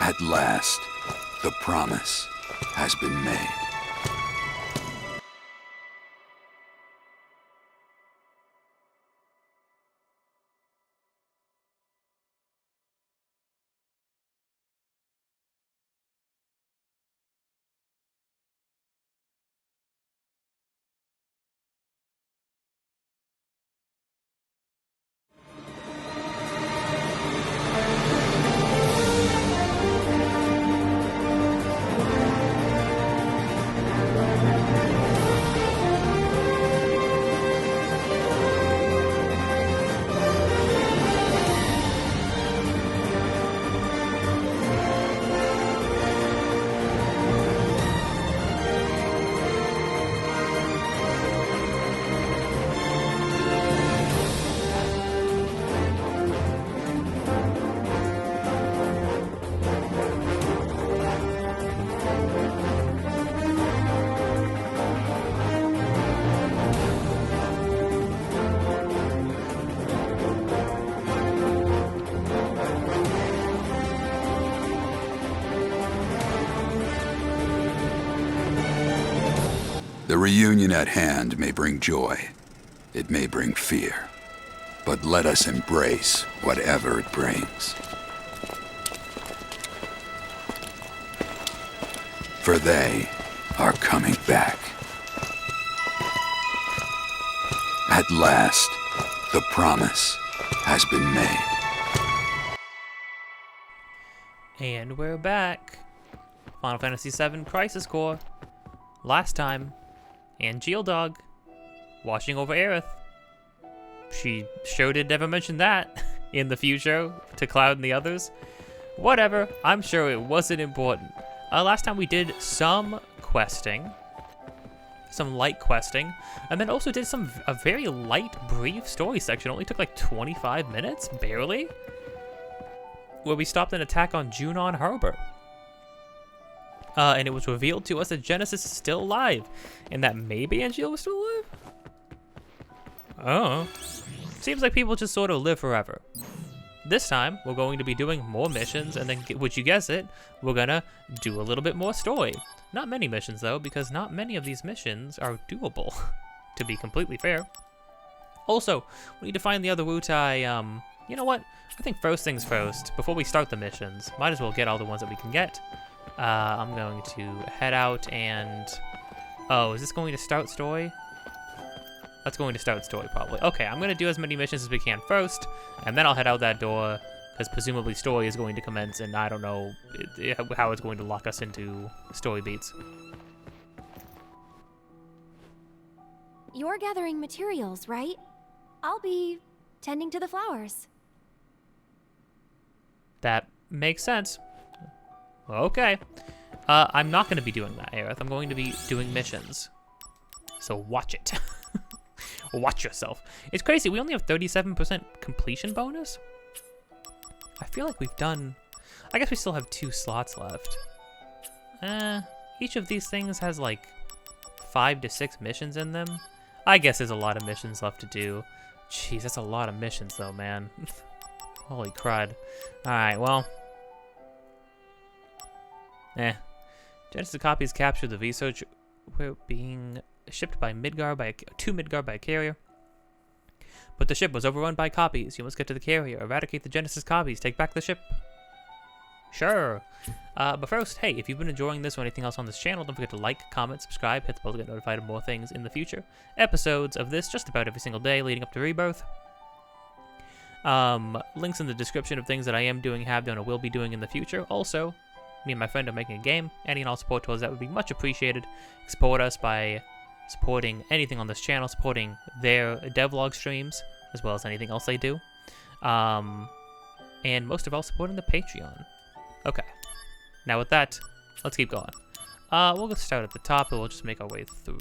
At last, the promise has been made. The reunion at hand may bring joy. It may bring fear. But let us embrace whatever it brings. For they are coming back. At last, the promise has been made. And we're back. Final Fantasy VII Crisis Core. Last time, Angeal Dog watching over Aerith. She sure did never mention that in the future to Cloud and the others. Whatever, I'm sure it wasn't important. Last time we did some questing, some light questing, and then also did a very light, brief story section. It only took like 25 minutes, barely, where we stopped an attack on Junon Harbor. And it was revealed to us that Genesis is still alive, and that maybe Angeal was still alive? Oh. Seems like people just sort of live forever. This time, we're going to be doing more missions, and then, would you guess it, we're gonna do a little bit more story. Not many missions, though, because not many of these missions are doable, to be completely fair. Also, we need to find the other Wutai, you know what? I think first things first, before we start the missions, might as well get all the ones that we can get. I'm going to head out and... Oh, is this going to start story? That's going to start story, probably. Okay, I'm going to do as many missions as we can first, and then I'll head out that door, because presumably story is going to commence, and I don't know how it's going to lock us into story beats. You're gathering materials, right? I'll be tending to the flowers. That makes sense. Okay. I'm not going to be doing that, Aerith. I'm going to be doing missions. So watch it. Watch yourself. It's crazy. We only have 37% completion bonus. I feel like we've done... I guess we still have 2 slots left. Each of these things has like 5 to 6 missions in them. I guess there's a lot of missions left to do. Jeez, that's a lot of missions though, man. Holy crud. Alright, well... Genesis copies captured the VII were being shipped by Midgar to Midgar by a carrier. But the ship was overrun by copies. You must get to the carrier, eradicate the Genesis copies, take back the ship. Sure. But first, hey, if you've been enjoying this or anything else on this channel, don't forget to like, comment, subscribe, hit the bell to get notified of more things in the future. Episodes of this just about every single day leading up to Rebirth. Links in the description of things that I am doing, have done, or will be doing in the future. Also, me and my friend are making a game. Any and all support towards that would be much appreciated. Support us by supporting anything on this channel, supporting their devlog streams, as well as anything else they do. And most of all, supporting the Patreon. Okay. Now with that, let's keep going. We'll just start at the top, and we'll just make our way through.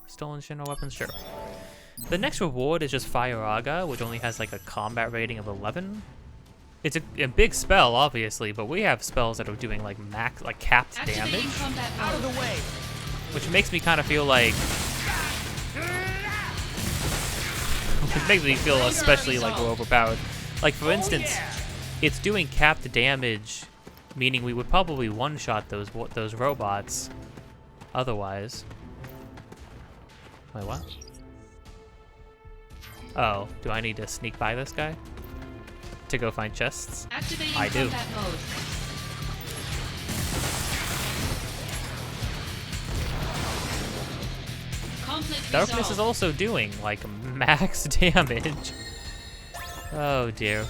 Stolen Shinra weapons, sure. The next reward is just Fire Aga, which only has like a combat rating of 11. It's a big spell, obviously, but we have spells that are doing like max, like capped damage. Out of the way. Which makes me kind of feel like... It makes me feel especially like we're overpowered. Like, for instance, it's doing capped damage meaning we would probably one-shot those robots. Otherwise, wait, what? Oh, do I need to sneak by this guy to go find chests? Activating I do. combat mode. Conflict Darkness resolved. is also doing like max damage. Oh dear.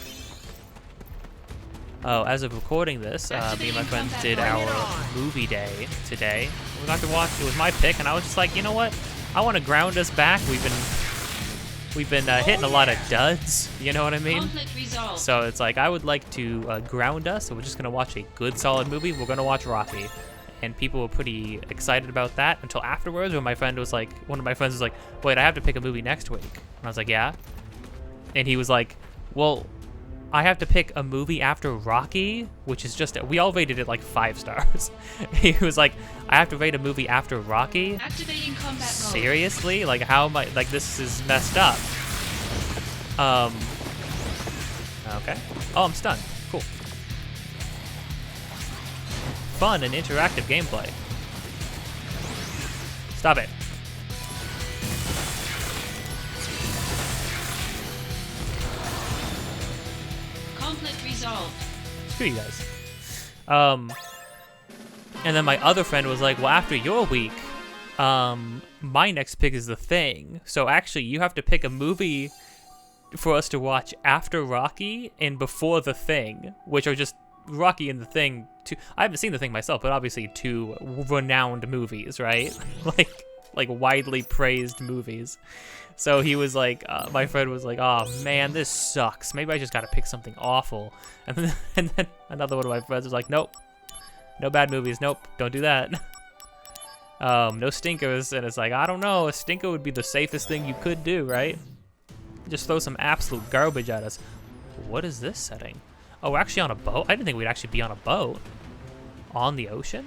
Oh, as of recording this, me and my friends did our movie day today. We got to watch. It was my pick, and I was just like, you know what? I want to ground us back. We've been hitting a lot of duds. You know what I mean? Conflict resolved. So it's like I would like to ground us. So we're just gonna watch a good, solid movie. We're gonna watch Rocky, and people were pretty excited about that until afterwards, when my friend was like, one of my friends was like, "Wait, I have to pick a movie next week." And I was like, "Yeah," and he was like, "Well, I have to pick a movie after Rocky, which is just, we all rated it like 5 stars." He was like, "I have to rate a movie after Rocky? Activating combat mode. Seriously? Like, how am I, like, this is messed up." Okay. Oh, I'm stunned. Cool. Fun and interactive gameplay. Stop it. Conflict resolved. Screw you guys. And then my other friend was like, "Well, after your week, my next pick is The Thing. So actually, you have to pick a movie for us to watch after Rocky and before The Thing, which are just Rocky and The Thing. I haven't seen The Thing myself, but obviously 2 renowned movies, right? like widely praised movies." So he was like, my friend was like, "Oh man, this sucks. Maybe I just gotta pick something awful." And then another one of my friends was like, "Nope, no bad movies. Nope, don't do that. No stinkers." And it's like, I don't know, a stinker would be the safest thing you could do, right? Just throw some absolute garbage at us. What is this setting? Oh, we're actually on a boat? I didn't think we'd actually be on a boat. On the ocean?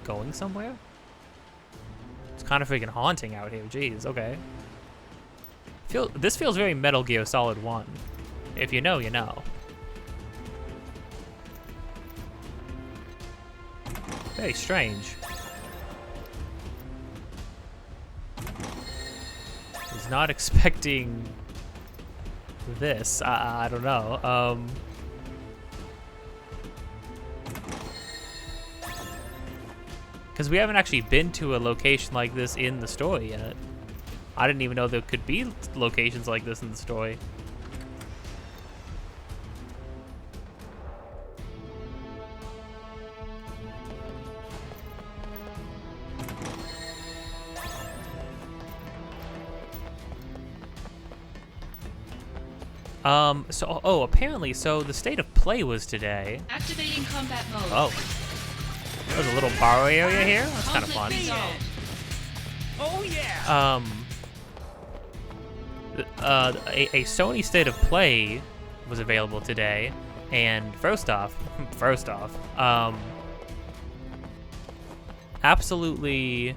Going somewhere? It's kind of freaking haunting out here. Jeez, okay. This feels very Metal Gear Solid 1. If you know, you know. Very strange. Was not expecting this. I don't know. Because we haven't actually been to a location like this in the story yet. I didn't even know there could be locations like this in the story. So apparently, so the state of play was today. Activating combat mode. Oh. There's a little bar area here. That's kind of fun. Conflict resolved. Oh yeah. A Sony State of Play was available today, and first off, absolutely,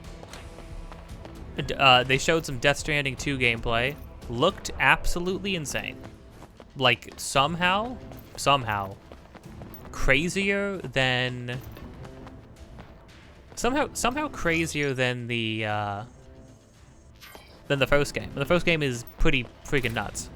they showed some Death Stranding 2 gameplay. Looked absolutely insane. Like somehow crazier than somehow crazier than the first game. The first game is pretty freaking nuts.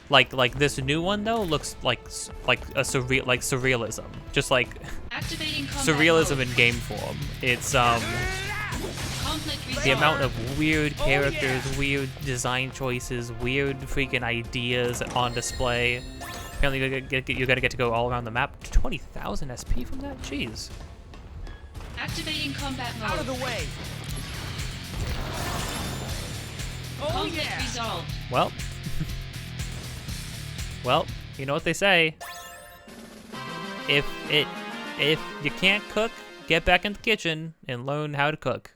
Like this new one though looks like surrealism, just like Activating combat surrealism mode. in game form. It's Conflict resolved. the amount of weird characters, weird design choices, weird freaking ideas on display. Apparently you're gonna get to go all around the map. 20,000 SP from that? Jeez. Activating combat mode. Out of the way. Oh Conflict yeah. resolved. Well, well, you know what they say. If you can't cook, get back in the kitchen and learn how to cook.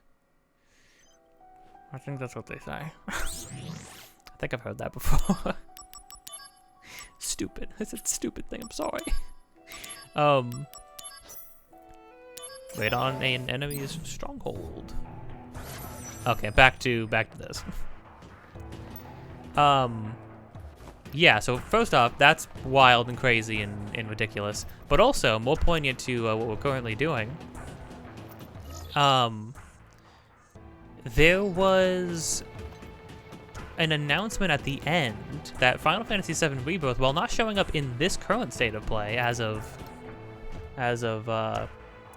I think that's what they say. I think I've heard that before. Stupid. I said stupid thing. I'm sorry. Wait on an enemy's stronghold. Okay, back to this. yeah, so first off, that's wild and crazy and ridiculous. But also, more poignant to what we're currently doing, there was an announcement at the end that Final Fantasy VII Rebirth, while not showing up in this current state of play as of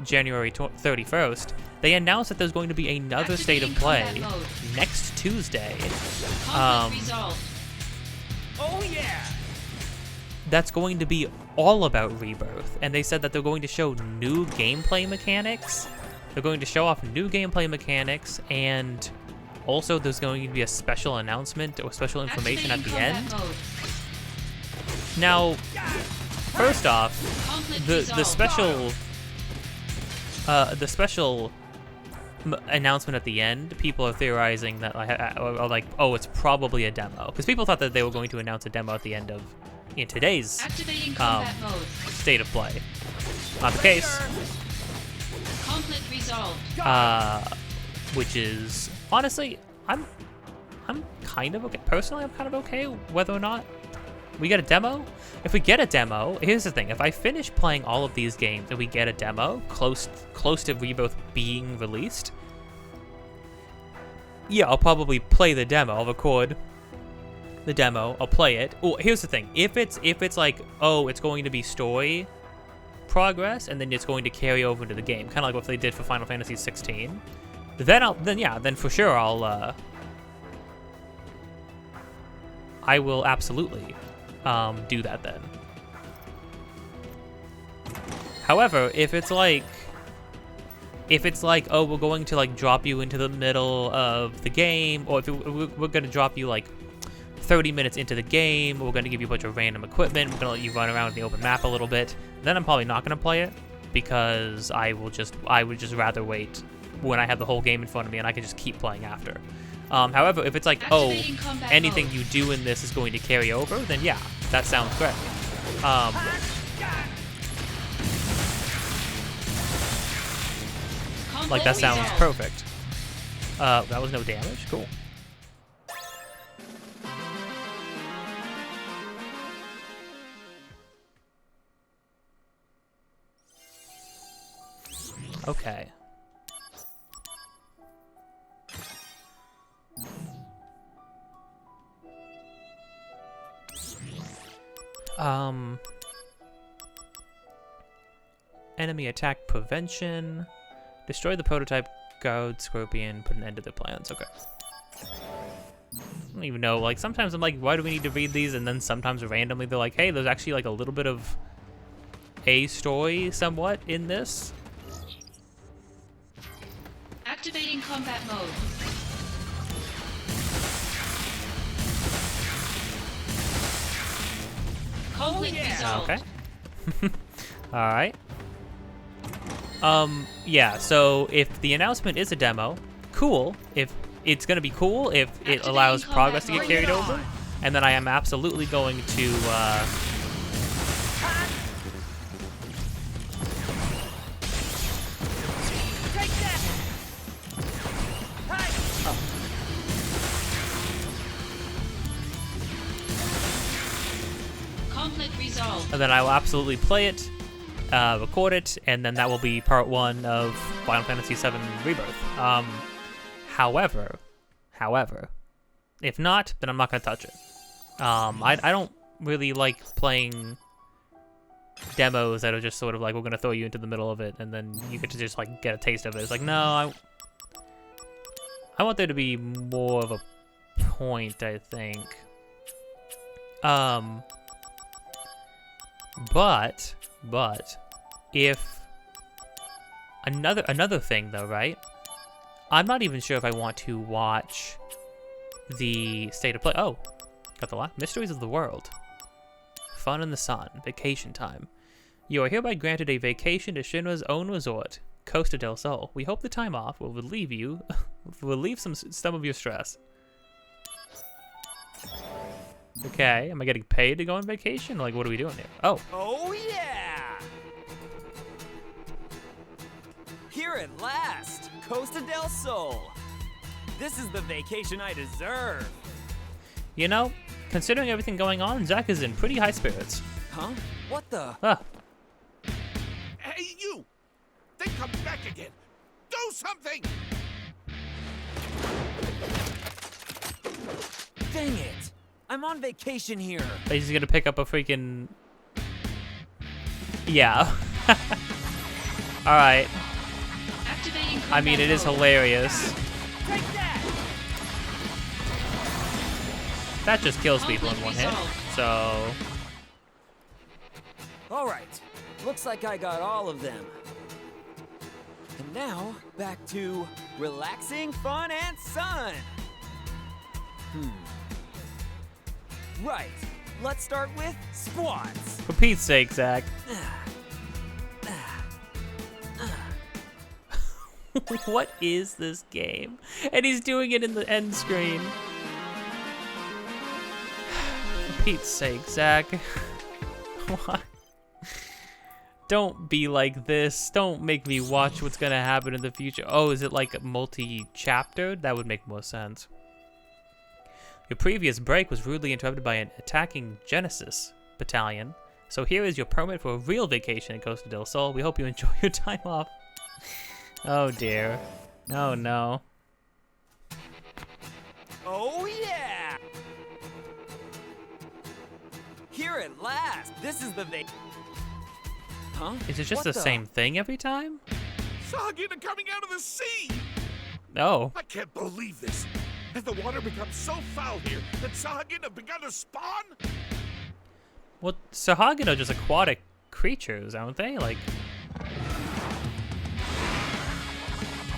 January 31st, they announced that there's going to be another state of play next Tuesday. Conflict resolved. Oh yeah! That's going to be all about Rebirth, and they said that they're going to show new gameplay mechanics. They're going to show off new gameplay mechanics, and also there's going to be a special announcement or special information at the end. Now, first off, the special announcement at the end, people are theorizing that are like, oh, it's probably a demo, because people thought that they were going to announce a demo at the end of today's state of play. Not the case. Conflict resolved. Which is honestly, I'm kind of okay. Personally, I'm kind of okay whether or not we get a demo. If we get a demo, here's the thing: if I finish playing all of these games and we get a demo close to Rebirth being released, yeah, I'll probably play the demo. I'll record the demo. I'll play it. Oh, here's the thing: if it's like, oh, it's going to be story progress, and then it's going to carry over into the game, kind of like what they did for Final Fantasy 16. Then for sure I will absolutely do that then. However, if it's like, oh, we're going to like drop you into the middle of the game, or if we're going to drop you like 30 minutes into the game, we're going to give you a bunch of random equipment, we're going to let you run around the open map a little bit, then I'm probably not going to play it, because I would just rather wait when I have the whole game in front of me and I can just keep playing after. However, if it's like, oh, anything you do in this is going to carry over, then yeah, that sounds great. Like, that sounds perfect. That was no damage? Cool. Okay. Enemy attack prevention. Destroy the prototype guard scorpion, put an end to their plans. Okay. I don't even know, like, sometimes I'm like, why do we need to read these? And then sometimes randomly they're like, hey, there's actually like a little bit of a story somewhat in this. Activating combat mode. Conflict resolved. Okay. All right. Yeah, so if the announcement is a demo, cool. If it's gonna be cool if it allows progress to get carried over, and then I am absolutely going to Conflict resolved. and then I will absolutely play it, record it, and then that will be part 1 of Final Fantasy VII Rebirth. However, if not, then I'm not gonna touch it. I don't really like playing demos that are just sort of like, we're gonna throw you into the middle of it, and then you get to just like get a taste of it. It's like, no, I want there to be more of a point, I think. But if another thing though, right? I'm not even sure if I want to watch the state of play. Oh, got the last Mysteries of the World. Fun in the sun, vacation time. You are hereby granted a vacation to Shinra's own resort, Costa del Sol. We hope the time off will relieve some of your stress. Okay, am I getting paid to go on vacation? Like, what are we doing here? Oh. Oh yeah! Here at last, Costa del Sol. This is the vacation I deserve. You know, Considering everything going on, Zack is in pretty high spirits. Huh? What the? Ah, Hey, you! They come back again! Do something! Dang it! I'm on vacation here. he's gonna pick up a freaking... Yeah. Alright. Activating combat I mean, it is mode. hilarious. Take that! That just kills people in one hit. So... All right. Looks like I got all of them. And now, back to relaxing, fun, and sun. Right. Let's start with squats. For Pete's sake, Zack. What is this game? And he's doing it in the end screen. For Pete's sake, Zack. Why? Don't be like this. Don't make me watch what's gonna happen in the future. Oh, is it like multi-chaptered? That would make more sense. Your previous break was rudely interrupted by an attacking Genesis battalion. So here is your permit for a real vacation in Costa del Sol. We hope you enjoy your time off. Oh dear. Oh no. Oh yeah! Here at last. This is the Huh? Is it just What the same thing every time? Sahagin coming out of the sea! No. I can't believe this. Has the water become so foul here that Sahagin have begun to spawn? Well, Sahagin are just aquatic creatures, aren't they? Like,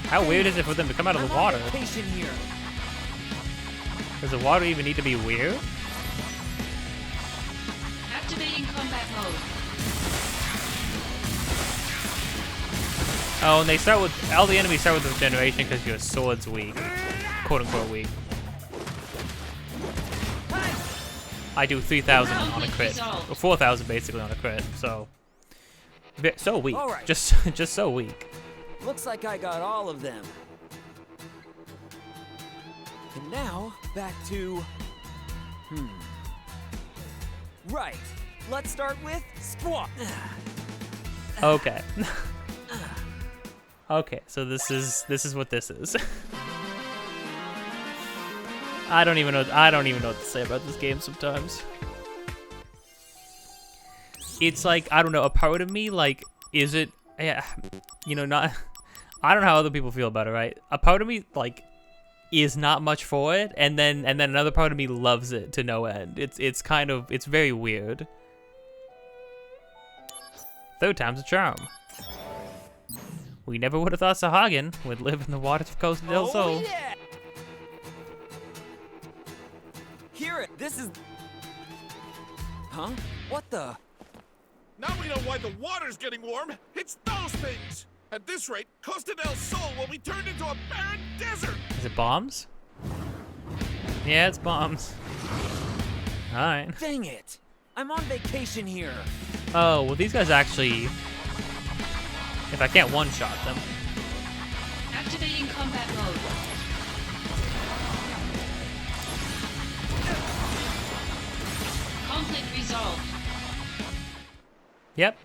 how weird is it for them to come out of the water? I'm on vacation here. Does the water even need to be weird? Activating combat mode. Oh, and they start with, all the enemies start with regeneration because your sword's weak. Quote unquote weak. I do 3,000 on a crit. Or 4,000 basically on a crit, so. So weak. All right. Just so weak. Looks like I got all of them. And now, back to... Right. Let's start with squat. Okay. Okay, so this is what this is. I don't even know what to say about this game sometimes. It's like, I don't know, a part of me, like, is it, yeah, you know, not, I don't know how other people feel about it, right? A part of me, like, is not much for it, and then another part of me loves it to no end. It's kind of, it's very weird. Third time's a charm. We never would have thought Sahagin would live in the waters of Costa del Sol. Oh, yeah! Here it, this is... Huh? What the? Now we know why the water's getting warm. It's those things. At this rate, Costa del Sol will be turned into a barren desert. Is it bombs? Yeah, it's bombs. Alright. Dang it! I'm on vacation here. Oh, well these guys actually... If I can't one-shot them. Activating combat mode. Conflict resolved. Yep.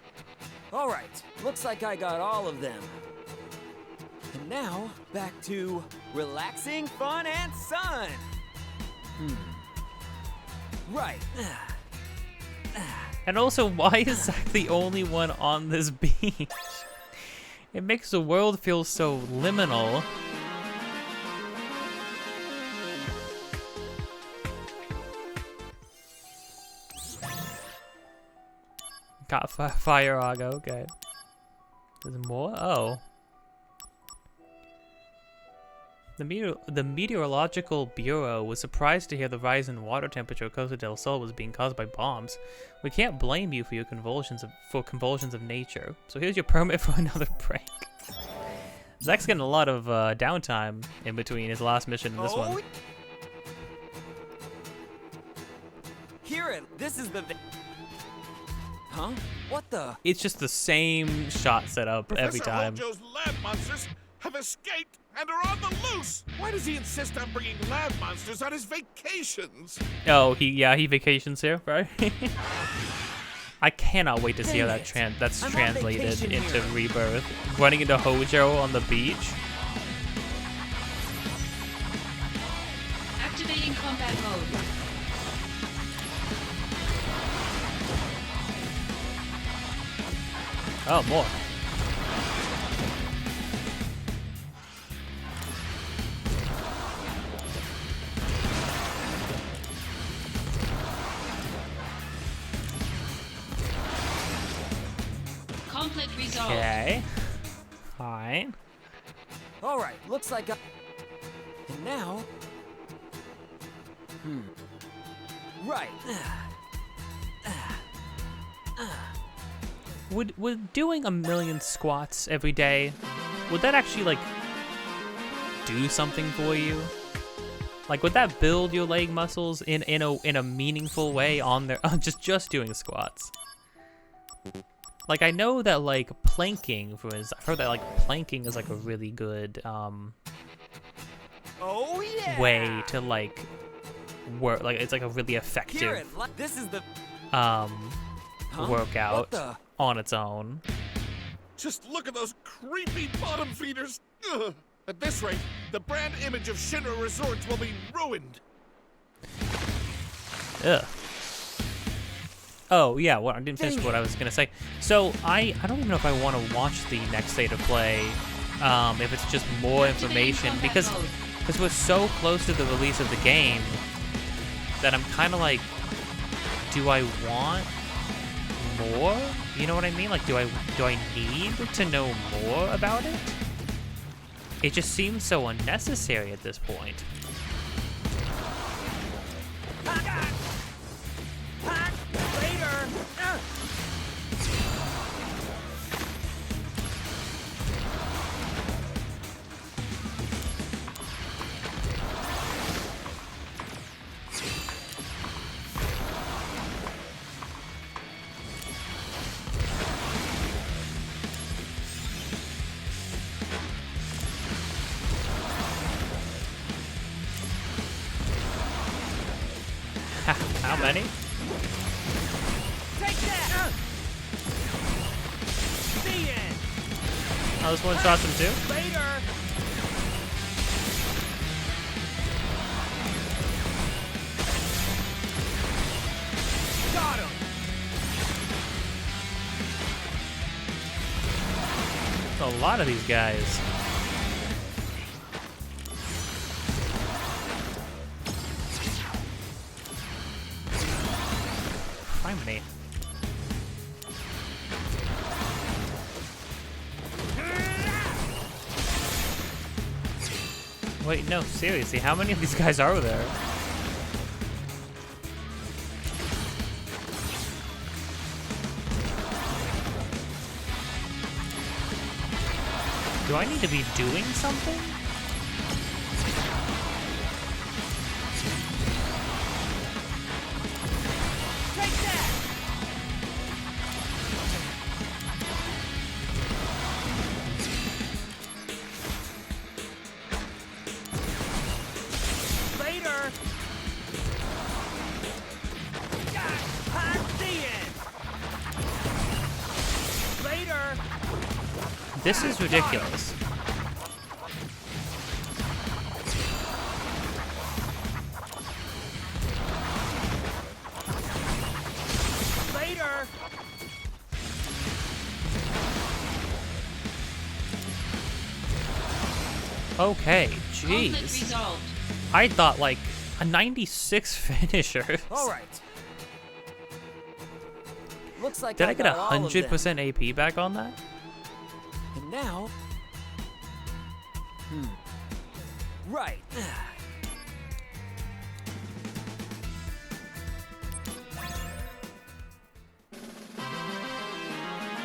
All right, looks like I got all of them. And now, back to relaxing, fun, and sun. Right. And also, why is Zack the only one on this beach? It makes the world feel so liminal. Got fire Aga, okay. There's more? Oh. The Meteorological Bureau was surprised to hear the rise in water temperature of Costa del Sol was being caused by bombs. We can't blame you for your convulsions of nature. So here's your permit for another break. Zack's getting a lot of downtime in between his last mission and this one. Here it, this is the... Huh? What the? It's just the same shot setup every Professor time. Hojo's lab monsters have escaped and are on the loose. Why does he insist on bringing lab monsters on his vacations? Oh, he vacations here, right? I cannot wait to see how that's translated into Rebirth. Running into Hojo on the beach. Activating combat mode. Oh, more. Conflict resolved. Okay. Fine. All right, looks like I... And now... Right. Would doing 1,000,000 squats every day, would that actually like do something for you? Like, would that build your leg muscles in a meaningful way on their just doing squats? Like, I know that like planking, for instance, I've heard that like planking is like a really good Oh yeah. way to like work. Like, it's like a really Here effective it, this is the... workout What the... on its own. Just look at those creepy bottom feeders. Ugh. At this rate, the brand image of Shinra Resorts will be ruined. Ugh. Oh yeah, well, I didn't finish what I was gonna say. So I don't even know if I want to watch the next state of play, if it's just more information, because we're so close to the release of the game that I'm kind of like, do I want more? You know what I mean? Like, do I need to know more about it? It just seems so unnecessary at this point. Later. How many? Take that. The end. Oh, this one shots him too? Later. Got him. A lot of these guys. Criminy. Wait, no, seriously, how many of these guys are there? Do I need to be doing something? Take that. Later. Later. This is ridiculous. Later. Okay, Conflict jeez. resolved. I thought like a 96 finisher. All right. Looks like Did I get got all of them. 100% AP back on that? And now... Right.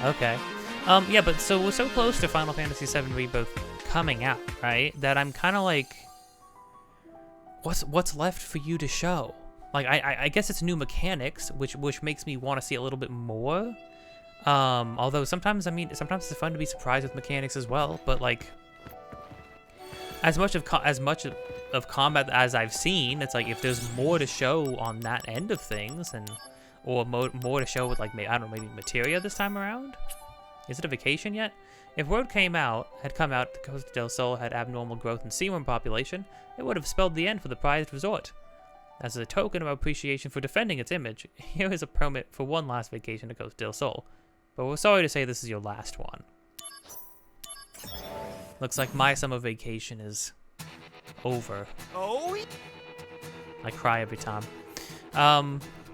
Okay. Yeah, but so we're so close to Final Fantasy VII Rebirth coming out, right? That I'm kind of like, what's left for you to show? Like, I guess it's new mechanics, which makes me want to see a little bit more. Although sometimes it's fun to be surprised with mechanics as well. But like, as much of combat as I've seen, it's like if there's more to show on that end of things, and or more to show with like I don't know, maybe materia this time around. Is it a vacation yet? If word had come out the Costa del Sol had abnormal growth in seaworm population, it would have spelled the end for the prized resort. As a token of appreciation for defending its image, here is a permit for one last vacation to Costa del Sol. But we're sorry to say this is your last one. Looks like my summer vacation is over. Oh, I cry every time.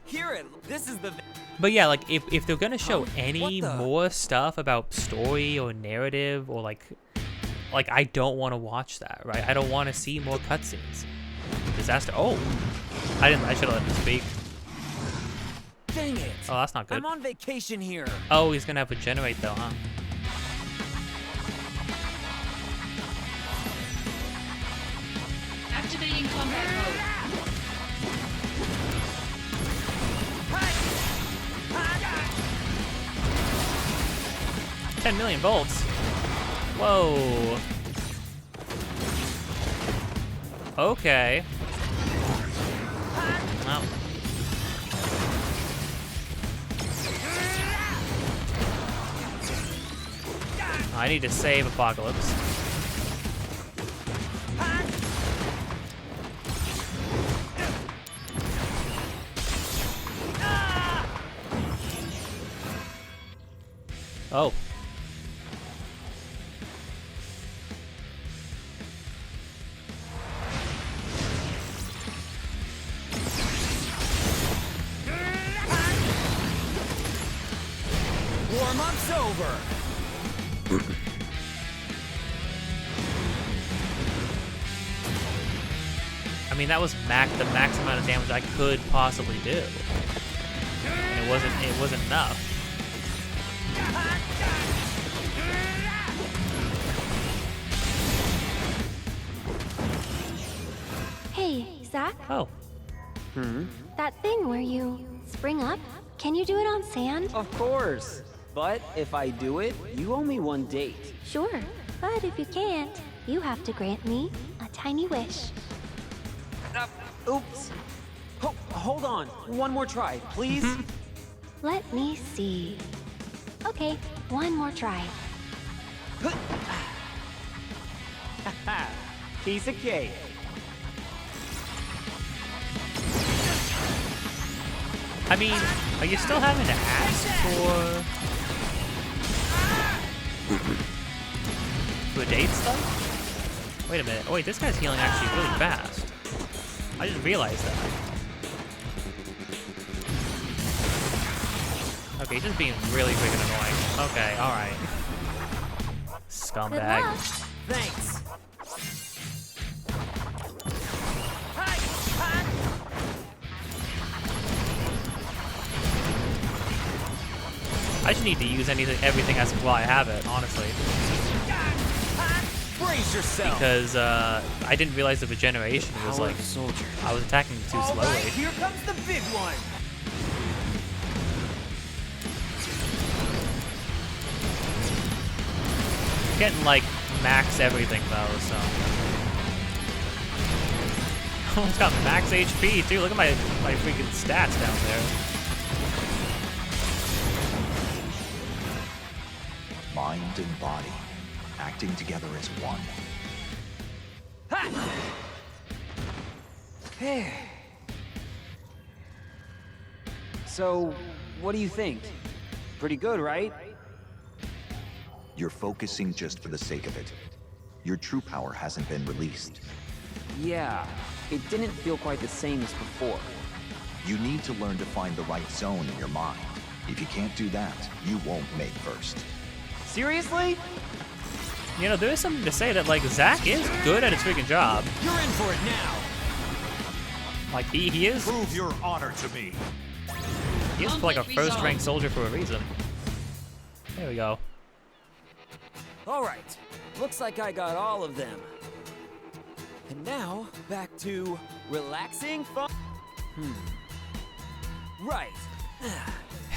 hear it. This is the. But yeah, like if they're gonna show any what the? more stuff about story or narrative or like I don't want to watch that, right? I don't want to see more cutscenes. Disaster. Oh, I should have let him speak. Dang it! Oh, that's not good. I'm on vacation here. Oh, he's gonna have to generate though, huh? Activating combat mode. 10 million volts. Whoa. Okay. Well. I need to save Apocalypse. Oh. Warm-up's over. I mean, that was the max amount of damage I could possibly do. And it wasn't enough. Hey, Zach, Oh. that thing where you spring up, can you do it on sand? Of course. But if I do it, you owe me one date. Sure, but if you can't, you have to grant me a tiny wish. Oops. Hold on. One more try, please. Let me see. Okay, one more try. Piece of cake. I mean, are you still having to ask for a date stuff? Wait a minute. Oh wait, this guy's healing actually really fast. I just realized that. Okay, he's just being really freaking annoying. Okay, alright. Good Scumbag. luck. Thanks. I just need to use everything while I have it, honestly. Brace yourself. Because I didn't realize the regeneration was like soldier. I was attacking too All slowly. right, here comes the big one. Getting like max everything though, so. Almost got max HP too. Look at my freaking stats down there. Mind and body, acting together as one. So, what do you think? Pretty good, right? You're focusing just for the sake of it. Your true power hasn't been released. Yeah, it didn't feel quite the same as before. You need to learn to find the right zone in your mind. If you can't do that, you won't make first. Seriously? You know, there is something to say that like Zach is good at his freaking job. You're in for it now. Like he is Prove your honor to me. like a first-rank soldier for a reason. There we go. All right, looks like I got all of them. And now, back to relaxing fun. Right.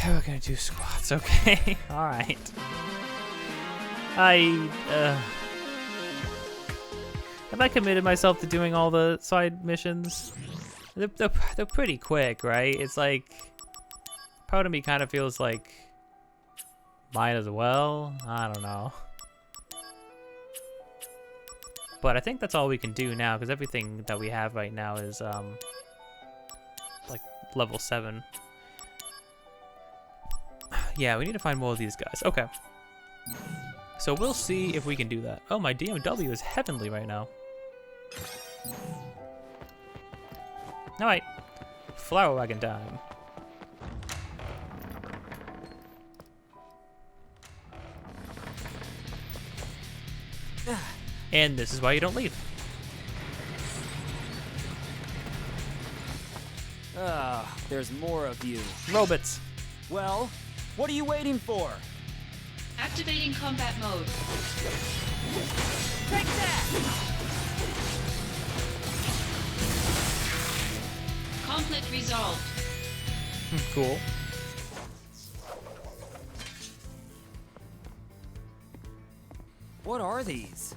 We're gonna do squats, okay? Alright. Have I committed myself to doing all the side missions? They're pretty quick, right? It's like, part of me kind of feels like might as well. I don't know. But I think that's all we can do now, because everything that we have right now is like level 7. Yeah, we need to find more of these guys. Okay. So we'll see if we can do that. Oh, my DMW is heavenly right now. Alright. Flower wagon time. And this is why you don't leave. There's more of you. Robots. Well, what are you waiting for? Activating combat mode. Take that! Conflict resolved. Cool. What are these?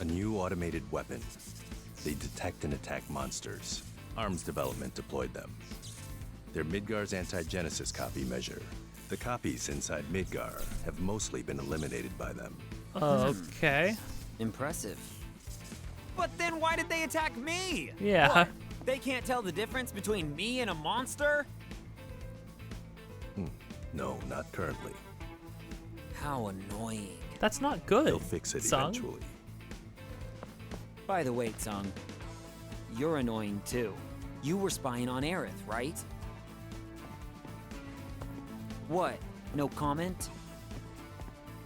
A new automated weapon. They detect and attack monsters. Arms development deployed them. They're Midgar's anti-genesis copy measure. The copies inside Midgar have mostly been eliminated by them. Okay. Impressive. But then why did they attack me? Yeah. What? They can't tell the difference between me and a monster? No, not currently. How annoying. That's not good. They'll fix it Sung. eventually. By the way, Tsung, you're annoying too. You were spying on Aerith, right? What? No comment?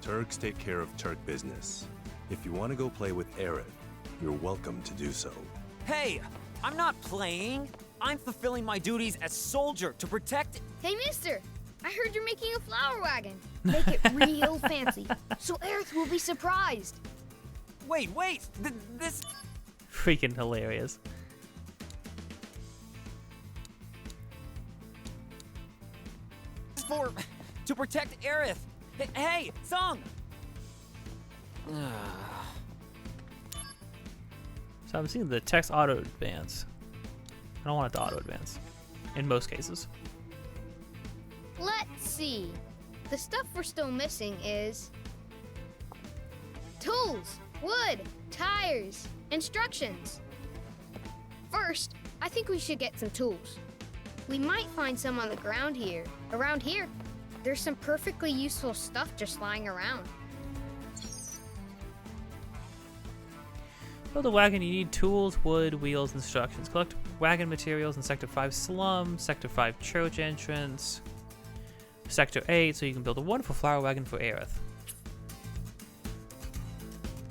Turks take care of Turk business. If you want to go play with Aerith, you're welcome to do so. Hey! I'm not playing! I'm fulfilling my duties as soldier to protect— Hey, mister! I heard you're making a flower wagon. Make it real fancy, so Aerith will be surprised. Wait! This— Freaking hilarious. is for— to protect Aerith! Hey, Tsung! So I'm seeing the text auto advance. I don't want it to auto advance. In most cases. Let's see. The stuff we're still missing is tools, wood, tires, instructions. First, I think we should get some tools. We might find some on the ground here. Around here, there's some perfectly useful stuff just lying around. Build a wagon, you need tools, wood, wheels, instructions. Collect wagon materials in Sector 5 slum, Sector 5 church entrance, Sector 8, so you can build a wonderful flower wagon for Aerith.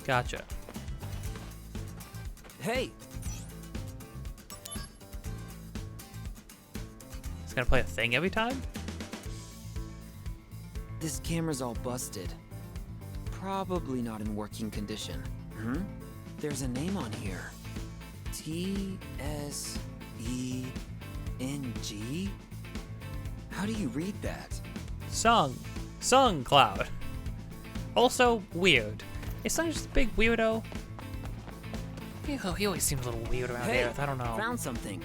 Gotcha. Hey! It's gonna play a thing every time? This camera's all busted. Probably not in working condition. There's a name on here. T-S-E-N-G? How do you read that? Sung Cloud. Also, weird. Is Sung just a big weirdo? He always seems a little weird around Hey, Aerith, I don't know. Found something.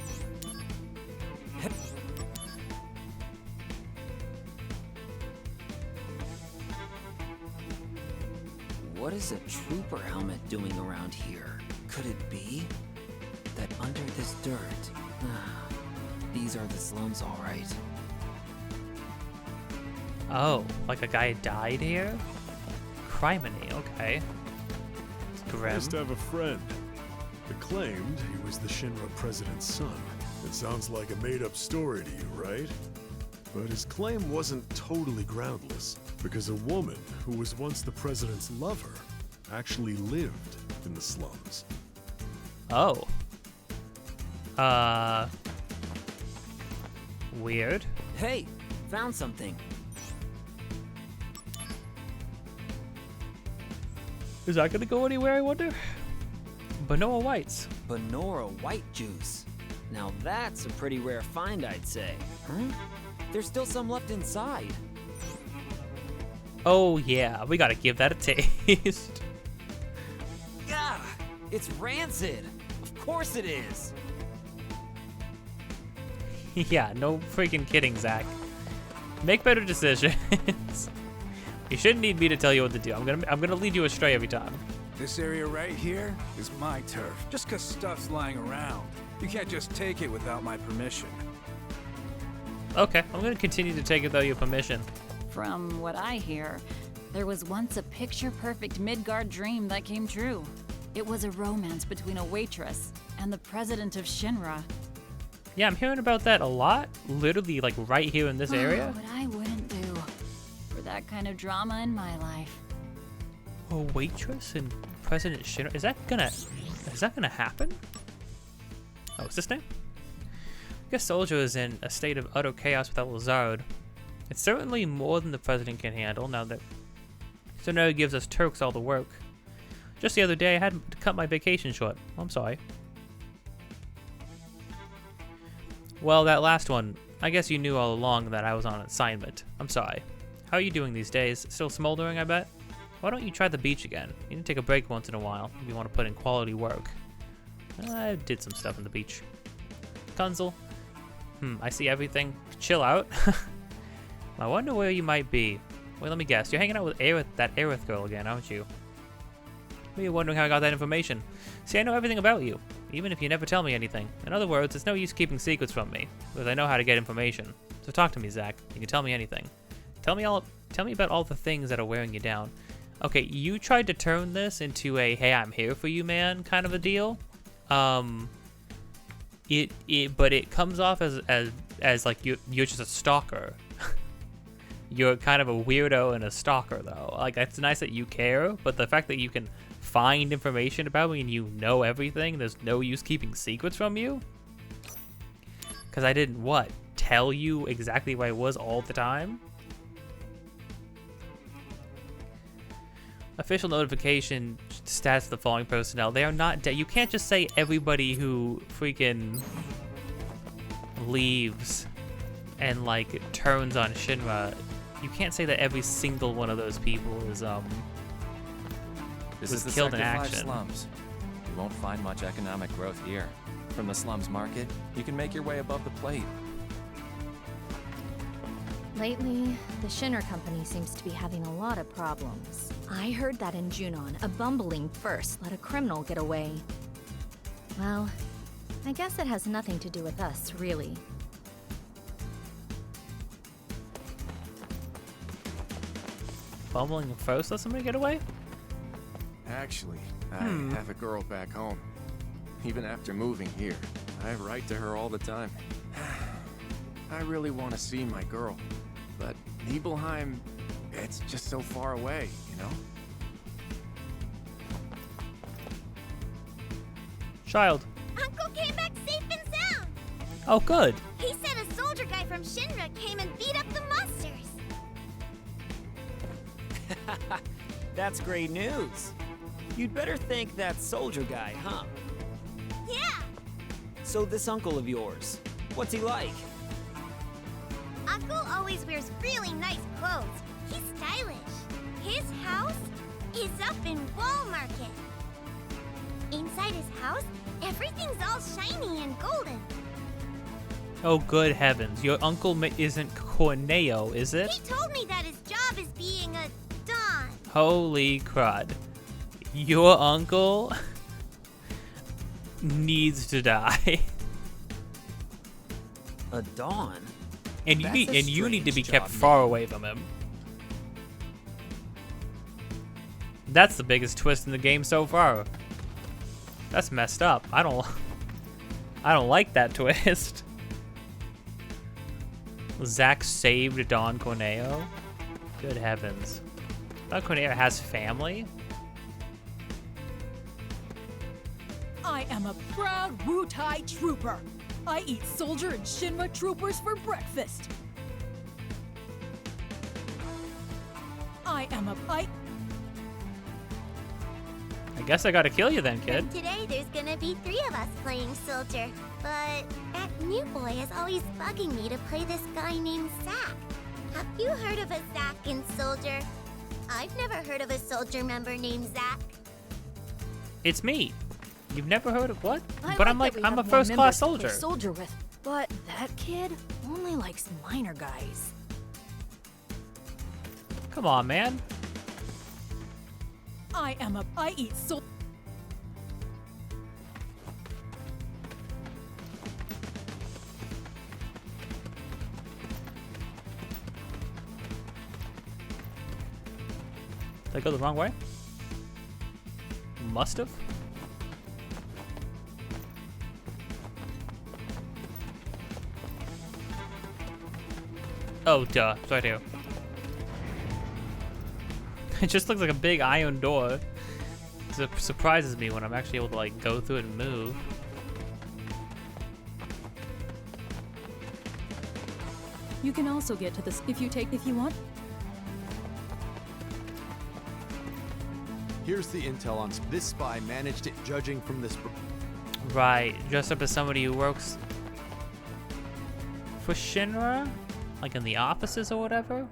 What is a trooper helmet doing around here? Could it be that under this dirt? These are the slums, all right. Oh, like a guy died here? Criminy, okay. It's grim. I used to have a friend. It claimed he was the Shinra president's son. It sounds like a made-up story to you, right? But his claim wasn't totally groundless, because a woman who was once the president's lover actually lived in the slums. Oh. Weird. Hey, found something. Is that gonna go anywhere, I wonder? Banoa Whites. Benora white juice. Now that's a pretty rare find, I'd say. There's still some left inside. Oh yeah, we gotta give that a taste. Yeah, It's rancid. Of course it is. Yeah, no freaking kidding, Zach. Make better decisions. You shouldn't need me to tell you what to do. I'm gonna lead you astray every time. This area right here is my turf. Just 'cause stuff's lying around, you can't just take it without my permission. Okay, I'm gonna continue to take it without your permission. From what I hear, there was once a picture-perfect Midgar dream that came true. It was a romance between a waitress and the president of Shinra. Yeah, I'm hearing about that a lot. Literally, like, right here in this area. What I wouldn't do for that kind of drama in my life. A waitress and President Shinra? Is that gonna happen? Oh, what's this name? I guess Soldier is in a state of utter chaos without Lazard. It's certainly more than the president can handle now that Sonora gives us Turks all the work. Just the other day, I had to cut my vacation short. I'm sorry. Well, that last one, I guess you knew all along that I was on assignment. I'm sorry. How are you doing these days? Still smoldering, I bet? Why don't you try the beach again? You need to take a break once in a while if you want to put in quality work. I did some stuff on the beach. Kunzel? I see everything. Chill out. I wonder where you might be. Wait, let me guess. You're hanging out with that Aerith girl again, aren't you? Maybe you're wondering how I got that information. See, I know everything about you, even if you never tell me anything. In other words, it's no use keeping secrets from me, because I know how to get information. So talk to me, Zach. You can tell me anything. Tell me about all the things that are wearing you down. Okay, you tried to turn this into a "Hey, I'm here for you, man" kind of a deal. But it comes off as like you're just a stalker. You're kind of a weirdo and a stalker, though. Like, it's nice that you care, but the fact that you can find information about me and you know everything, there's no use keeping secrets from you. Because I didn't, tell you exactly where I was all the time? Official notification stats the following personnel. They are not dead. You can't just say everybody who freaking leaves and, like, turns on Shinra. You can't say that every single one of those people is, This is the killed in Sector 5 action. slums. You won't find much economic growth here. From the slums market, you can make your way above the plate. Lately, the Shinra company seems to be having a lot of problems. I heard that in Junon, a bumbling first let a criminal get away. Well, I guess it has nothing to do with us, really. Bumbling first let somebody get away? Actually, I have a girl back home. Even after moving here, I write to her all the time. I really want to see my girl, but Nibelheim, it's just so far away, you know? Child. Uncle came back safe and sound! Oh, good. He said a soldier guy from Shinra came and beat up the monsters! That's great news. You'd better thank that soldier guy, huh? Yeah! So this uncle of yours, what's he like? Uncle always wears really nice clothes. He's stylish. His house is up in Wall Market. Inside his house, everything's all shiny and golden. Oh, good heavens. Your uncle isn't Corneo, is it? He told me that his job is being a don. Holy crud. Your uncle needs to die. A Dawn? And you need to be kept far away from him. That's the biggest twist in the game so far. That's messed up. I don't like that twist. Zack saved Don Corneo? Good heavens. Don Corneo has family? I am a proud Wu-Tai trooper. I eat soldier and Shinra troopers for breakfast. I guess I gotta kill you then, kid. And today there's gonna be 3 of us playing soldier, but that new boy is always bugging me to play this guy named Zack. Have you heard of a Zack in Soldier? I've never heard of a soldier member named Zack. It's me. You've never heard of what? I But I'm like that we I'm a have more first-class members to play soldier. soldier with, but that kid only likes minor guys. Come on, man. I eat soul. Did I go the wrong way? Must have. Oh, duh. It's right here. It just looks like a big iron door. It surprises me when I'm actually able to like go through it and move. You can also get to this if you want. Here's the intel on this spy managed it, judging from this. Right, dressed up as somebody who works for Shinra, like in the offices or whatever.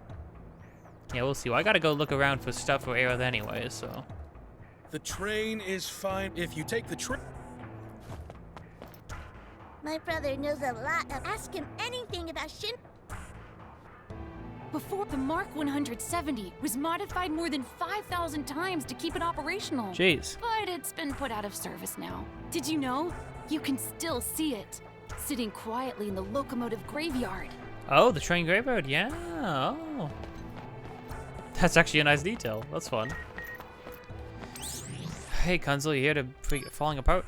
Yeah, we'll see. Well, I gotta go look around for stuff for Aerith anyway, so. The train is fine if you take the train. My brother knows a lot. Ask him anything about Shin. Before, the Mark 170 was modified more than 5,000 times to keep it operational. Jeez. But it's been put out of service now. Did you know? You can still see it, sitting quietly in the locomotive graveyard. Oh, the train graveyard, yeah. Oh. That's actually a nice detail. That's fun. Hey, Kunzel, you here to falling apart?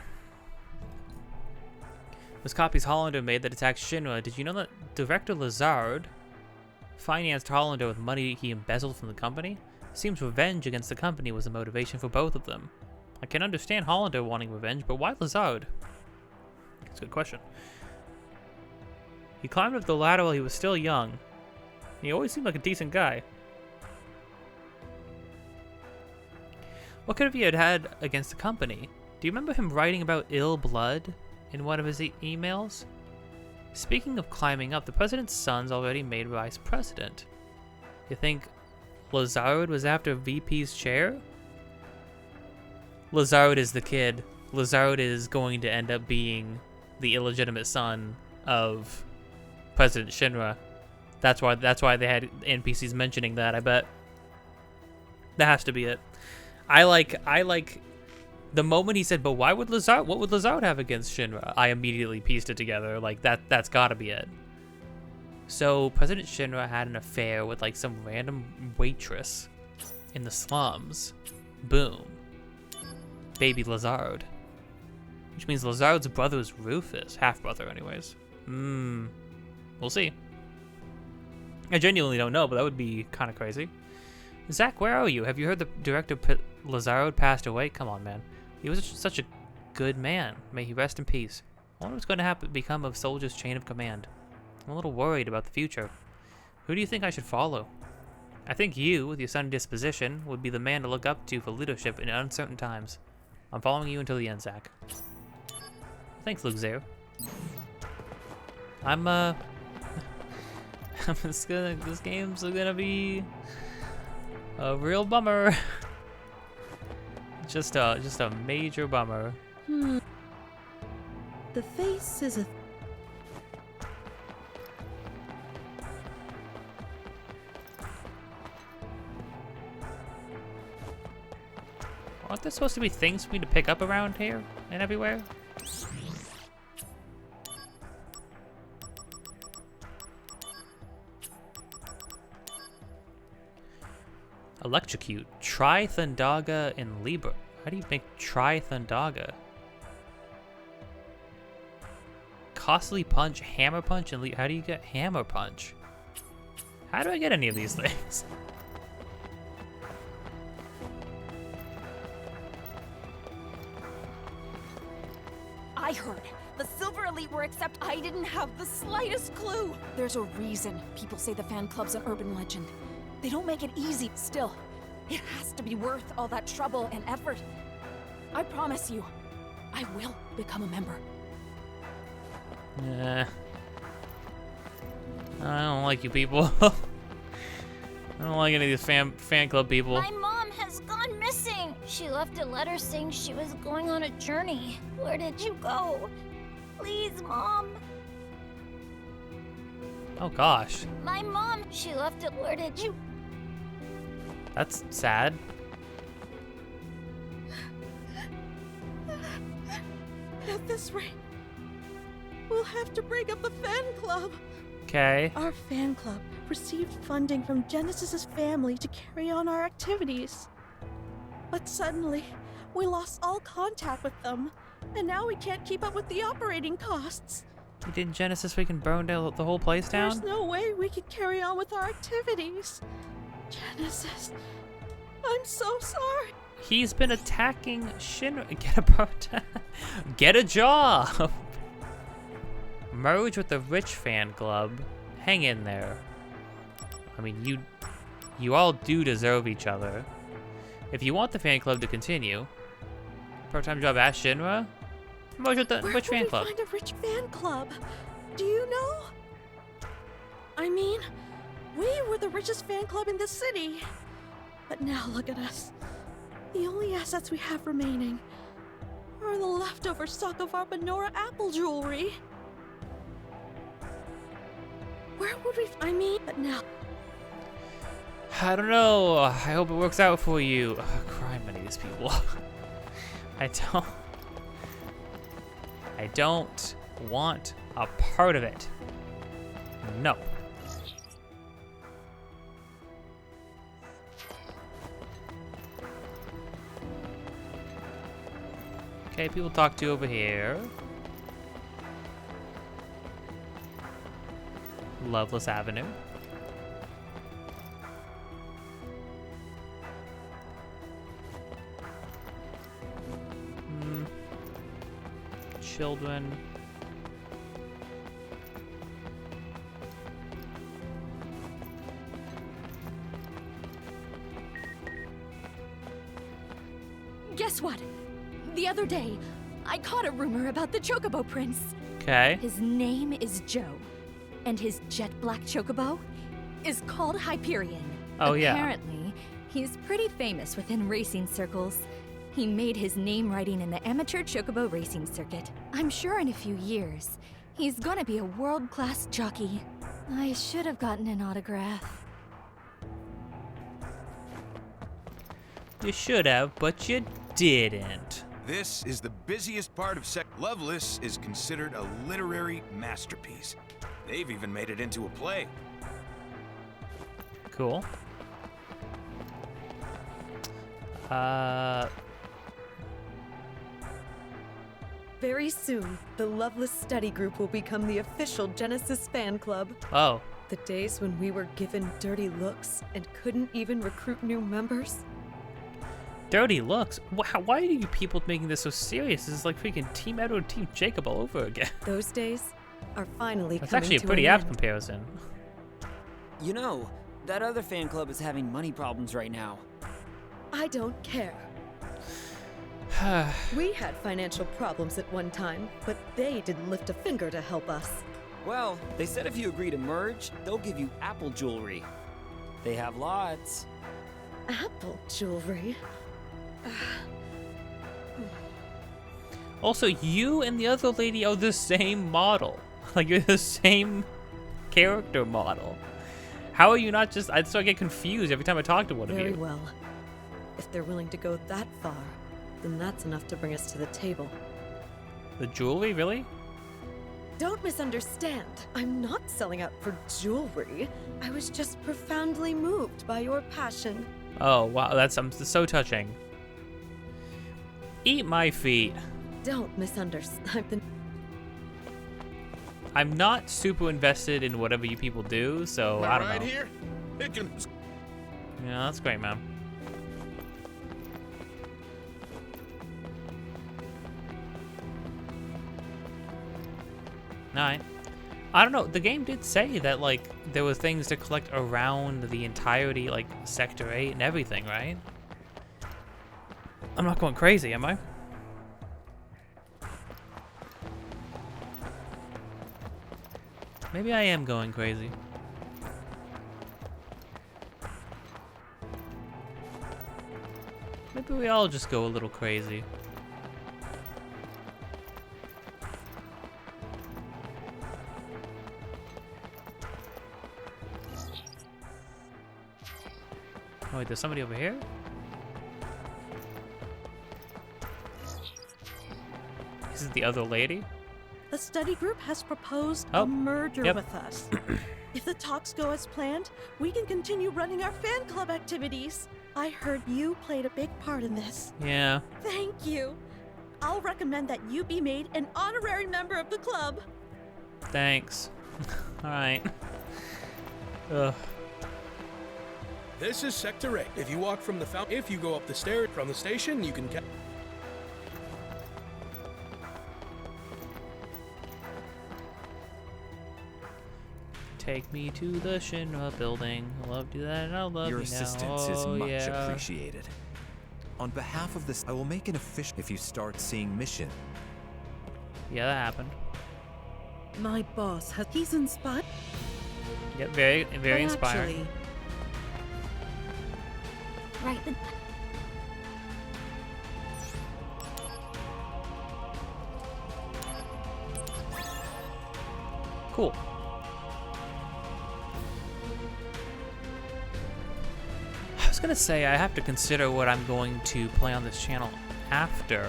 Those copies Hollander made that attacked Shinra. Did you know that Director Lazard financed Hollander with money he embezzled from the company? Seems revenge against the company was the motivation for both of them. I can understand Hollander wanting revenge, but why Lazard? That's a good question. He climbed up the ladder while he was still young. He always seemed like a decent guy. What could have he had against the company? Do you remember him writing about ill blood in one of his emails? Speaking of climbing up, the president's son's already made vice president. You think Lazard was after VP's chair? Lazard is the kid. Lazard is going to end up being the illegitimate son of President Shinra. That's why they had NPCs mentioning that, I bet. That has to be it. I like the moment he said, but why would Lazard, what would Lazard have against Shinra? I immediately pieced it together. Like, that's gotta be it. So, President Shinra had an affair with, like, some random waitress in the slums. Boom. Baby Lazard. Which means Lazard's brother is Rufus. Half-brother, anyways. We'll see. I genuinely don't know, but that would be kind of crazy. Zach, where are you? Have you heard the director Lazard passed away? Come on, man. He was such a good man. May he rest in peace. I wonder what's going to become of Soldier's chain of command. I'm a little worried about the future. Who do you think I should follow? I think you, with your sunny disposition, would be the man to look up to for leadership in uncertain times. I'm following you until the end, Zach. Thanks, Luke Zare. This game's gonna be a real bummer. Just a major bummer. The face is a... Aren't there supposed to be things for me to pick up around here and everywhere? Electrocute. Try Thundaga and Libra. How do you make Try Thundaga? Costly Punch, Hammer Punch, and how do you get Hammer Punch? How do I get any of these things? I heard the Silver Elite were except I didn't have the slightest clue. There's a reason people say the fan club's an urban legend. They don't make it easy. Still, it has to be worth all that trouble and effort. I promise you, I will become a member. Nah. I don't like you people. I don't like any of these fan club people. My mom has gone missing. She left a letter saying she was going on a journey. Where did you go? Please, Mom. Oh gosh. My mom, she left it. Where did you? That's sad. At this rate, we'll have to break up the fan club. Okay. Our fan club received funding from Genesis's family to carry on our activities. But suddenly, we lost all contact with them, and now we can't keep up with the operating costs. Didn't Genesis freaking burn down the whole place down? There's no way we can carry on with our activities. Genesis, I'm so sorry. He's been attacking Shinra. Get a job. Merge with the rich fan club. Hang in there. I mean, you all do deserve each other. If you want the fan club to continue, part-time job at Shinra, merge with the rich fan club. Where would we find a rich fan club? Do you know? I mean, we were the richest fan club in the city. But now look at us. The only assets we have remaining are the leftover stock of our Benora apple jewelry. Where would we? I mean, but now. I don't know. I hope it works out for you. Crime many of these people. I don't want a part of it. No. Okay, people talk to over here. Loveless Avenue. Children. Guess what? The other day, I caught a rumor about the Chocobo Prince. Okay. His name is Joe, and his jet black chocobo is called Hyperion. Oh, yeah. Apparently, he's pretty famous within racing circles. He made his name riding in the amateur chocobo racing circuit. I'm sure in a few years, he's gonna be a world-class jockey. I should have gotten an autograph. You should have, but you didn't. This is the busiest part of Loveless is considered a literary masterpiece. They've even made it into a play. Cool. Very soon, the Loveless Study Group will become the official Genesis fan club. Oh. The days when we were given dirty looks and couldn't even recruit new members. Dirty looks? Why are you people making this so serious? This is like freaking Team Edward, Team Jacob all over again. Those days are finally That's coming actually a to pretty an apt end. comparison. You know, that other fan club is having money problems right now. I don't care. We had financial problems at one time, but they didn't lift a finger to help us. Well, they said if you agree to merge, they'll give you apple jewelry. They have lots. Apple jewelry? Also, you and the other lady are the same model. Like, you're the same character model. How are you not just... I still get confused every time I talk to one of you. Very well. If they're willing to go that far, then that's enough to bring us to the table. The jewelry, really? Don't misunderstand. I'm not selling out for jewelry. I was just profoundly moved by your passion. Oh, wow, that's so touching. Eat my feet. Don't misunderstand. I'm not super invested in whatever you people do, so I don't know. Here? Yeah, that's great, man. Alright. I don't know, the game did say that, like, there were things to collect around the entirety, like, Sector 8 and everything, right? I'm not going crazy, am I? Maybe I am going crazy. Maybe we all just go a little crazy. Oh wait, there's somebody over here? This is the other lady? The study group has proposed Oh, a merger yep. with us. If the talks go as planned, we can continue running our fan club activities. I heard you played a big part in this. Yeah. Thank you. I'll recommend that you be made an honorary member of the club. Thanks. Alright. Ugh. This is Sector 8. If you walk from the fountain, if you go up the stairs from the station, you can Take me to the Shinra building. I love you that and I'll love Your you now. assistance is Oh, much yeah. appreciated. On behalf of this, I will make an official if you start seeing mission. Yeah, that happened. My boss he's inspired. Yep, very inspiring. Actually, Right. Cool. I was gonna say I have to consider what I'm going to play on this channel after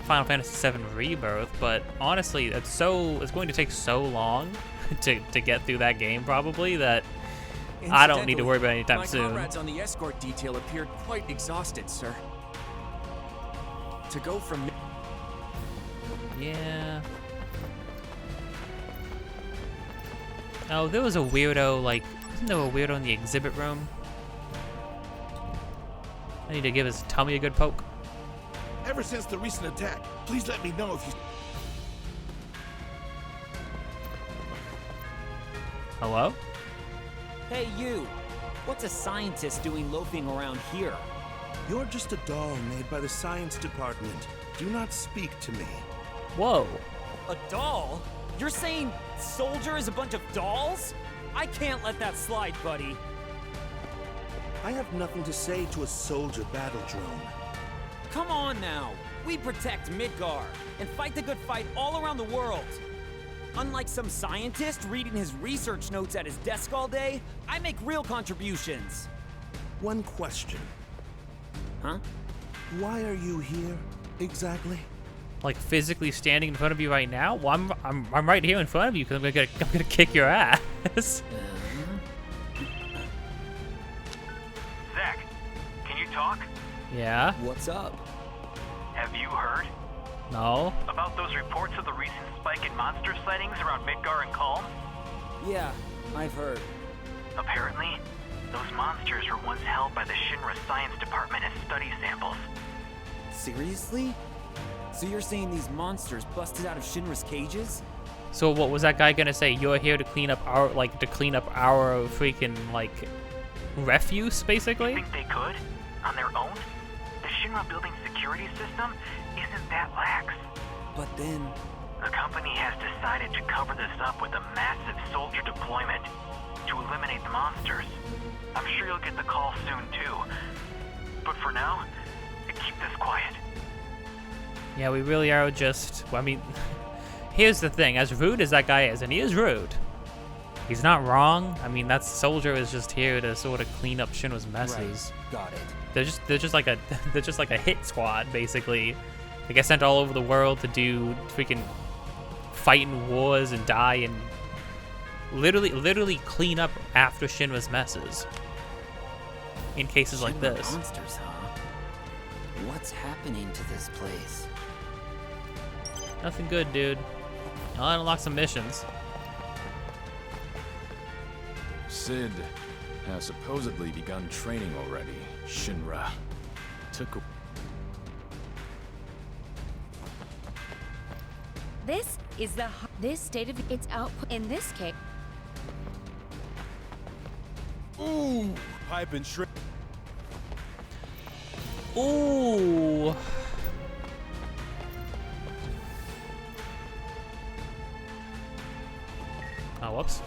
Final Fantasy VII Rebirth, but honestly, it's going to take so long to get through that game probably that I don't need to worry about it anytime soon. My comrades on the escort detail appeared quite exhausted, sir. To go from... Yeah. Oh, there was a weirdo, like, isn't there a weirdo in the exhibit room? I need to give his tummy a good poke. Ever since the recent attack, please let me know if you... Hello? Hey, you! What's a scientist doing loafing around here? You're just a doll made by the science department. Do not speak to me. Whoa. A doll? You're saying Soldier is a bunch of dolls? I can't let that slide, buddy. I have nothing to say to a soldier battle drone. Come on now. We protect Midgar and fight the good fight all around the world. Unlike some scientist reading his research notes at his desk all day, I make real contributions. One question. Huh? Why are you here, exactly? Like physically standing in front of you right now? Well, I'm right here in front of you because I'm gonna kick your ass. Zach, can you talk? Yeah. What's up? Have you heard No. about those reports of the recent spike in monster sightings around Midgar and Calm? Yeah, I've heard. Apparently, those monsters were once held by the Shinra Science Department as study samples. Seriously? So you're saying these monsters busted out of Shinra's cages? So what was that guy gonna say? You're here to clean up our freaking like refuse, basically? You think they could? On their own? The Shinra building security system isn't that lax. But then... The company has decided to cover this up with a massive soldier deployment to eliminate the monsters. I'm sure you'll get the call soon too. But for now, keep this quiet. Yeah, we really are just... I mean, here's the thing. As rude as that guy is, and he is rude, he's not wrong. I mean, that soldier is just here to sort of clean up Shinra's messes. Right. Got it. They're just like a hit squad, basically. They get sent all over the world to do freaking fight in wars and die and literally clean up after Shinra's messes. In cases like this. Monsters, huh? What's happening to this place? Nothing good, dude. I'll unlock some missions. Sid has supposedly begun training already. Shinra took a... This is this state of its output in this case. Ooh, pipe and shrimp. Ooh. Oh, whoops.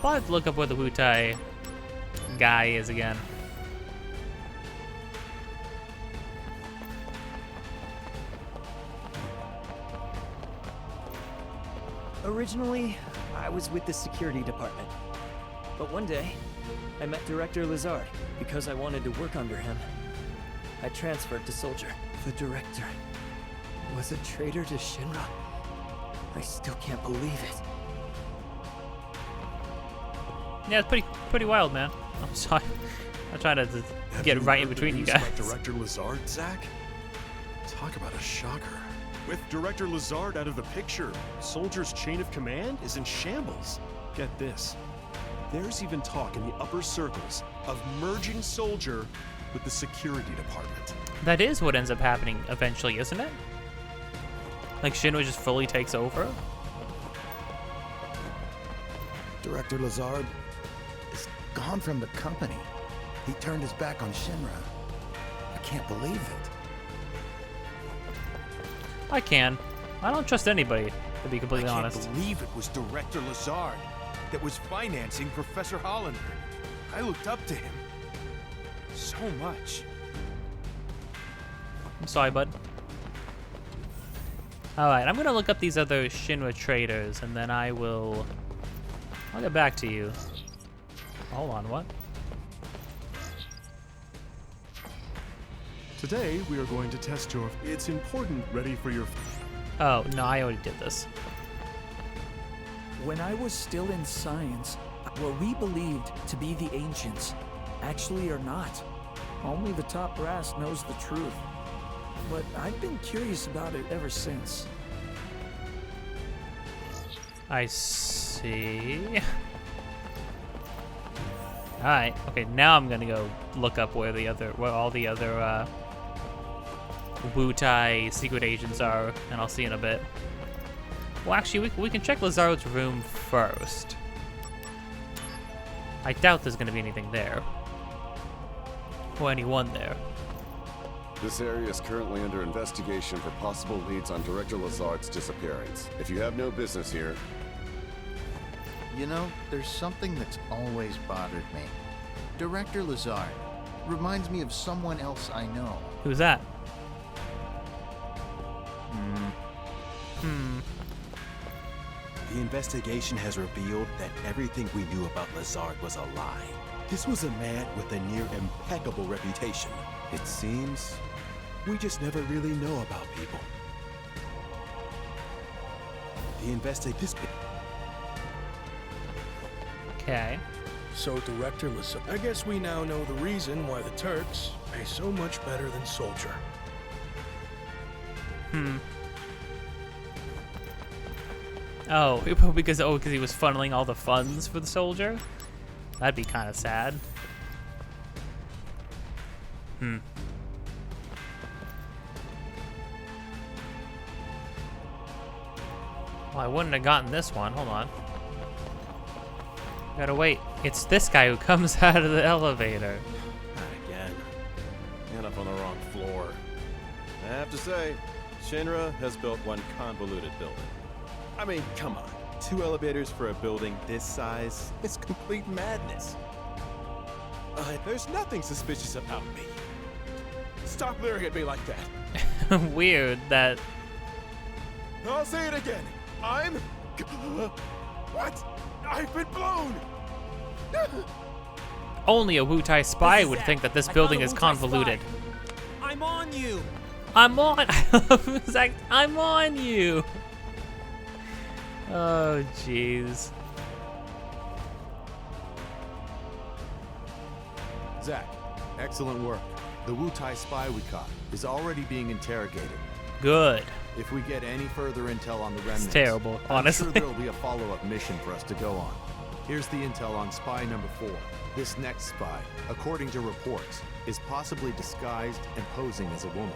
I'll have to look up where the Wutai guy is again. Originally, I was with the security department. But one day, I met Director Lazard. Because I wanted to work under him, I transferred to Soldier. The director was a traitor to Shinra. I still can't believe it. Yeah, it's pretty wild, man. I'm sorry. I'm trying to get right in between you guys. Director Lazard, Zach? Talk about a shocker. With Director Lazard out of the picture, Soldier's chain of command is in shambles. Get this. There's even talk in the upper circles of merging Soldier with the security department. That is what ends up happening eventually, isn't it? Like Shinra just fully takes over? Director Lazard is gone from the company. He turned his back on Shinra. I can't believe it. I can. I don't trust anybody, to be completely honest. I can't believe it was Director Lazard that was financing Professor Hollander. I looked up to him so much. I'm sorry, bud. Alright, I'm gonna look up these other Shinra traders, and then I'll get back to you. Hold on, what? Today, we are going to test your... It's important, ready for your... Oh, no, I already did this. When I was still in science, what we believed to be the ancients actually are not. Only the top brass knows the truth. But I've been curious about it ever since. I see. Alright, okay, now I'm gonna go look up where all the other Wutai secret agents are, and I'll see in a bit. Well, actually, we can check Lazard's room first. I doubt there's gonna be anything there. Or anyone there. This area is currently under investigation for possible leads on Director Lazard's disappearance. If you have no business here... You know, there's something that's always bothered me. Director Lazard reminds me of someone else I know. Who's that? The investigation has revealed that everything we knew about Lazard was a lie. This was a man with a near impeccable reputation. It seems we just never really know about people. The investigation... Okay. So, Director Lazard, I guess we now know the reason why the Turks pay so much better than Soldier. Oh, because he was funneling all the funds for the Soldier? That'd be kind of sad. Well, I wouldn't have gotten this one. Hold on. Gotta wait. It's this guy who comes out of the elevator. Not again. And up on the wrong floor. I have to say, Shinra has built one convoluted building. I mean, come on. 2 elevators for a building this size? It's complete madness. There's nothing suspicious about me. Stop leering at me like that. Weird that... I'll say it again. I'm... What? I've been blown! Only a Wutai spy would think that this building is convoluted. I'm on you! I'm on... Zach, I'm on you! Oh, jeez. Zach, excellent work. The Wutai spy we caught is already being interrogated. Good. If we get any further intel on the remnants, It's terrible, honestly. I'm sure there'll be a follow-up mission for us to go on. Here's the intel on spy number 4. This next spy, according to reports, is possibly disguised and posing as a woman.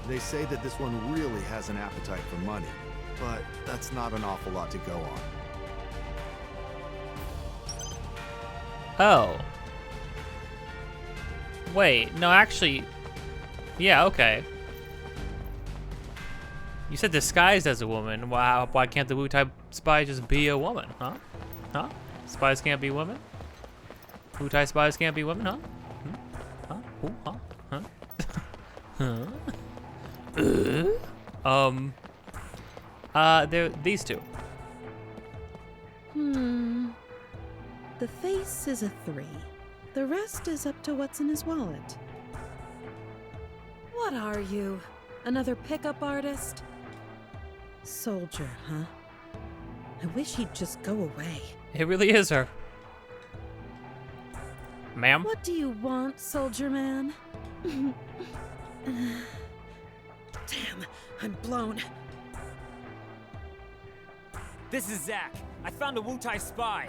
They say that this one really has an appetite for money, but that's not an awful lot to go on. Oh. Wait, no, actually... Yeah, okay. You said disguised as a woman. Wow, why can't the Wu-Tai spy just be a woman, huh? Huh? Spies can't be women? Wu-Tai spies can't be women, huh? Huh? Ooh, huh? Huh? They're these two. The face is a 3. The rest is up to what's in his wallet. What are you? Another pickup artist? Soldier, huh? I wish he'd just go away. It really is her. Ma'am? What do you want, soldier man? Damn, I'm blown. This is Zach. I found a Wu-Tai spy.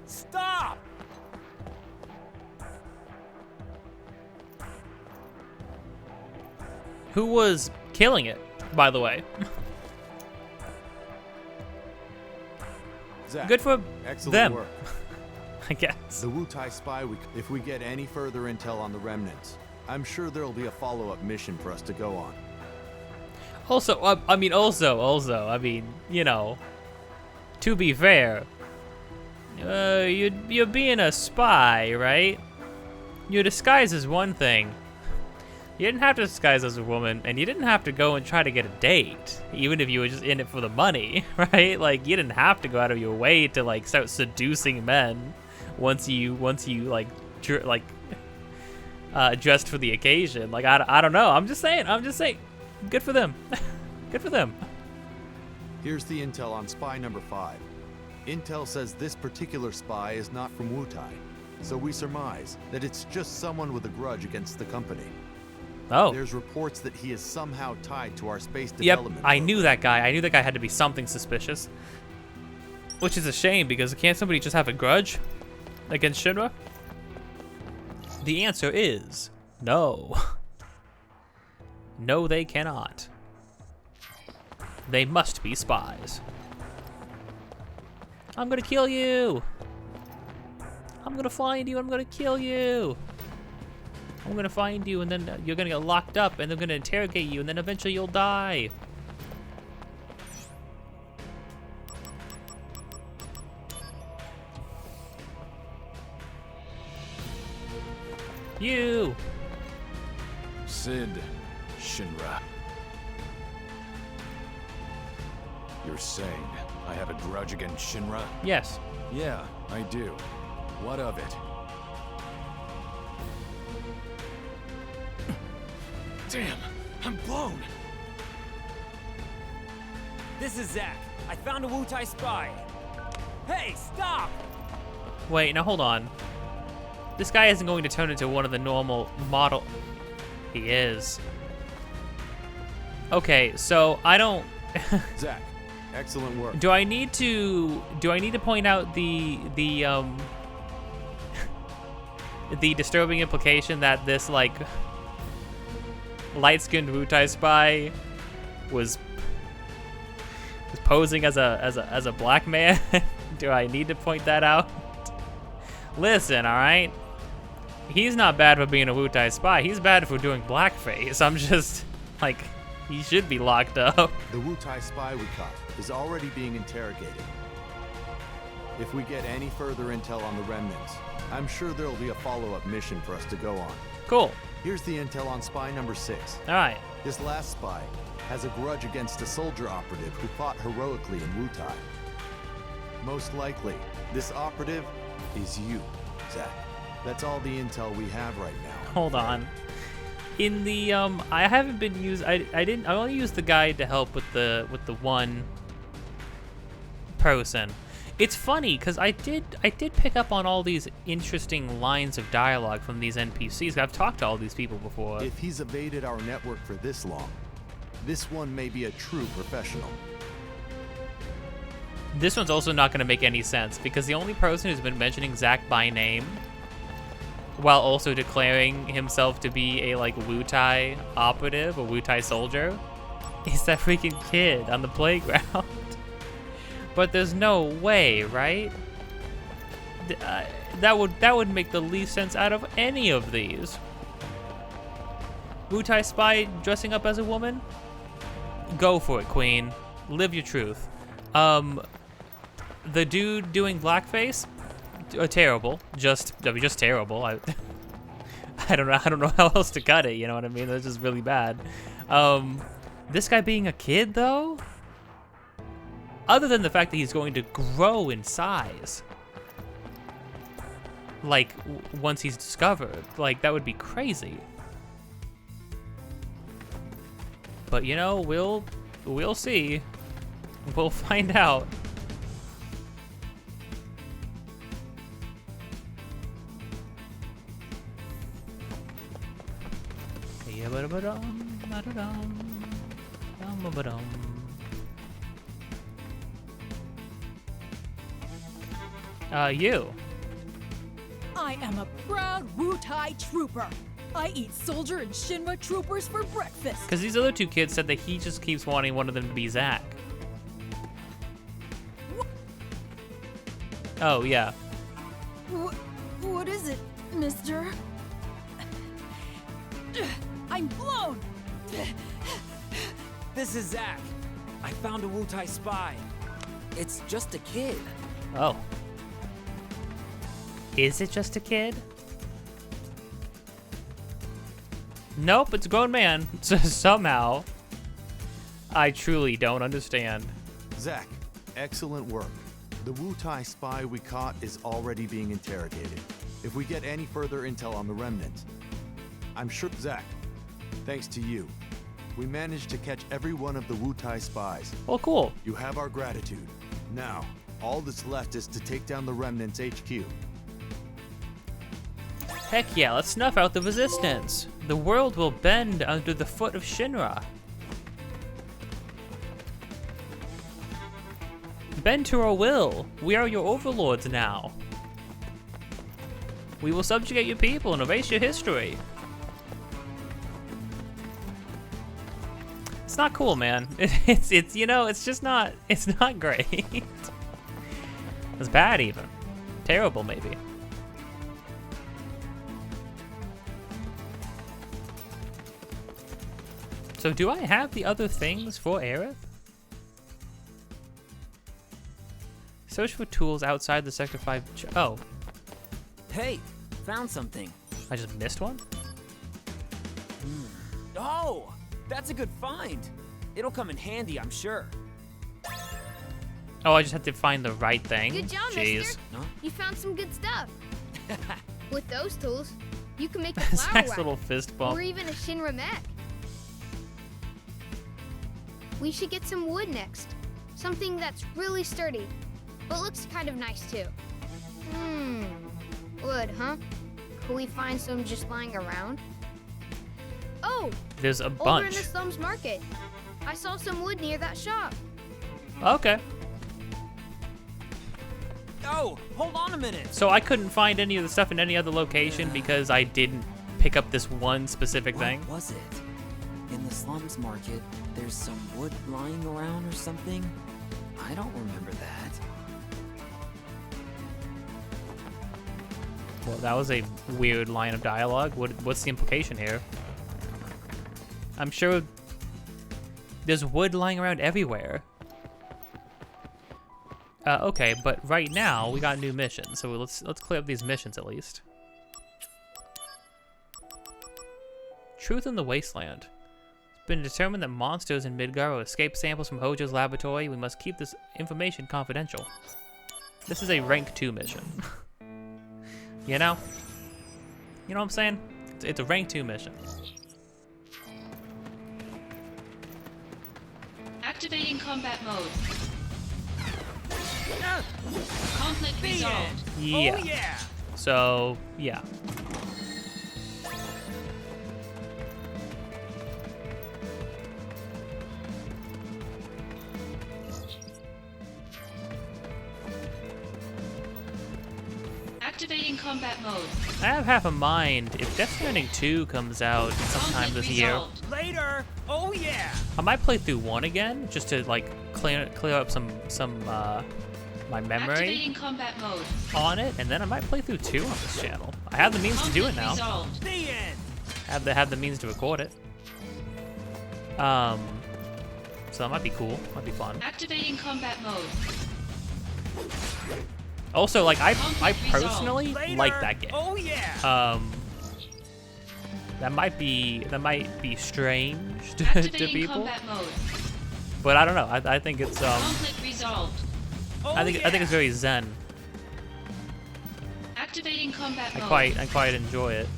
Stop! Who was killing it, by the way? Zach, Good for excellent them, work. I guess. The Wu-Tai spy, if we get any further intel on the remnants, I'm sure there'll be a follow-up mission for us to go on. Also, I mean, you know, to be fair, you're being a spy, right? Your disguise is one thing. You didn't have to disguise as a woman, and you didn't have to go and try to get a date, even if you were just in it for the money, right? Like, you didn't have to go out of your way to like start seducing men once you like dressed for the occasion. Like, I don't know. I'm just saying. Good for them. Good for them. Here's the intel on spy number 5. Intel says this particular spy is not from Wu-Tai, so we surmise that it's just someone with a grudge against the company. Oh. There's reports that he is somehow tied to our space Yep, development. I knew that guy. I knew that guy had to be something suspicious. Which is a shame, because can't somebody just have a grudge against Shinra? The answer is no. No, they cannot. They must be spies. I'm gonna kill you. I'm gonna find you. I'm gonna kill you. I'm gonna find you, and then you're gonna get locked up, and they're gonna interrogate you, and then eventually you'll die. You! Sid, Shinra. You're saying I have a grudge against Shinra? Yes. Yeah, I do. What of it? Damn, I'm blown. This is Zach. I found a Wu-Tai spy. Hey, stop! Wait, now hold on. This guy isn't going to turn into one of the normal model. He is. Okay, so I don't. Zach, excellent work. Do I need to point out the disturbing implication that this like light-skinned Wu-Tai spy was posing as a black man? Do I need to point that out? Listen, all right. He's not bad for being a Wu-Tai spy. He's bad for doing blackface. I'm just like, he should be locked up. The Wu-Tai spy we caught is already being interrogated. If we get any further intel on the remnants, I'm sure there'll be a follow-up mission for us to go on. Cool. Here's the intel on spy number 6. All right. This last spy has a grudge against a soldier operative who fought heroically in Wu-Tai. Most likely, this operative is you, Zach. That's all the intel we have right now. Hold on. In the I haven't been used. I only used the guide to help with the one person. It's funny because I did pick up on all these interesting lines of dialogue from these NPCs. I've talked to all these people before. If he's evaded our network for this long, this one may be a true professional. This one's also not going to make any sense because the only person who's been mentioning Zack by name while also declaring himself to be a like Wu-Tai operative, a Wu-Tai soldier, is that freaking kid on the playground. But there's no way, right? That would make the least sense out of any of these. Wu-Tai spy dressing up as a woman? Go for it, Queen. Live your truth. The dude doing blackface, terrible. Just terrible. I don't know how else to cut it. You know what I mean? That's just really bad. This guy being a kid though, other than the fact that he's going to grow in size, like once he's discovered, like that would be crazy. But you know, we'll see. We'll find out. You. I am a proud Wu-Tai trooper. I eat soldier and Shinra troopers for breakfast. Because these other two kids said that he just keeps wanting one of them to be Zack. Oh, yeah. What is it, mister? I'm blown! This is Zack. I found a Wu-Tai spy. It's just a kid. Oh. Is it just a kid? Nope, it's a grown man. Somehow. I truly don't understand. Zack, excellent work. The Wu-Tai spy we caught is already being interrogated. If we get any further intel on the remnant, I'm sure, Zack, thanks to you, we managed to catch every one of the Wu-Tai spies. Oh, cool. You have our gratitude. Now, all that's left is to take down the remnant's HQ. Heck yeah, let's snuff out the resistance. The world will bend under the foot of Shinra. Bend to our will. We are your overlords now. We will subjugate your people and erase your history. It's not cool, man. It's you know, it's just not, it's not great. It's bad even. Terrible maybe. So do I have the other things for Aerith? Search for tools outside the Sector 5 oh. Hey, found something. I just missed one? Oh, that's a good find. It'll come in handy, I'm sure. Oh, I just have to find the right thing. Good job, Jeez. mister. Huh? You found some good stuff. With those tools, you can make a Zach's flower wagon, little fist bump. or even a Shinra mech. We should get some wood next. Something that's really sturdy, but looks kind of nice too. Wood, huh? Could we find some just lying around? Oh! There's a Over in bunch. the slums market. I saw some wood near that shop. Okay. Oh, hold on a minute. So I couldn't find any of the stuff in any other location because I didn't pick up this one specific thing. What was it? In the slums market, there's some wood lying around or something? I don't remember that. Well, that was a weird line of dialogue. What's the implication here? I'm sure there's wood lying around everywhere. Okay, but right now we got new missions, so let's clear up these missions at least. Truth in the Wasteland. It's been determined that monsters in Midgar will escape samples from Hojo's laboratory. We must keep this information confidential. This is a rank 2 mission. You know? You know what I'm saying? It's a rank 2 mission. Activating combat mode. Conflict resolved. Yeah. Oh yeah. So, yeah. Activating combat mode. I have half a mind. If Death Stranding 2 comes out sometime this year, Later. Oh yeah. I might play through 1 again just to like clear up some my memory Activating combat mode. on it, and then I might play through 2 on this channel. I have the means to do it now. Resolved. The end. Have the means to record it. so that might be cool. Might be fun. Activating combat mode. Also, like I Conflict personally Later. like that game. Oh yeah. That might be strange to Activating people, combat mode. but I don't know. I think it's Conflict resolved. I think it's very zen. Activating combat I mode. quite enjoy it.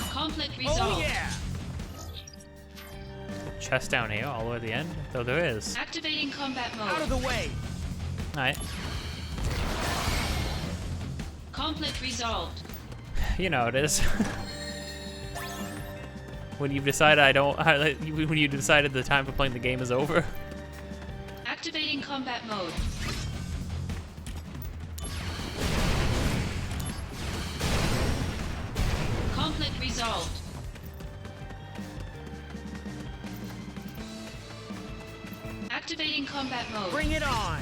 Conflict resolved. Oh yeah. Chest down here, all the way to the end. Though there is. Activating combat mode. Out of the way. All right. Conflict resolved. You know it is. When you've decided when you decided the time for playing the game is over. Activating combat mode. Conflict resolved. Activating combat mode. Bring it on.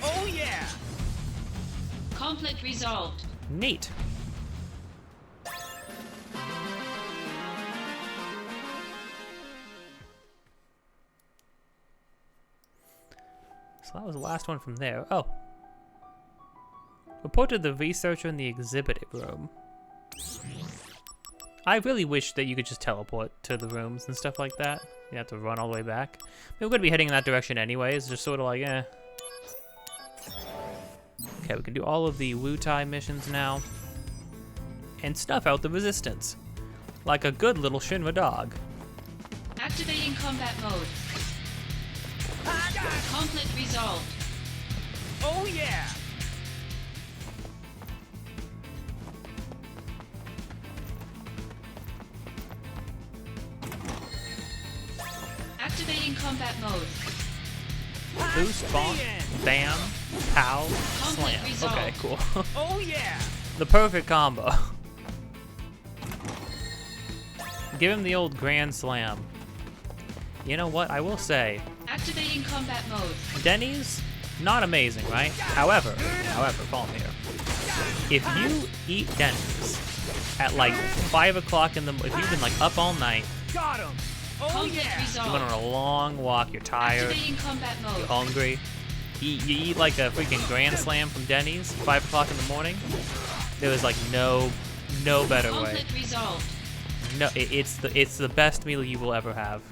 Oh yeah. Conflict resolved. Neat. So that was the last one from there. Oh. Report to the researcher in the exhibit room. I really wish that you could just teleport to the rooms and stuff like that. You have to run all the way back. I mean, we're gonna be heading in that direction anyways, just sort of like, eh. Okay, we can do all of the Wutai missions now. And snuff out the resistance. Like a good little Shinra dog. Activating combat mode. Conflict resolved. Oh yeah. Activating combat mode. Boost, bonk, bam, pow, slam. Conflict resolved. Okay, cool. Oh yeah. The perfect combo. Give him the old grand slam. You know what? I will say, Activating combat mode. Denny's, not amazing, right? However, follow me here. If you eat Denny's at like 5 o'clock in the if you've been like up all night, Got him. Oh Conflict yeah. you went on a long walk, you're tired, Activating combat you're mode. hungry, you eat like a freaking grand slam from Denny's, 5 o'clock in the morning, there was like no better way. Conflict resolved. No, it's the best meal you will ever have.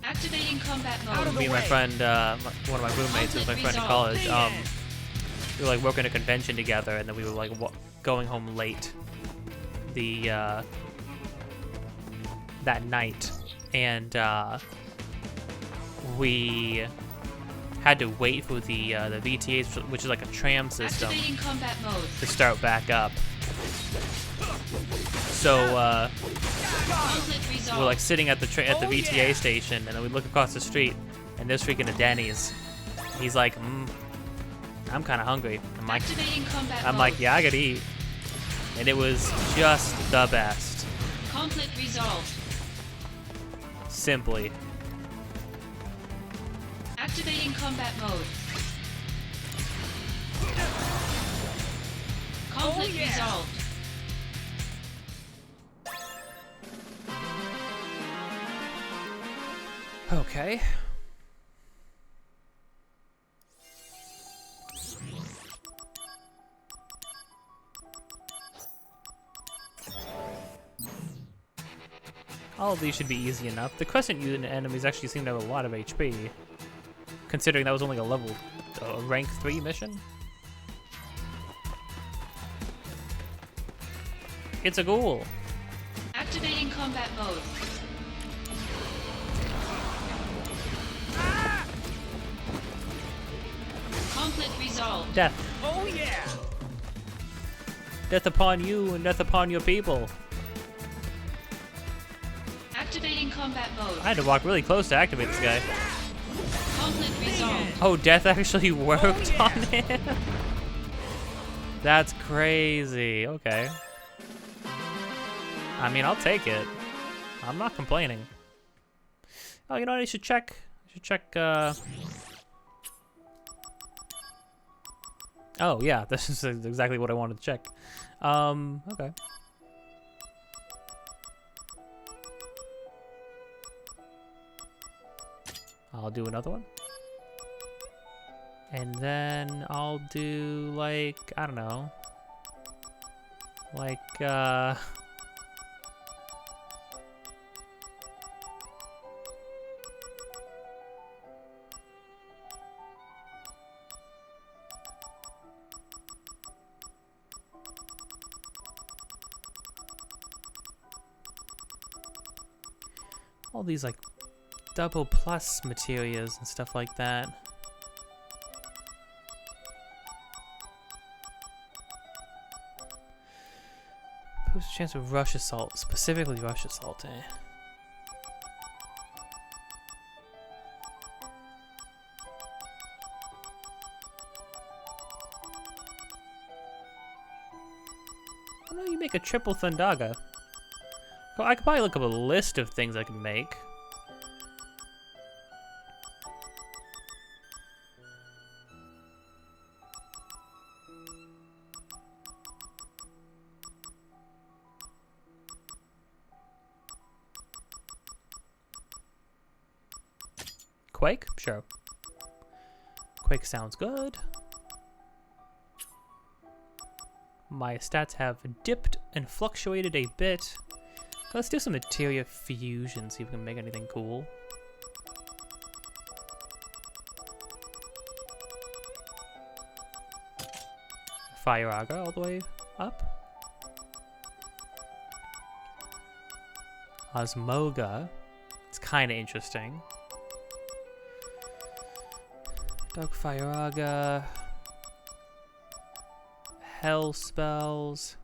Activating combat Out of mode. the Me and my way. friend, one of my roommates, was my friend in college. We were like working a convention together, and then we were like going home late that night, and we had to wait for the VTAs, which is like a tram system, Activating combat mode. to start back up. So Conflict resolved. we're like sitting at the Oh, VTA yeah. station, and then we look across the street, and there's freaking a Denny's. He's like, I'm kind of hungry. Activating combat I'm mode. like, yeah, I gotta eat. And it was just the best. Conflict resolved. Simply. Activating combat mode. Conflict yeah. resolved. Okay. All of these should be easy enough. The crescent unit enemies actually seem to have a lot of HP, considering that was only a rank 3 mission. It's a ghoul. Activating combat mode. Conflict resolved. Death. Oh yeah. Death upon you and death upon your people. Activating combat mode. I had to walk really close to activate this guy. Conflict resolved. Oh, death actually worked on him? That's crazy. Okay. I mean, I'll take it. I'm not complaining. Oh, you know what? I should check. Oh, Oh, yeah, this is exactly what I wanted to check. Okay. I'll do another one. And then I'll do, like, I don't know. Like, all these, like, double plus materials and stuff like that. Boost chance of rush assault, specifically rush assault, eh? I know you make a triple Thundaga. Well, I could probably look up a list of things I can make. Quake? Sure. Quake sounds good. My stats have dipped and fluctuated a bit. Let's do some materia fusion, see if we can make anything cool. Fire-aga all the way up. Osmoga. It's kind of interesting. Dark Fire-aga. Hell spells.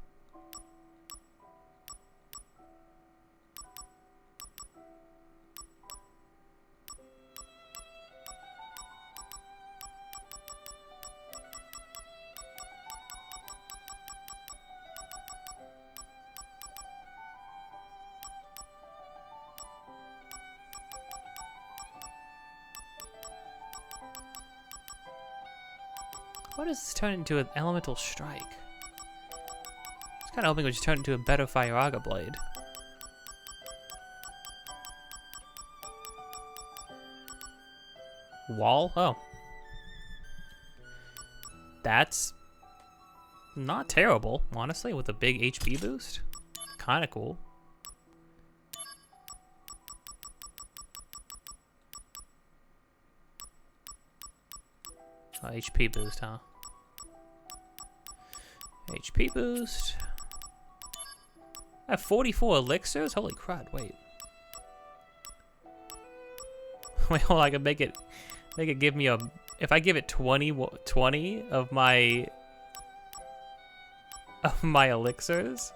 What does this turn into an elemental strike? I was kind of hoping it would just turn into a better Fire-aga blade. Wall? Oh. That's not terrible, honestly, with a big HP boost. Kind of cool. Oh, HP boost, huh? HP boost. I have 44 elixirs? Holy crud, wait. Wait, hold on, I can make it give me a, if I give it 20 of my elixirs,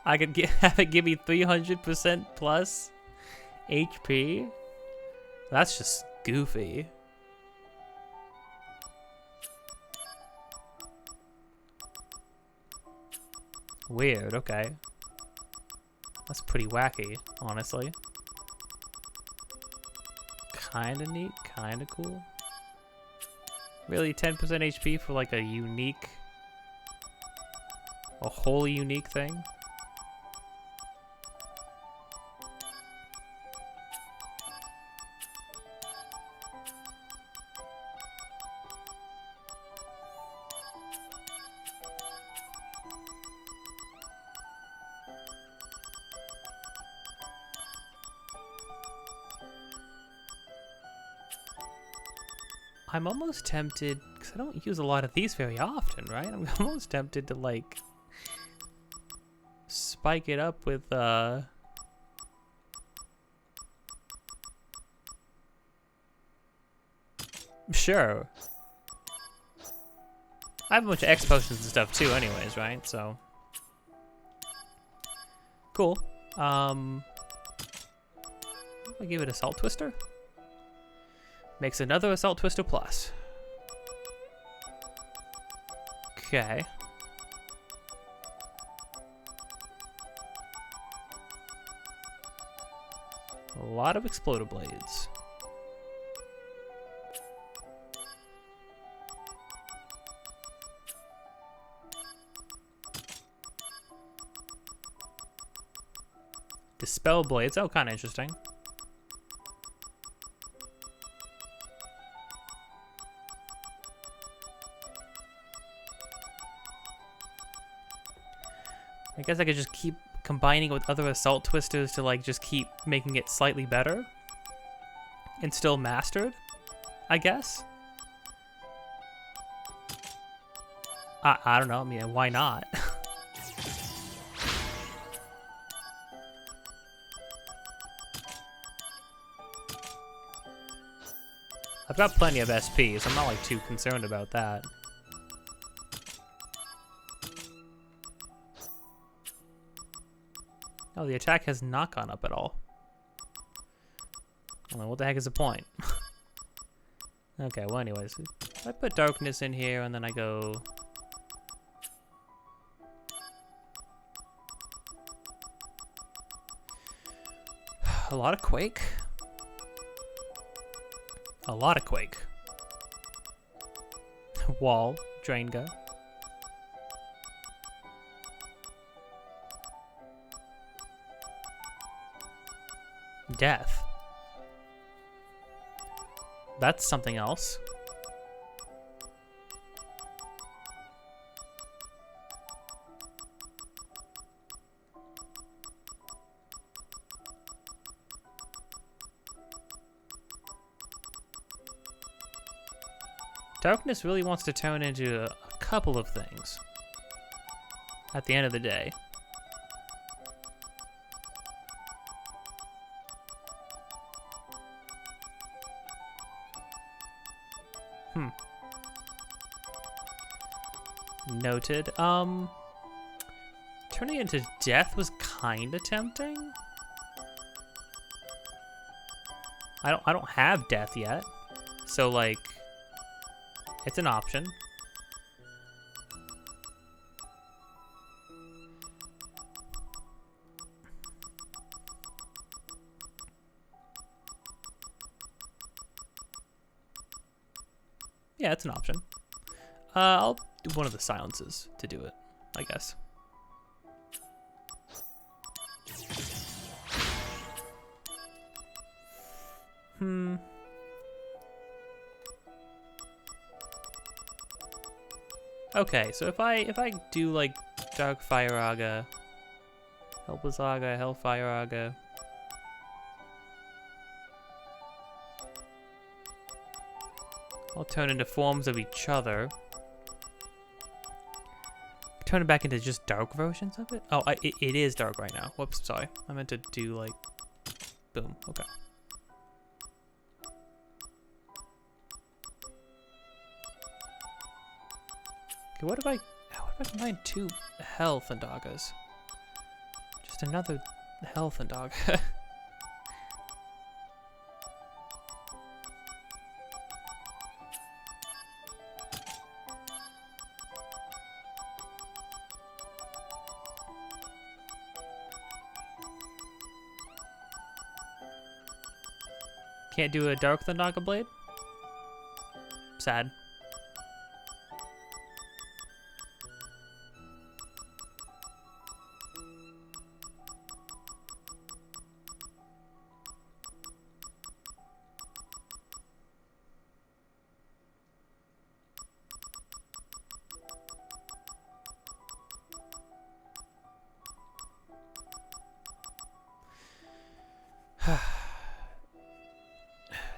I could have it give me 300% plus HP. That's just goofy. Weird, okay. That's pretty wacky, honestly. Kinda neat, kinda cool. Really, 10% HP for like a wholly unique thing? I'm almost tempted, because I don't use a lot of these very often, right? I'm almost tempted to, like, spike it up with, sure. I have a bunch of X potions and stuff, too, anyways, right? So. Cool. I'll give it Assault Twister. Makes another Assault Twister plus. Okay. A lot of Exploder Blades. Dispel blades. Oh, kind of interesting. I guess I could just keep combining it with other assault twisters to like just keep making it slightly better. And still mastered, I guess. I don't know, I mean, why not? I've got plenty of SP, so I'm not like too concerned about that. Oh, the attack has not gone up at all. Well, what the heck is the point? Okay, well anyways. I put darkness in here and then I go... A lot of Quake. A lot of Quake. Wall, Drainga. Death. That's something else. Darkness really wants to turn into a couple of things at the end of the day. Noted. Turning into death was kinda tempting. I don't have death yet. So like it's an option. Yeah, it's an option. I'll do one of the silences to do it, I guess. Okay, so if I do like Dark Fire Aga, Helpless Aga, Hellfire Aga. I'll turn into forms of each other. Turn it back into just dark versions of it? Oh, it is dark right now. Whoops, sorry. I meant to do like, boom, okay. Okay, what if I combine two health and Dagas? Just another health and dog. Can't do a Dark Thundaga blade? Sad.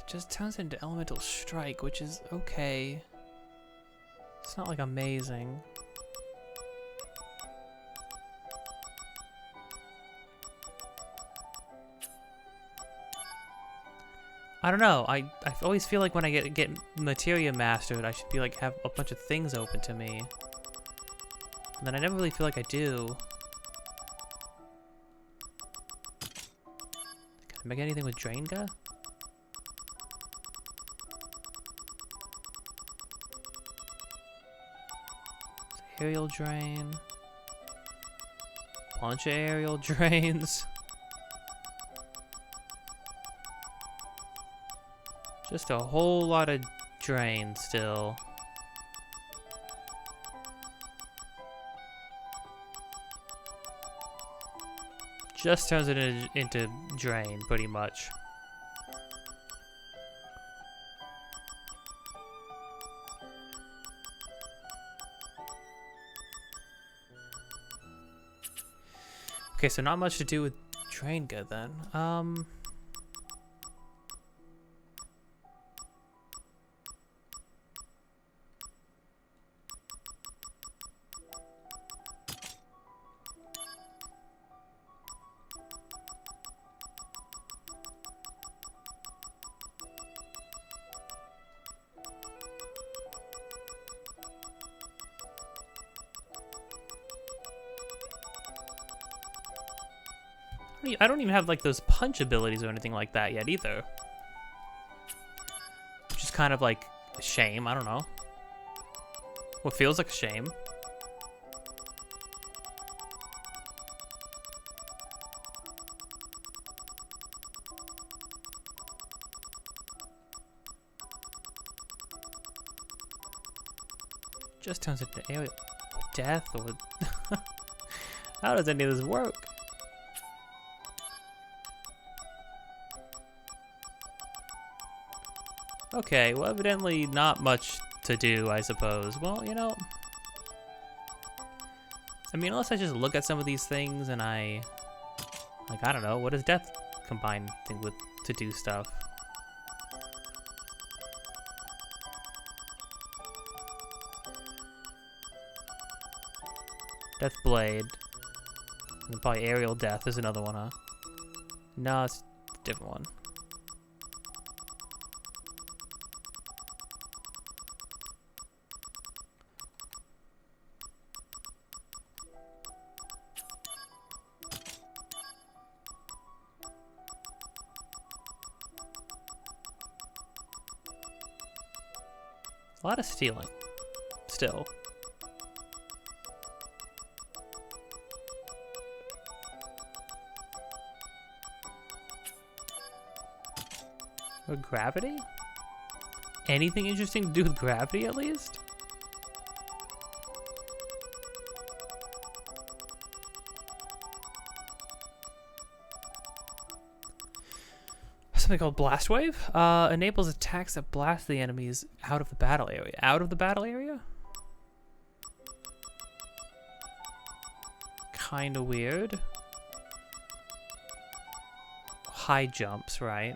Just turns into Elemental Strike, which is okay. It's not like amazing. I don't know. I always feel like when I get Materia mastered, I should be like have a bunch of things open to me. And then I never really feel like I do. Can I make anything with Drainga? Aerial drain. Bunch of aerial drains. Just a whole lot of drains still. Just turns it into drain, pretty much. Okay, so not much to do with drain good then. I don't even have like those punch abilities or anything like that yet either. Which is kind of like a shame, I don't know. What feels like a shame. Just turns into area death or how does any of this work? Okay, well, evidently not much to do, I suppose. Well, you know, I mean, unless I just look at some of these things and I don't know, what does death combine thing with to do stuff? Death Blade. And then probably Aerial Death is another one, huh? No, it's a different one. A lot of stealing, still. Or gravity? Anything interesting to do with gravity, at least? Something called Blast Wave. Enables attacks that blast the enemies out of the battle area. Out of the battle area? Kinda weird. High jumps, right?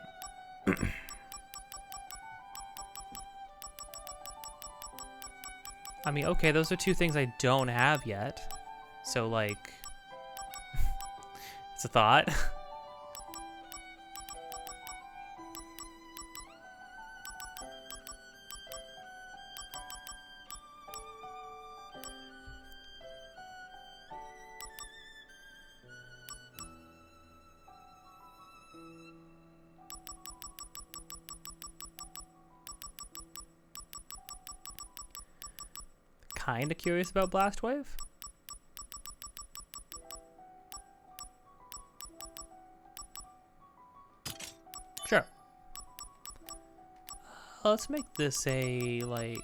I mean, okay, those are two things I don't have yet. So, like, it's a thought. Kinda curious about Blast Wave. Sure. Let's make this a, like...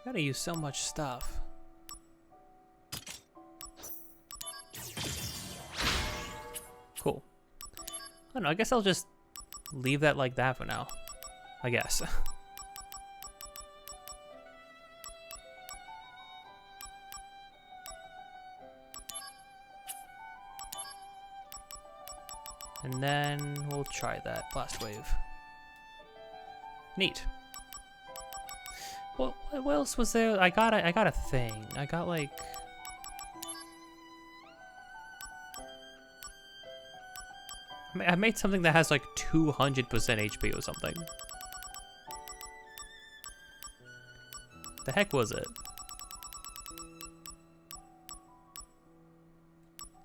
Gotta use so much stuff. Cool. I don't know, I guess I'll just leave that like that for now. I guess. And then we'll try that Blast Wave. Neat. What else was there? I got a thing. I got like... I made something that has like 200% HP or something. The heck was it?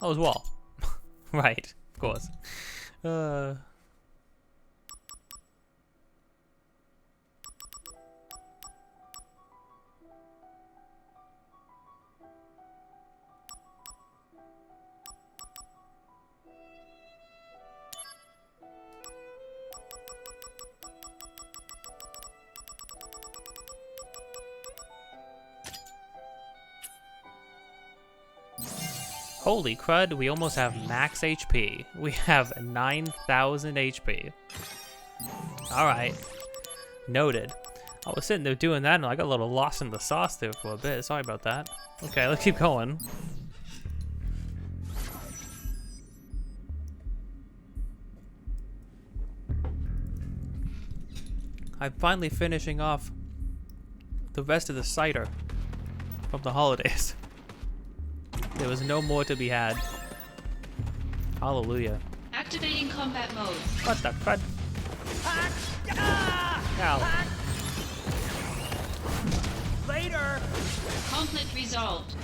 Oh, it was wall. Right, of course. Holy crud, we almost have max HP. We have 9,000 HP. Alright. Noted. I was sitting there doing that and I got a little lost in the sauce there for a bit. Sorry about that. Okay, let's keep going. I'm finally finishing off the rest of the cider from the holidays. There was no more to be had. Hallelujah. Activating combat mode. What the crud? Ow. Later! Conflict resolved.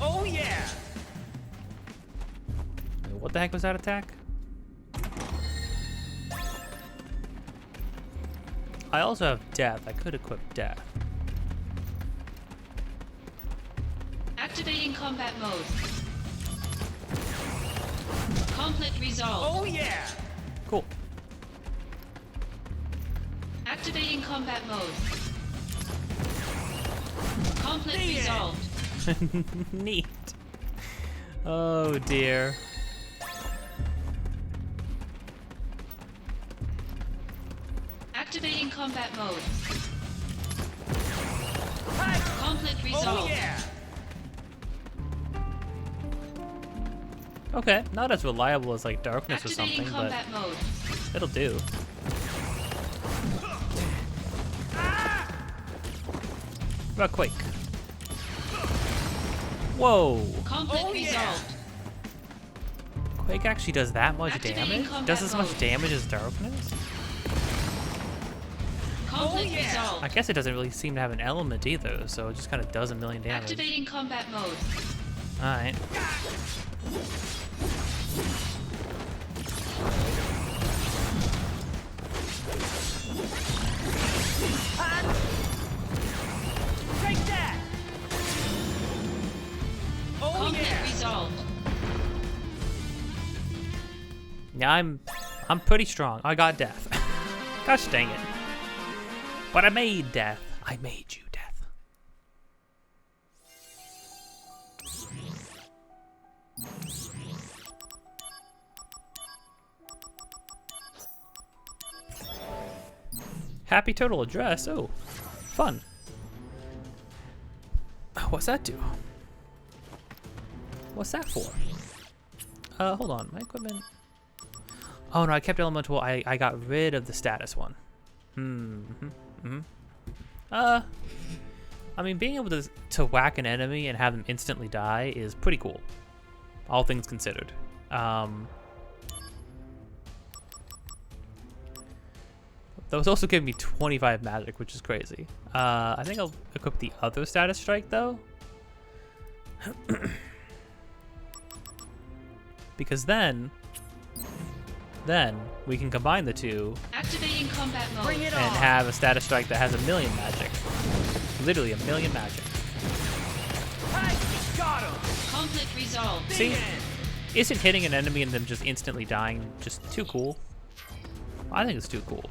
Oh yeah! What the heck was that attack? I also have death. I could equip death. Activating combat mode. Conflict resolved. Oh yeah! Cool. Activating combat mode. Conflict resolved. Neat. Oh dear. Activating combat mode. Conflict resolved. Oh yeah! Okay, not as reliable as like darkness or Activating something, but combat mode. it'll do. What about Quake? Whoa! Conflict resolved. Quake actually does that much Activating damage? combat Does as much mode. damage as darkness? Conflict resolved. I guess it doesn't really seem to have an element either, so it just kind of does a million damage. Activating combat mode. Alright. Take that! Oh Conflict yeah! resolved. Yeah, I'm pretty strong. I got death. Gosh dang it. But I made death. I made you death. Happy total address. Oh, fun. What's that do? What's that for? Hold on. My equipment. Oh no, I kept elemental. I got rid of the status one. I mean, being able to whack an enemy and have them instantly die is pretty cool, all things considered. Those also give me 25 magic, which is crazy. I think I'll equip the other status strike though, because then we can combine the two Activating combat mode. Bring it and on! have a status strike that has 1,000,000 magic. Literally 1,000,000 magic. Got him! Conflict resolved. See? Isn't hitting an enemy and them just instantly dying just too cool? I think it's too cool.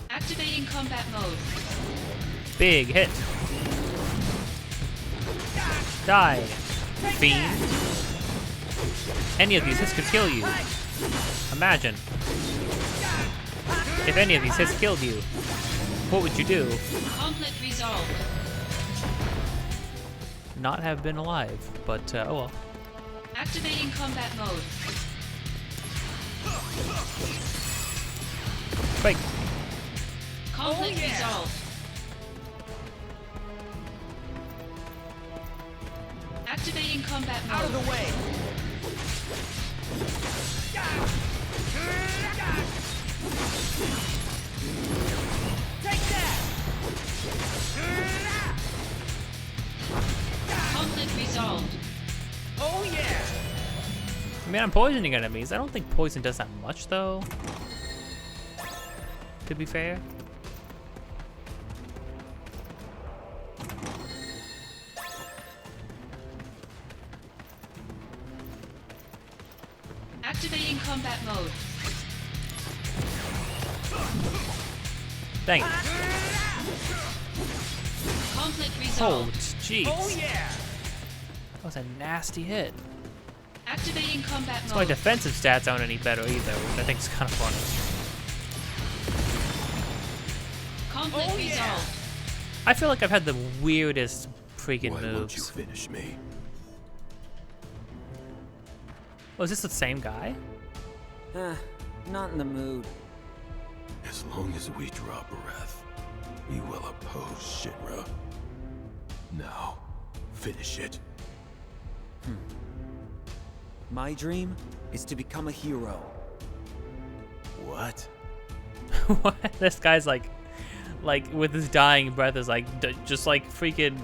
Activating combat mode. Big hit. Die. Fiend. Any of these hits could kill you. Imagine. If any of these hits killed you, what would you do? Conflict resolved. Not have been alive, but oh well. Activating combat mode. Quake. Conflict resolved. Activating combat mode. Out of the way! Take that! Conflict resolved. Oh yeah! I mean, I'm poisoning enemies. I don't think poison does that much, though. To be fair. Activating combat mode. Dang it. Conflict Oh, resolved. jeez. Oh yeah! That was a nasty hit. Activating combat So my mode. defensive stats aren't any better either, which I think is kind of funny. Conflict resolved. I feel like I've had the weirdest freaking Why moves. won't you finish me? Oh, is this the same guy? Not in the mood. As long as we draw breath, we will oppose Shinra. Now, finish it. My dream is to become a hero. What? What? This guy's like with his dying breath is like, just like freaking.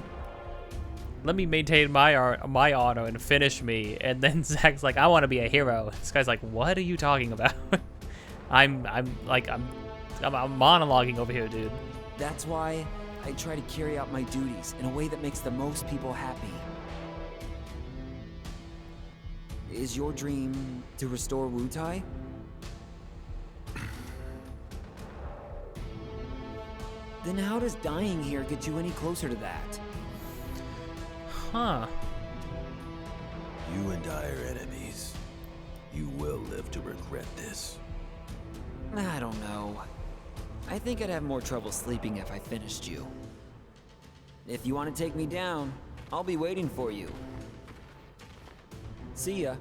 Let me maintain my honor and finish me. And then Zack's like, I want to be a hero. This guy's like, what are you talking about? I'm monologuing over here, dude. That's why I try to carry out my duties in a way that makes the most people happy. Is your dream to restore Wutai? Then how does dying here get you any closer to that? Huh. You and I are enemies. You will live to regret this. I don't know. I think I'd have more trouble sleeping if I finished you. If you want to take me down, I'll be waiting for you. See ya.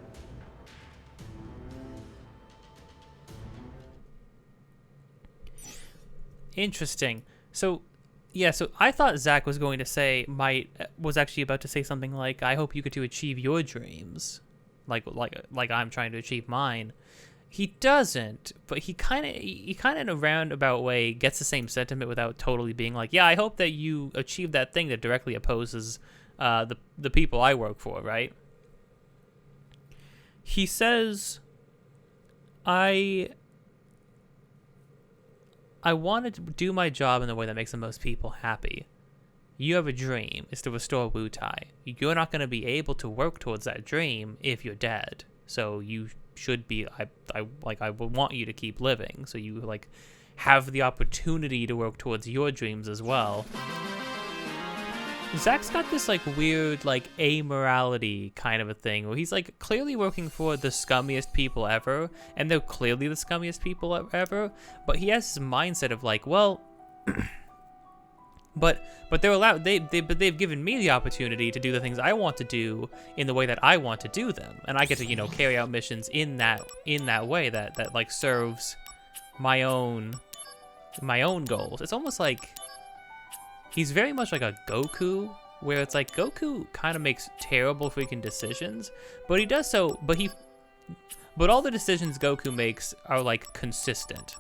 Interesting. So, yeah, so I thought Zack was going to say, was actually about to say something like, I hope you get to achieve your dreams. Like I'm trying to achieve mine. He doesn't, but he kind of in a roundabout way gets the same sentiment without totally being like, yeah, I hope that you achieve that thing that directly opposes the people I work for, right? He says, I want to do my job in the way that makes the most people happy. You have a dream, is to restore Wutai. You're not going to be able to work towards that dream if you're dead. So you should be, I would want you to keep living. So you like have the opportunity to work towards your dreams as well. Zack's got this like weird like amorality kind of a thing where he's like clearly working for the scummiest people ever, and they're clearly the scummiest people ever, but he has this mindset of like, well, but they're allowed, they've given me the opportunity to do the things I want to do in the way that I want to do them, and I get to, you know, carry out missions in that way that like serves my own goals. It's almost like he's very much like a Goku, where it's like Goku kind of makes terrible freaking decisions, but he does so, but all the decisions Goku makes are like consistent.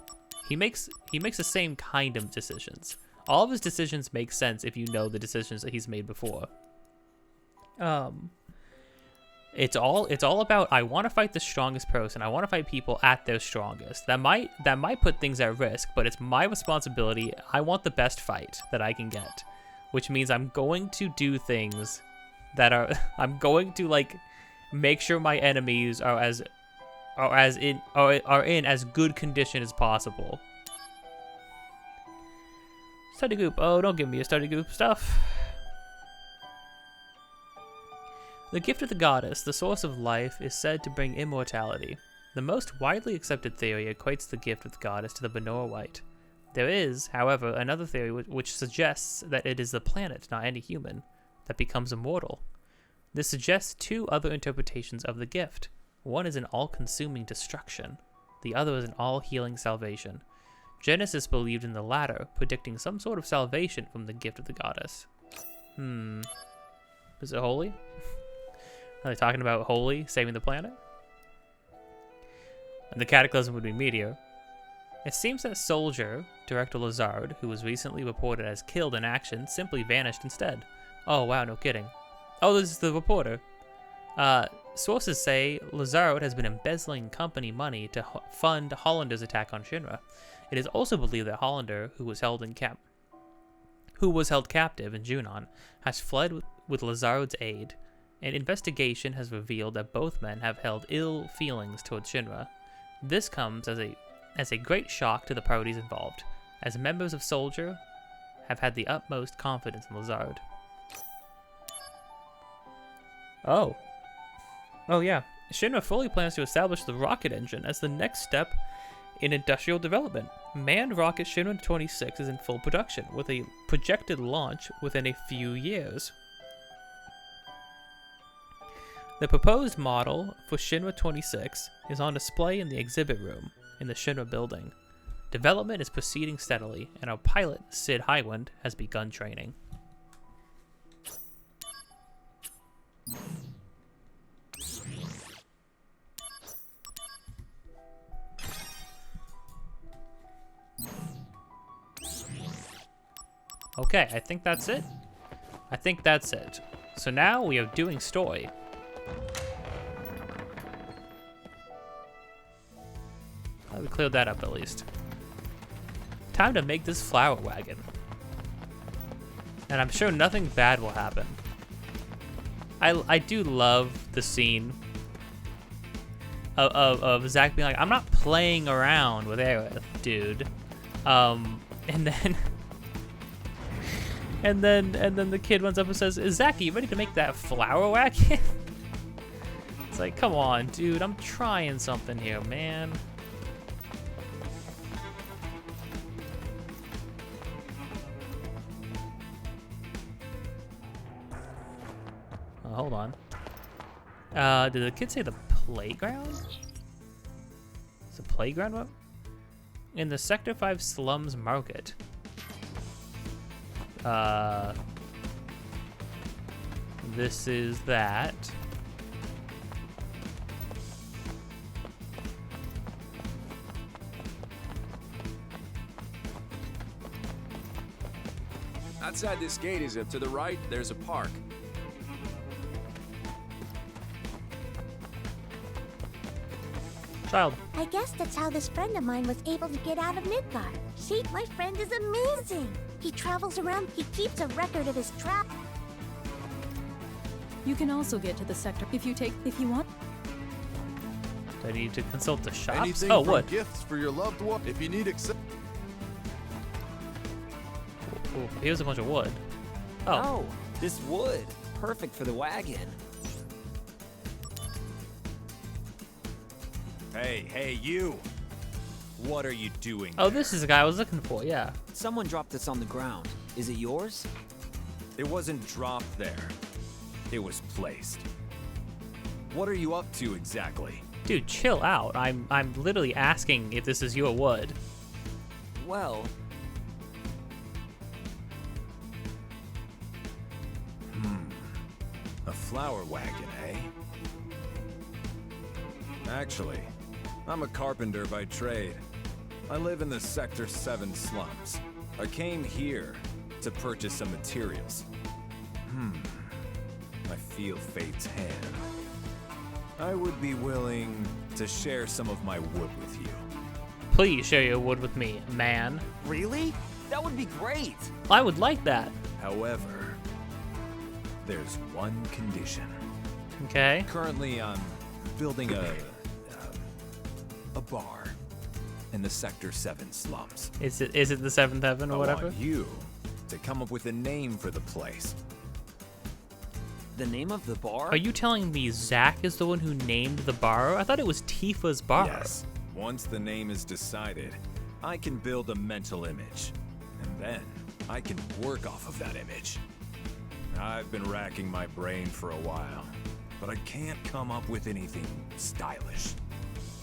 He makes the same kind of decisions. All of his decisions make sense if you know the decisions that he's made before. It's all about, I want to fight the strongest person. I want to fight people at their strongest. That might put things at risk, but it's my responsibility. I want the best fight that I can get, which means I'm going to do things that are I'm going to like make sure my enemies are in as good condition as possible. Study group. Oh, don't give me a study group stuff. The gift of the goddess, the source of life, is said to bring immortality. The most widely accepted theory equates the gift of the goddess to the Benor White. There is, however, another theory which suggests that it is the planet, not any human, that becomes immortal. This suggests two other interpretations of the gift. One is an all-consuming destruction. The other is an all-healing salvation. Genesis believed in the latter, predicting some sort of salvation from the gift of the goddess. Is it holy? Are they talking about holy, saving the planet? And the cataclysm would be meteor. It seems that Soldier, Director Lazard, who was recently reported as killed in action, simply vanished instead. Oh wow, no kidding. Oh, this is the reporter. Sources say Lazard has been embezzling company money to fund Hollander's attack on Shinra. It is also believed that Hollander, who was held captive in Junon, has fled with Lazard's aid An investigation has revealed that both men have held ill feelings towards Shinra. This comes as a great shock to the parties involved, as members of Soldier have had the utmost confidence in Lazard. Oh yeah. Shinra fully plans to establish the rocket engine as the next step in industrial development. Manned rocket Shinra 26 is in full production, with a projected launch within a few years. The proposed model for Shinra 26 is on display in the exhibit room in the Shinra building. Development is proceeding steadily, and our pilot, Sid Highwind, has begun training. Okay, I think that's it. So now we are doing story. We cleared that up at least. Time to make this flower wagon. And I'm sure nothing bad will happen. I do love the scene of Zack being like, I'm not playing around with Aerith, dude. And then the kid runs up and says, Zack, are you ready to make that flower wagon? It's like, come on, dude, I'm trying something here, man. Oh, hold on. Did the kid say the playground? Is the playground what? In the Sector 5 slums market. This is that. Outside this gate is to the right, there's a park. Child. I guess that's how this friend of mine was able to get out of Midgar. See, my friend is amazing. He travels around, he keeps a record of his travel. You can also get to the sector if you want. Do I need to consult the shops? Anything oh, from what? gifts for your loved one. If you need Oh, here's a bunch of wood. Oh, this wood. Perfect for the wagon. Hey, you! What are you doing? Oh, this is the guy I was looking for, yeah. Someone dropped this on the ground. Is it yours? It wasn't dropped there. It was placed. What are you up to exactly? Dude, chill out. I'm literally asking if this is your wood. Well... A flower wagon, eh? Actually, I'm a carpenter by trade. I live in the Sector 7 slums. I came here to purchase some materials. I feel fate's hand. I would be willing to share some of my wood with you. Please share your wood with me, man. Really? That would be great. I would like that. However, there's one condition. Okay. Currently, I'm building a bar in the Sector 7 slums. Is it the Seventh Heaven or whatever? I want you to come up with a name for the place. The name of the bar? Are you telling me Zack is the one who named the bar? I thought it was Tifa's bar. Yes. Once the name is decided, I can build a mental image, and then I can work off of that image. I've been racking my brain for a while, but I can't come up with anything stylish.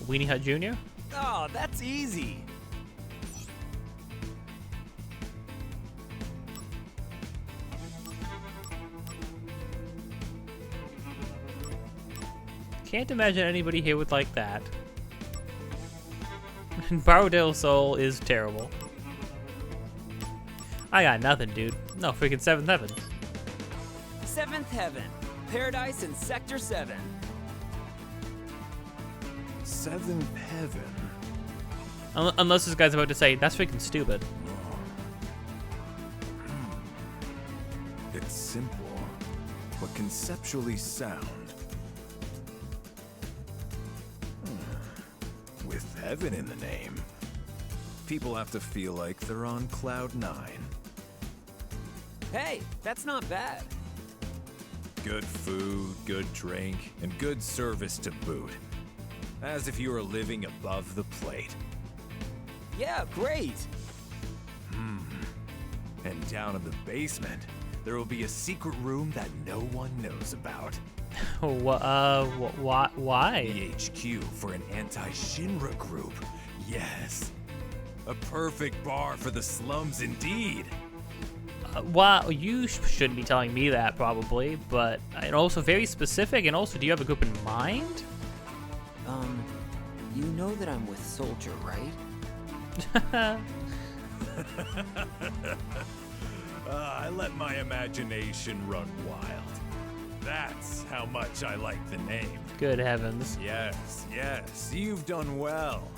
Weenie Hut Jr.? Oh, that's easy. Can't imagine anybody here would like that. Barro del Sol is terrible. I got nothing, dude. No freaking Seventh Heaven. Seventh Heaven. Paradise in Sector 7. Seventh Heaven? Unless this guy's about to say, that's freaking stupid. It's simple, but conceptually sound. With heaven in the name, people have to feel like they're on cloud 9. Hey, that's not bad. Good food, good drink, and good service to boot. As if you were living above the plate. Yeah, great. And down in the basement, there will be a secret room that no one knows about. Why? The HQ for an anti-Shinra group. Yes. A perfect bar for the slums indeed. Wow, you shouldn't be telling me that probably, but and also very specific, and also do you have a group in mind? You know that I'm with Soldier, right? I let my imagination run wild. That's how much I like the name. Good heavens. Yes, you've done well.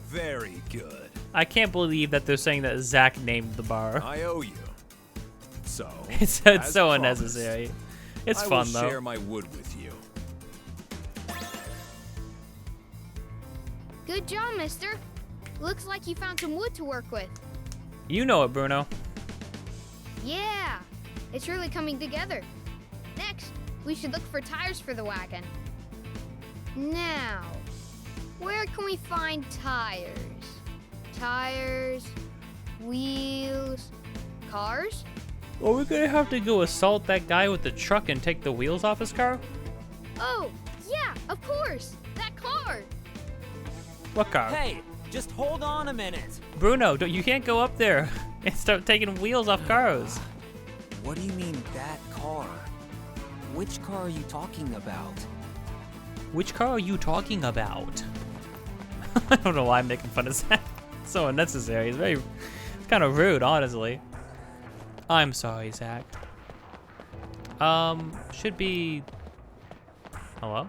Very good. I can't believe that they're saying that Zach named the bar. I owe you. So, it's as so promised, unnecessary. It's I fun will though. share my wood with you. Good job, mister. Looks like you found some wood to work with. You know it, Bruno. Yeah, it's really coming together. Next, we should look for tires for the wagon. Now, where can we find tires? Tires, wheels, cars? Are we gonna have to go assault that guy with the truck and take the wheels off his car? Oh, yeah, of course. That car. What car? Hey, just hold on a minute. Bruno, you can't go up there and start taking wheels off cars. What do you mean, that car? Which car are you talking about? Which car are you talking about? I don't know why I'm making fun of that. It's so unnecessary. It's kind of rude, honestly. I'm sorry, Zach. Should be... Hello?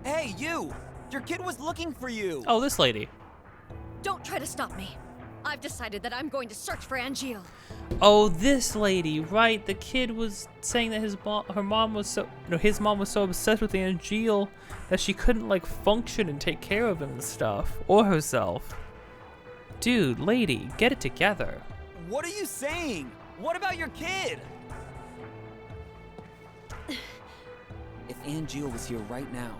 Hey, you! Your kid was looking for you! Oh, this lady. Don't try to stop me. I've decided that I'm going to search for Angeal. Oh, this lady, right? The kid was saying that his mom was so obsessed with Angeal that she couldn't like function and take care of him and stuff, or herself. Dude, lady, get it together. What are you saying? What about your kid? If Angeal was here right now,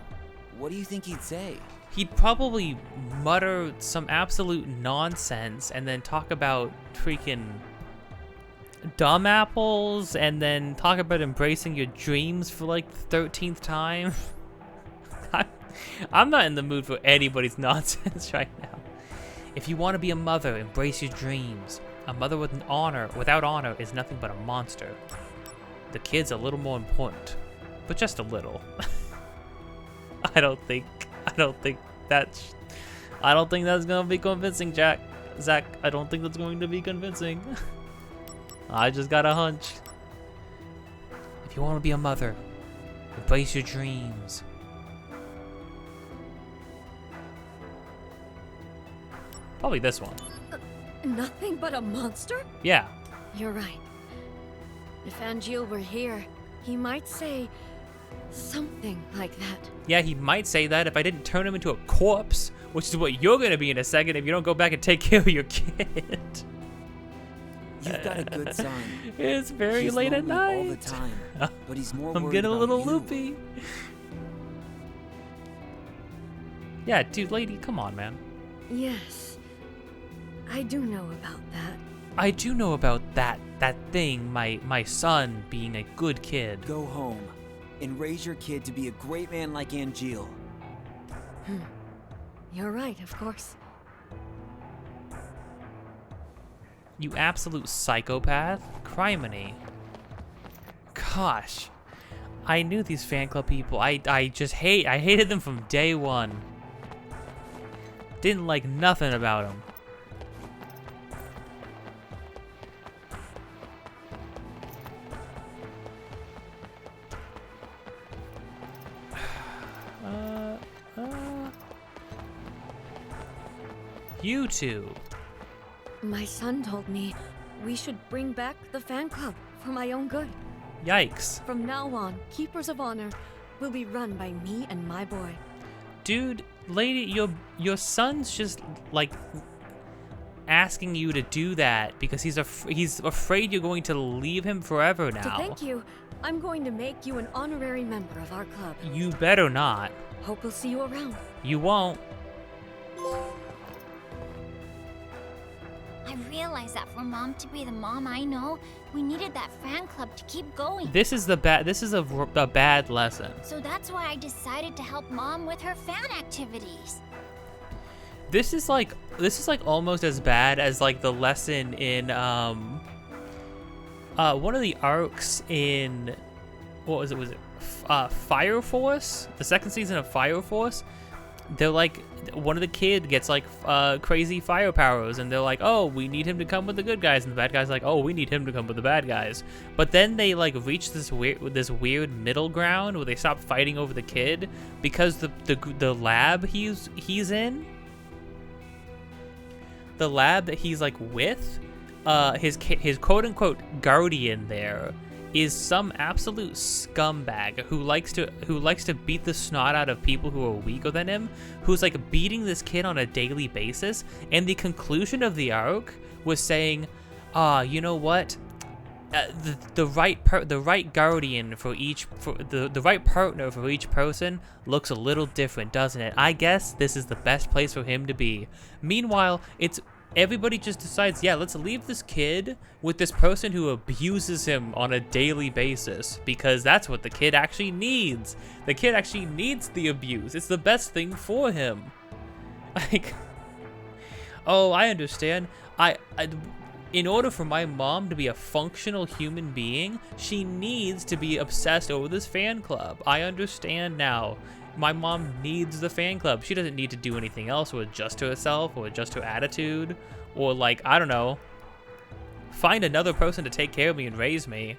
what do you think he'd say? He'd probably mutter some absolute nonsense and then talk about freaking dumb apples and then talk about embracing your dreams for like the 13th time. I'm not in the mood for anybody's nonsense right now. If you want to be a mother, embrace your dreams. A mother without honor is nothing but a monster. The kid's a little more important, but just a little. I don't think that's gonna be convincing, Zach. I don't think that's going to be convincing. I just got a hunch. If you want to be a mother, embrace your dreams. Probably this one. Nothing but a monster? Yeah. You're right. If Angeal were here, he might say something like that. Yeah, he might say that if I didn't turn him into a corpse, which is what you're gonna be in a second if you don't go back and take care of your kid. You've got a good son. It's very he's late at night. All the time, but he's more I'm worried getting a little about you. loopy. Yeah, dude, lady, come on, man. Yes, I do know about that. I do know about that thing, my son being a good kid. Go home and raise your kid to be a great man like Angeal. You're right, of course. You absolute psychopath. Criminy. Gosh. I knew these fan club people. I hated them from day one. Didn't like nothing about them. You two. My son told me we should bring back the fan club for my own good. Yikes. From now on, Keepers of Honor will be run by me and my boy. Dude, lady, your son's just like asking you to do that because he's afraid you're going to leave him forever now. To thank you, I'm going to make you an honorary member of our club. You better not. Hope we'll see you around. You won't. I realized that for Mom to be the mom I know, we needed that fan club to keep going. This is a bad lesson. So that's why I decided to help Mom with her fan activities. This is like almost as bad as like the lesson in one of the arcs in was it Fire Force, the second season of Fire Force. They're like, one of the kid gets like crazy fire powers, and they're like, oh, we need him to come with the good guys, and the bad guys like, oh, we need him to come with the bad guys. But then they like reach this weird middle ground where they stop fighting over the kid because the lab he's in, the lab that he's like with, his quote unquote guardian there is some absolute scumbag who likes to beat the snot out of people who are weaker than him, who's like beating this kid on a daily basis. And the conclusion of the arc was saying, you know what? The right guardian for each, the right partner for each person looks a little different, doesn't it? I guess this is the best place for him to be. Meanwhile, everybody just decides, yeah, let's leave this kid with this person who abuses him on a daily basis, because that's what the kid actually needs. The kid actually needs the abuse. It's the best thing for him. Like, oh, I understand. In order for my mom to be a functional human being, she needs to be obsessed over this fan club. I understand now. My mom needs the fan club. She doesn't need to do anything else or adjust to herself or adjust her attitude or, like, I don't know, find another person to take care of me and raise me.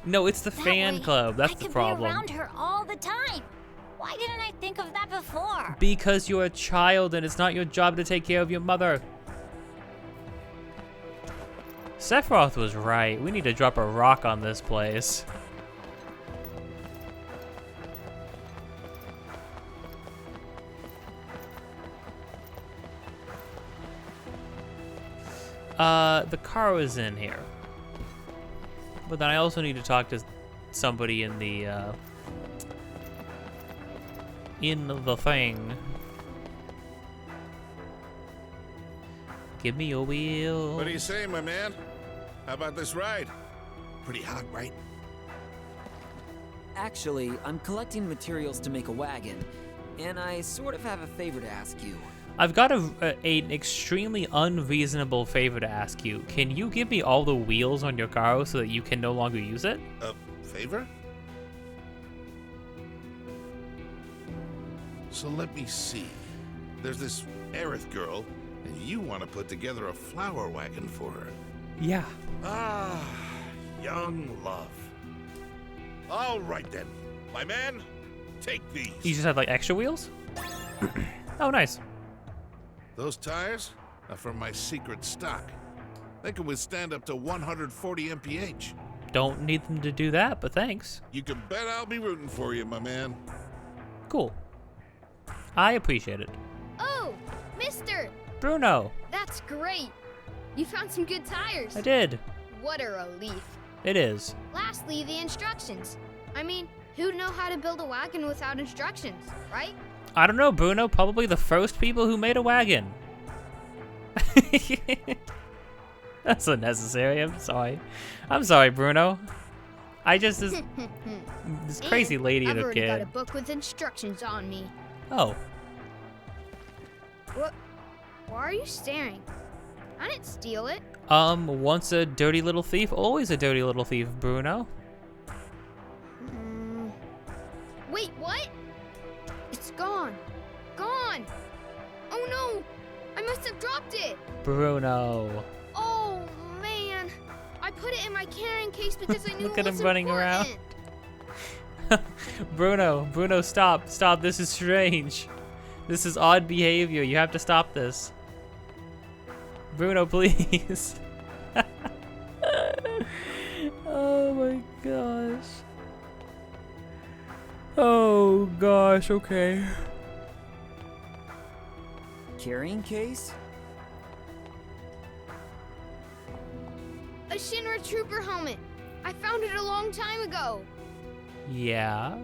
No, it's the fan club. That's the problem. I could be around her all the time. Why didn't I think of that before? Because you're a child and it's not your job to take care of your mother. Sephiroth was right. We need to drop a rock on this place. The car is in here. But then I also need to talk to somebody in the thing. Give me your wheel. What do you say, my man? How about this ride? Pretty hot, right? Actually, I'm collecting materials to make a wagon, and I sort of have a favor to ask you. I've got an extremely unreasonable favor to ask you. Can you give me all the wheels on your car so that you can no longer use it? A favor? So let me see. There's this Aerith girl, and you want to put together a flower wagon for her. Yeah. Ah, young love. All right then, my man, take these. You just have like extra wheels? Oh, nice. Those tires are from my secret stock. They can withstand up to 140 mph. Don't need them to do that, but thanks. You can bet I'll be rooting for you, my man. Cool. I appreciate it. Oh, mister! Bruno! That's great! You found some good tires. I did. What a relief. It is. Lastly, the instructions. I mean, who'd know how to build a wagon without instructions, right? I don't know, Bruno. Probably the first people who made a wagon. That's unnecessary. I'm sorry. I'm sorry, Bruno. I just this crazy lady I've and a already kid. got a book with instructions on me. Oh. What? Why are you staring? I didn't steal it. Once a dirty little thief, always a dirty little thief, Bruno. Wait, what? It's gone. Gone. Oh no! I must have dropped it. Bruno. Oh man! I put it in my carrying case because I knew Look it at was him running important. around. Bruno, stop. This is strange. This is odd behavior. You have to stop this. Bruno, please. Oh my god. Oh gosh, okay. Carrying case? A Shinra trooper helmet. I found it a long time ago. Yeah.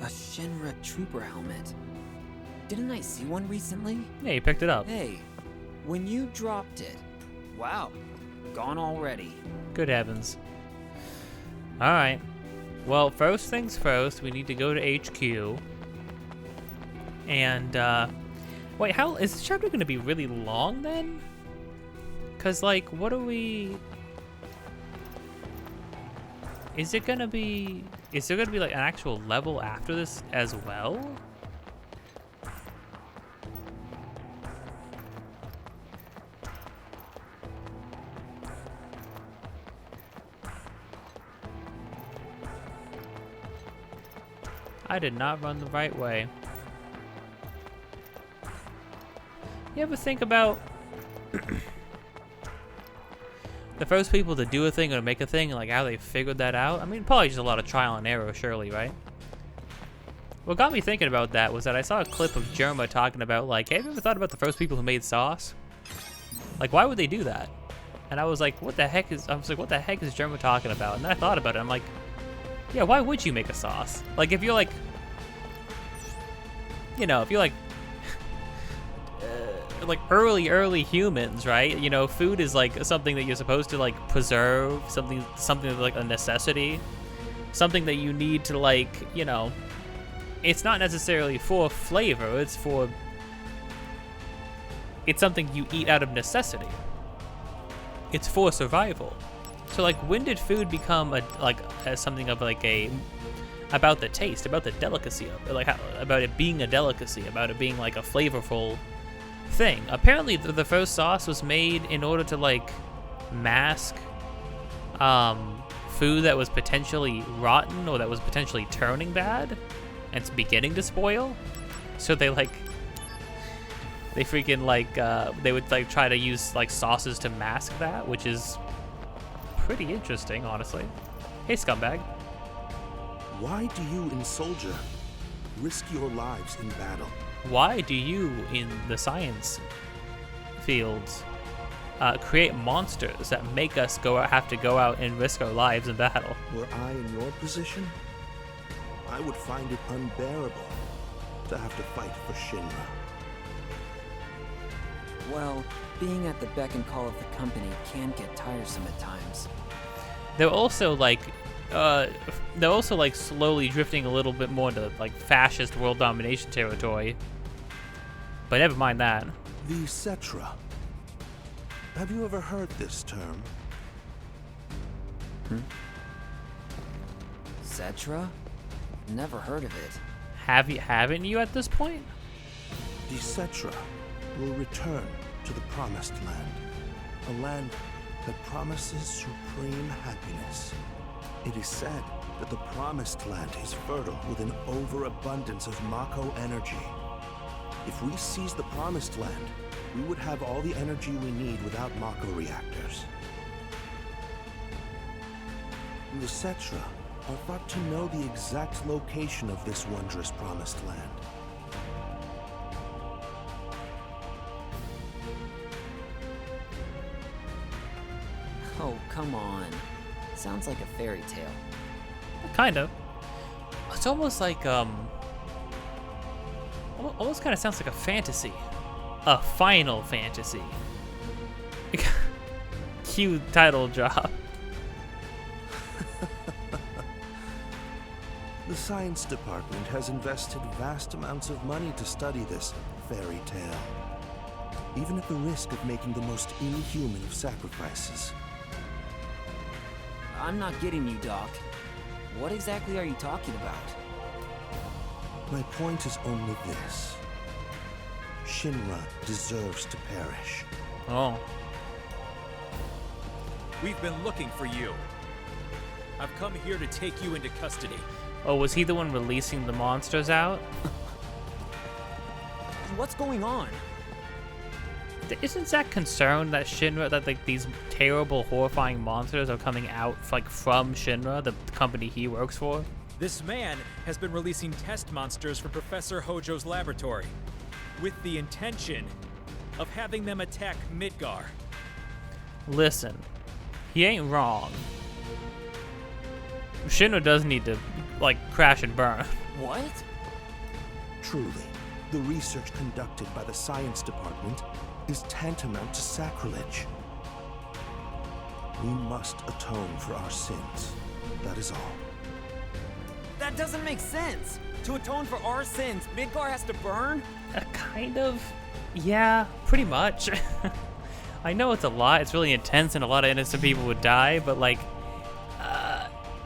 A Shinra trooper helmet. Didn't I see one recently? Yeah, you picked it up. Hey, when you dropped it. Wow, gone already. Good heavens. Alright. Well, first things first, we need to go to HQ. And, wait, how is this chapter gonna be really long then? Cause like, what are we? Is there gonna be like an actual level after this as well? I did not run the right way. You ever think about the first people to do a thing or make a thing, like how they figured that out? I mean, probably just a lot of trial and error, surely, right? What got me thinking about that was that I saw a clip of Germa talking about, like, hey, have you ever thought about the first people who made sauce? Like, why would they do that? And I was like, what the heck is Germa talking about? And then I thought about it. I'm like, yeah, why would you make a sauce? Like, if you're like, you know, if you're like early humans, right? You know, food is like something that you're supposed to like preserve, something that's like a necessity, something that you need to like, you know, it's not necessarily for flavor, it's something you eat out of necessity. It's for survival. So like, when did food become something of like about the taste, about the delicacy of it, like about it being a delicacy, about it being like a flavorful thing? Apparently the first sauce was made in order to like mask food that was potentially rotten or that was potentially turning bad and it's beginning to spoil. So they freaking like they would like try to use like sauces to mask that, which is pretty interesting, honestly. Hey, scumbag. Why do you in Soldier risk your lives in battle? Why do you in the science fields create monsters that make us have to go out and risk our lives in battle? Were I in your position, I would find it unbearable to have to fight for Shinra. Well, being at the beck and call of the company can get tiresome at times. They're also like slowly drifting a little bit more into like fascist world domination territory. But never mind that. The Cetra. Have you ever heard this term? Cetra? Never heard of it. Haven't you at this point? The Cetra will return to the Promised Land. A land that promises supreme happiness. It is said that the Promised Land is fertile with an overabundance of Mako energy. If we seize the Promised Land, we would have all the energy we need without Mako reactors. The Cetra are thought to know the exact location of this wondrous Promised Land. Oh, come on. Sounds like a fairy tale. Kind of. It's almost like, almost kind of sounds like a fantasy. A Final Fantasy. Cue title drop. The science department has invested vast amounts of money to study this fairy tale, even at the risk of making the most inhuman of sacrifices. I'm not getting you, Doc. What exactly are you talking about? My point is only this. Shinra deserves to perish. Oh. We've been looking for you. I've come here to take you into custody. Oh, was he the one releasing the monsters out? What's going on? Isn't Zack concerned that Shinra, that like these terrible, horrifying monsters are coming out like from Shinra, the company he works for? This man has been releasing test monsters from Professor Hojo's laboratory, with the intention of having them attack Midgar. Listen, he ain't wrong. Shinra does need to, like, crash and burn. What? Truly, the research conducted by the science department is tantamount to sacrilege. We must atone for our sins. That is all. That doesn't make sense. To atone for our sins, Midgar has to burn? Kind of. Yeah, pretty much. I know it's a lot. It's really intense, and a lot of innocent people would die. But like,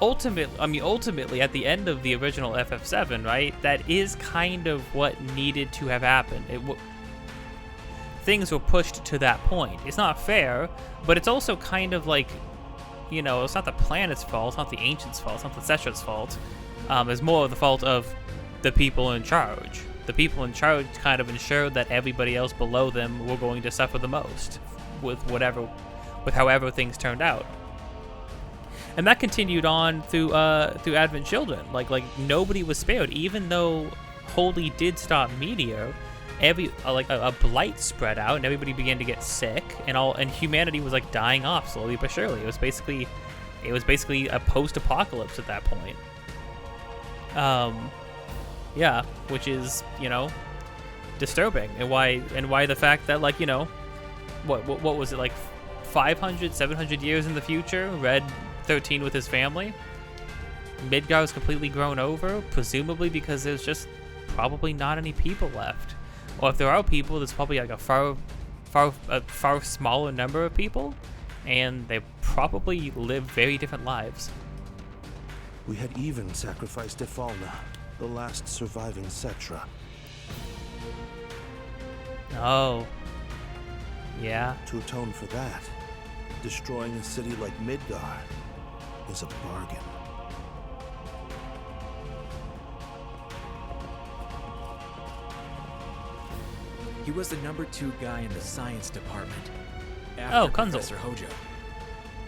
ultimately, at the end of the original FF7, right? That is kind of what needed to have happened. Things were pushed to that point. It's not fair, but it's also kind of like, you know, it's not the planet's fault. It's not the Ancients' fault. It's not the Cetra's fault. It's more of the fault of the people in charge. The people in charge kind of ensured that everybody else below them were going to suffer the most with however things turned out. And that continued on through Advent Children. Like nobody was spared, even though Holy did stop Meteor. A blight spread out, and everybody began to get sick, and humanity was like dying off slowly but surely. It was basically a post-apocalypse at that point. Yeah, which is, you know, disturbing, and why the fact that, like, you know, what was it, like 500, 700 years in the future, Red 13 with his family, Midgar was completely grown over, presumably because there's just probably not any people left, or if there are people, there's probably like a far smaller number of people, and they probably live very different lives. We had even sacrificed Efalna, the last surviving Cetra. Oh. Yeah. To atone for that, destroying a city like Midgar is a bargain. He was the #2 guy in the science department after after Professor Hojo.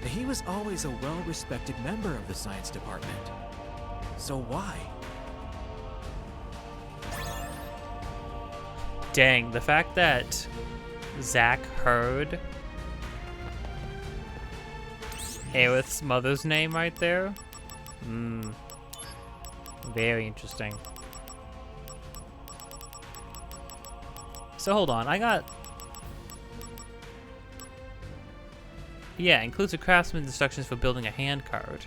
He was always a well-respected member of the science department. So why? Dang, the fact that Zack heard Aerith's mother's name right there. Very interesting. So hold on, I got... Yeah, includes a craftsman's instructions for building a hand card.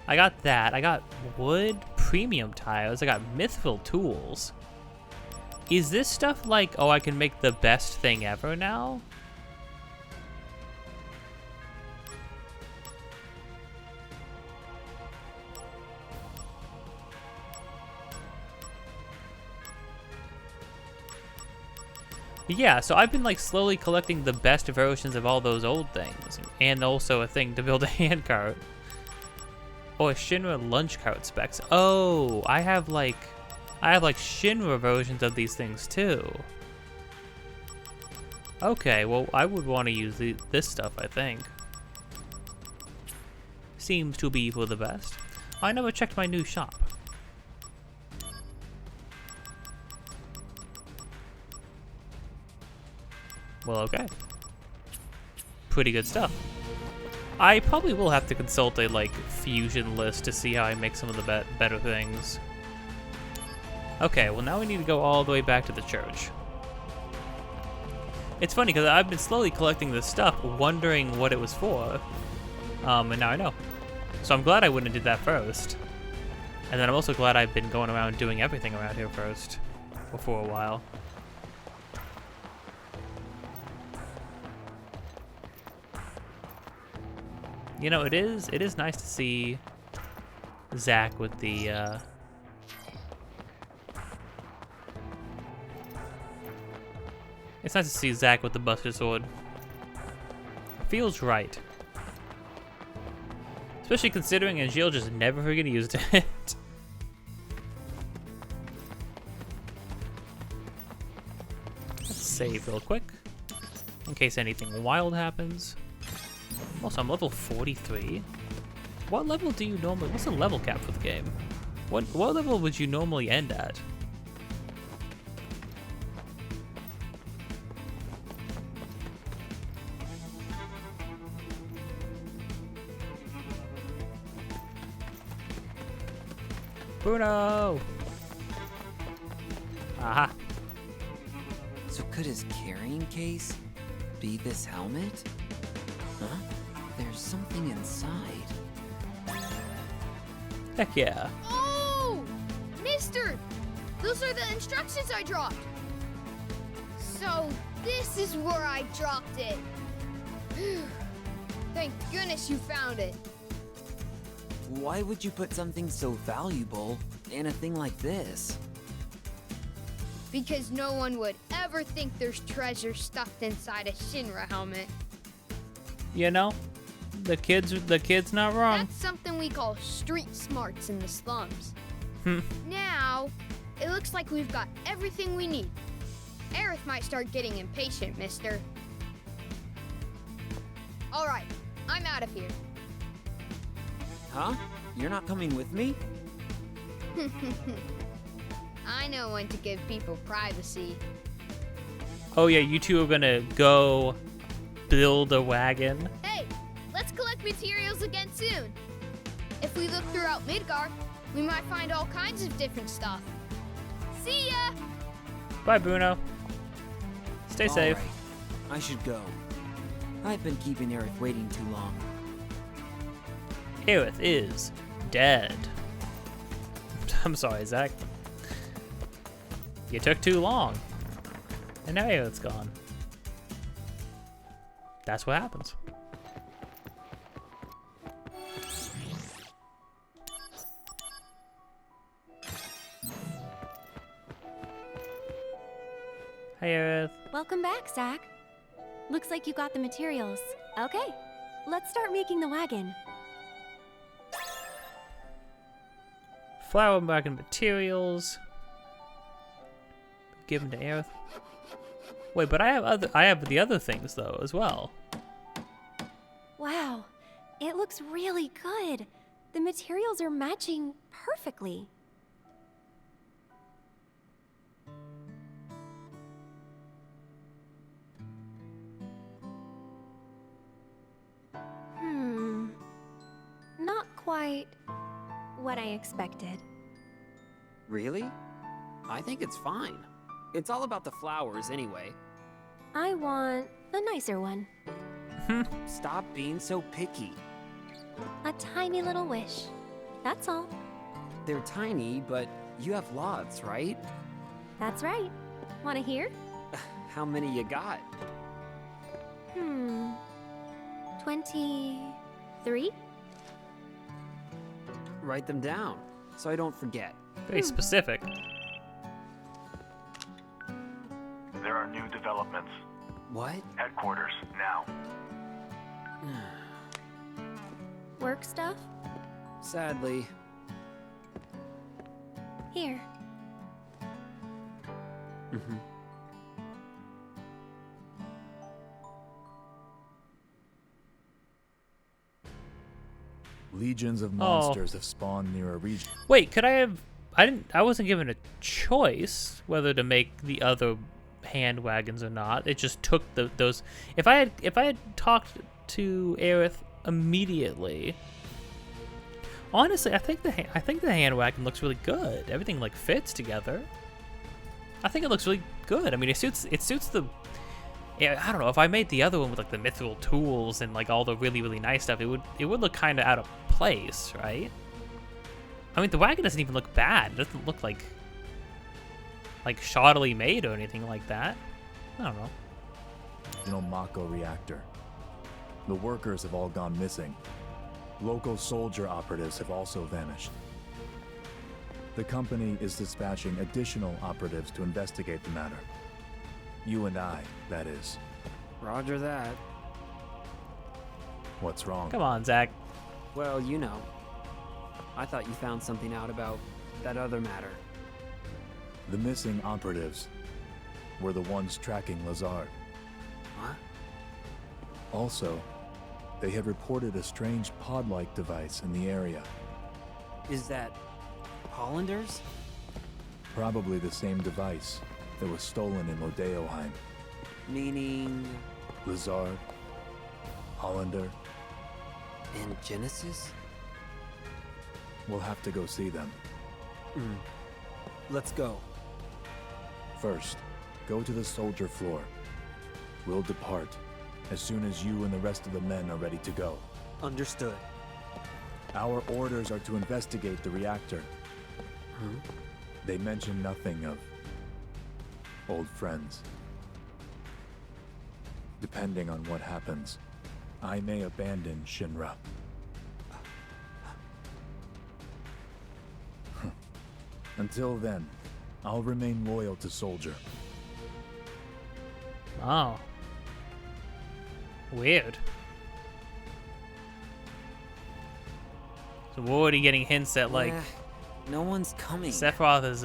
I got that. I got wood, premium tiles. I got Mythville tools. Is this stuff like, oh, I can make the best thing ever now? Yeah, so I've been like slowly collecting the best versions of all those old things, and also a thing to build a hand cart. Oh, a Shinra lunch cart specs. Oh, I have like Shinra versions of these things too. Okay, well, I would want to use this stuff, I think. Seems to be for the best. I never checked my new shop. Well, okay. Pretty good stuff. I probably will have to consult a, like, fusion list to see how I make some of the better things. Okay, well now we need to go all the way back to the church. It's funny, because I've been slowly collecting this stuff, wondering what it was for. And now I know. So I'm glad I wouldn't have did that first. And then I'm also glad I've been going around doing everything around here first. For a while. You know, it is nice to see Zack with the, It's nice to see Zack with the Buster Sword. Feels right. Especially considering Angeal just never freaking used it. Let's save real quick. In case anything wild happens. Also, I'm level 43. What level do you normally? What's the level cap for the game? What level would you normally end at? Bruno! Aha. So could his carrying case be this helmet? Huh? There's something inside. Heck yeah. Oh! Mister! Those are the instructions I dropped. So, this is where I dropped it. Thank goodness you found it. Why would you put something so valuable in a thing like this? Because no one would ever think there's treasure stuffed inside a Shinra helmet. You know, the kid's not wrong. That's something we call street smarts in the slums. Hmm. Now, it looks like we've got everything we need. Aerith might start getting impatient, mister. All right, I'm out of here. Huh? You're not coming with me? I know when to give people privacy. Oh yeah, you two are gonna go build a wagon. Hey, let's collect materials again soon. If we look throughout Midgar, we might find all kinds of different stuff. See ya! Bye, Bruno. Stay safe. All right. I should go. I've been keeping Aerith waiting too long. Aerith is dead. I'm sorry, Zach. You took too long. And now Aerith's gone. That's what happens. Hey, Aerith. Welcome back, Zach. Looks like you got the materials. Okay, let's start making the wagon. Flower wagon materials. Give them to Aerith. Wait, but I have the other things though as well. Wow, it looks really good. The materials are matching perfectly. Not quite what I expected. Really? I think it's fine. It's all about the flowers anyway. I want a nicer one. Stop being so picky. A tiny little wish. That's all. They're tiny, but you have lots, right? That's right. Want to hear? How many you got? 23? Write them down, so I don't forget. Very specific. There are new developments. What? Headquarters, now. Work stuff? Sadly. Here. Legions of monsters have spawned near a region. Wait, could I have? I wasn't given a choice whether to make the other hand wagons or not. It just took those. If I had talked to Aerith immediately, honestly, I think the hand wagon looks really good. Everything like fits together. I think it looks really good. I mean, it suits the. Yeah, I don't know. If I made the other one with like the mithril tools and like all the really nice stuff, it would look kind of out of place, right? I mean, the wagon doesn't even look bad. It doesn't look like shoddily made or anything like that. I don't know. Original Mako reactor. The workers have all gone missing. Local soldier operatives have also vanished. The company is dispatching additional operatives to investigate the matter. You and I, that is. Roger that. What's wrong? Come on, Zach. Well, you know. I thought you found something out about that other matter. The missing operatives were the ones tracking Lazard. What? Also, They have reported a strange pod-like device in the area. Is that Hollanders? Probably the same device that was stolen in Modeoheim. Meaning... Lizard, Hollander. And Genesis? We'll have to go see them. Let's go. First, go to the soldier floor. We'll depart as soon as you and the rest of the men are ready to go. Understood. Our orders are to investigate the reactor. They mention nothing of old friends. Depending on what happens, I may abandon Shinra. Until then, I'll remain loyal to Soldier. Oh. Weird. So we're already getting hints that, like, no one's coming. Sephiroth is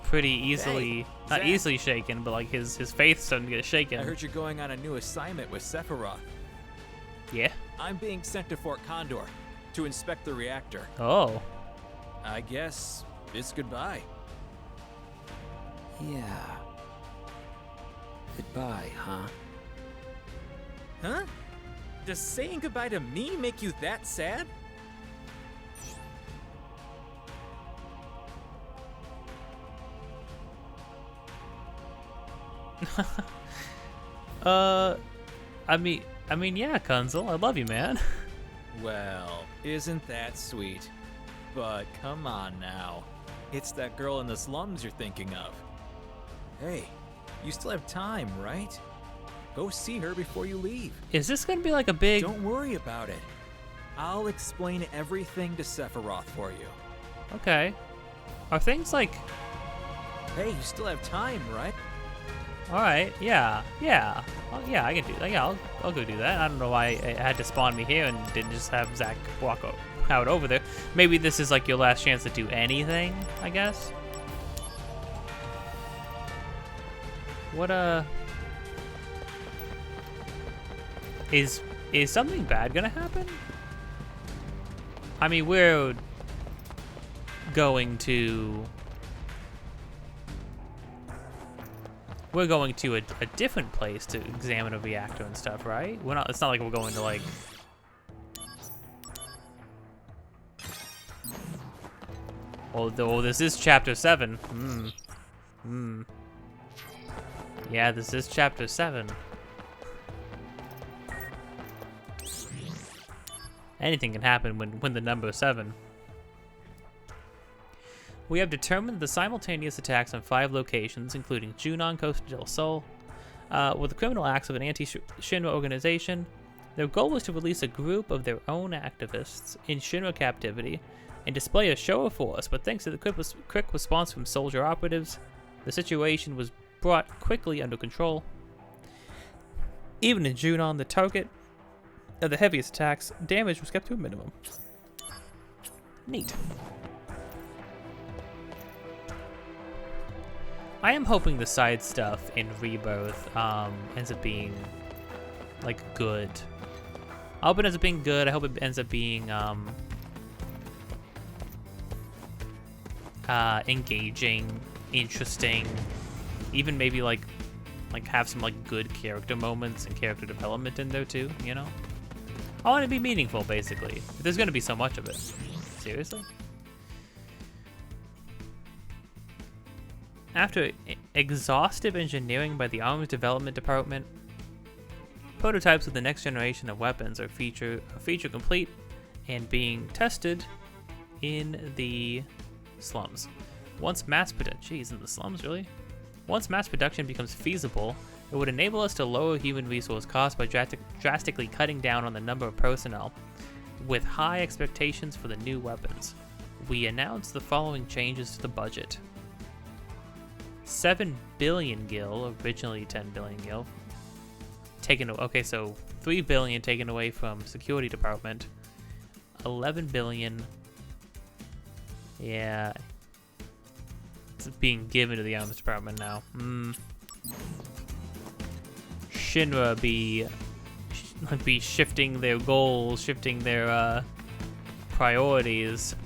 pretty easily, Hey, not Zack. easily shaken, but like his faith's starting to get shaken. I heard you're going on a new assignment with Sephiroth. Yeah. I'm being sent to Fort Condor to inspect the reactor. Oh. I guess it's goodbye. Yeah. Goodbye, huh? Huh? Does saying goodbye to me make you that sad? I mean, yeah, Kunzel, I love you, man. Well, isn't that sweet? But come on now. It's that girl in the slums you're thinking of. Hey, you still have time, right? Go see her before you leave. Is this gonna be like a big... Don't worry about it. I'll explain everything to Sephiroth for you. Okay. Are things like... Hey, you still have time, right? Alright, yeah. Oh, yeah, I can do that. Yeah, I'll go do that. I don't know why it had to spawn me here and didn't just have Zack walk out over there. Maybe this is like your last chance to do anything, I guess. What, Is something bad gonna happen? I mean, we're going to a different place to examine a reactor and stuff, right? It's not like we're going to like... Although this is chapter 7. Yeah, this is chapter 7. Anything can happen when the number is 7. We have determined the simultaneous attacks on 5 locations, including Junon, Costa del Sol, were the criminal acts of an anti-Shinra organization. Their goal was to release a group of their own activists in Shinra captivity and display a show of force, but thanks to the quick response from soldier operatives, the situation was brought quickly under control. Even in Junon, the target of the heaviest attacks, damage was kept to a minimum. Neat. I am hoping the side stuff in Rebirth ends up being like good. I hope it ends up being good. I hope it ends up being engaging, interesting, even maybe like have some like good character moments and character development in there too, you know? I want it to be meaningful, basically. If there's gonna be so much of it. Seriously? After exhaustive engineering by the Arms Development Department, prototypes of the next generation of weapons are feature complete and being tested in the slums. Once mass production, in the slums, really? Once mass production becomes feasible, it would enable us to lower human resource costs by drastically cutting down on the number of personnel, with high expectations for the new weapons. We announced the following changes to the budget. 7 billion gil, originally 10 billion gil. Okay, so 3 billion taken away from security department. 11 billion. Yeah. It's being given to the arms department now. Shinra be be shifting their goals, shifting their priorities.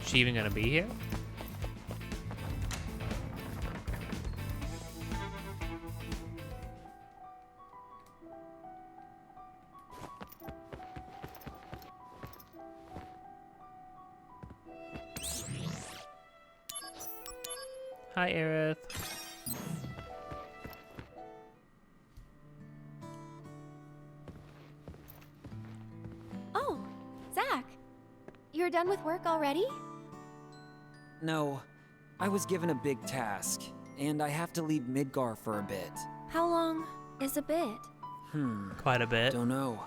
Is she even gonna be here? Hi, Aerith. Oh, Zach. You're done with work already? No, I was given a big task, and I have to leave Midgar for a bit. How long is a bit? Quite a bit. Don't know.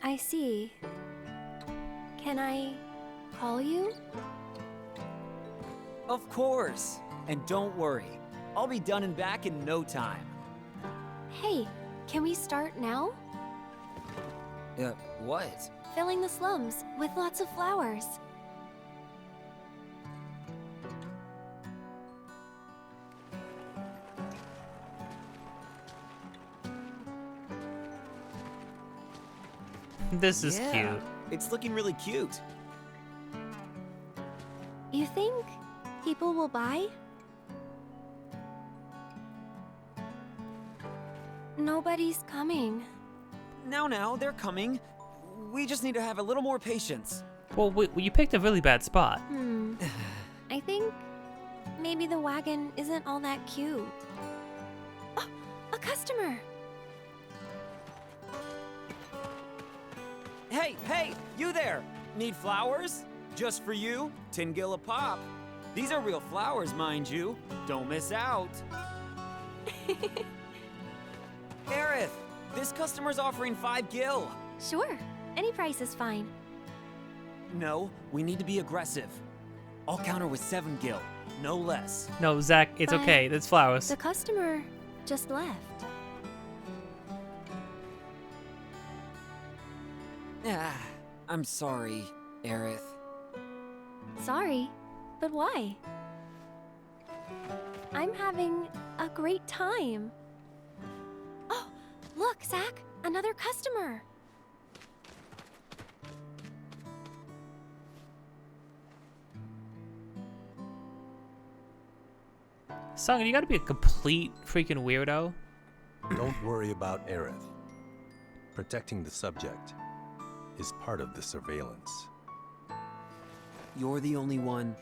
I see. Can I call you? Of course. And don't worry, I'll be done and back in no time. Hey, can we start now? What? Filling the slums with lots of flowers. This is Yeah, cute. It's looking really cute. You think people will buy? Nobody's coming. Now, they're coming. We just need to have a little more patience. Well, you picked a really bad spot. I think maybe the wagon isn't all that cute. Oh, a customer! Hey, you there! Need flowers? Just for you, 10 gil a pop. These are real flowers, mind you. Don't miss out. Aerith, this customer's offering 5 gil. Sure, any price is fine. No, we need to be aggressive. I'll counter with 7 gil, no less. No, Zach, it's But okay. It's flowers. The customer just left. I'm sorry, Aerith. Sorry, but why? I'm having a great time. Oh, look, Zach, another customer. Sung, you gotta be a complete freaking weirdo. Don't worry about Aerith. Protecting the subject is part of the surveillance. You're the only one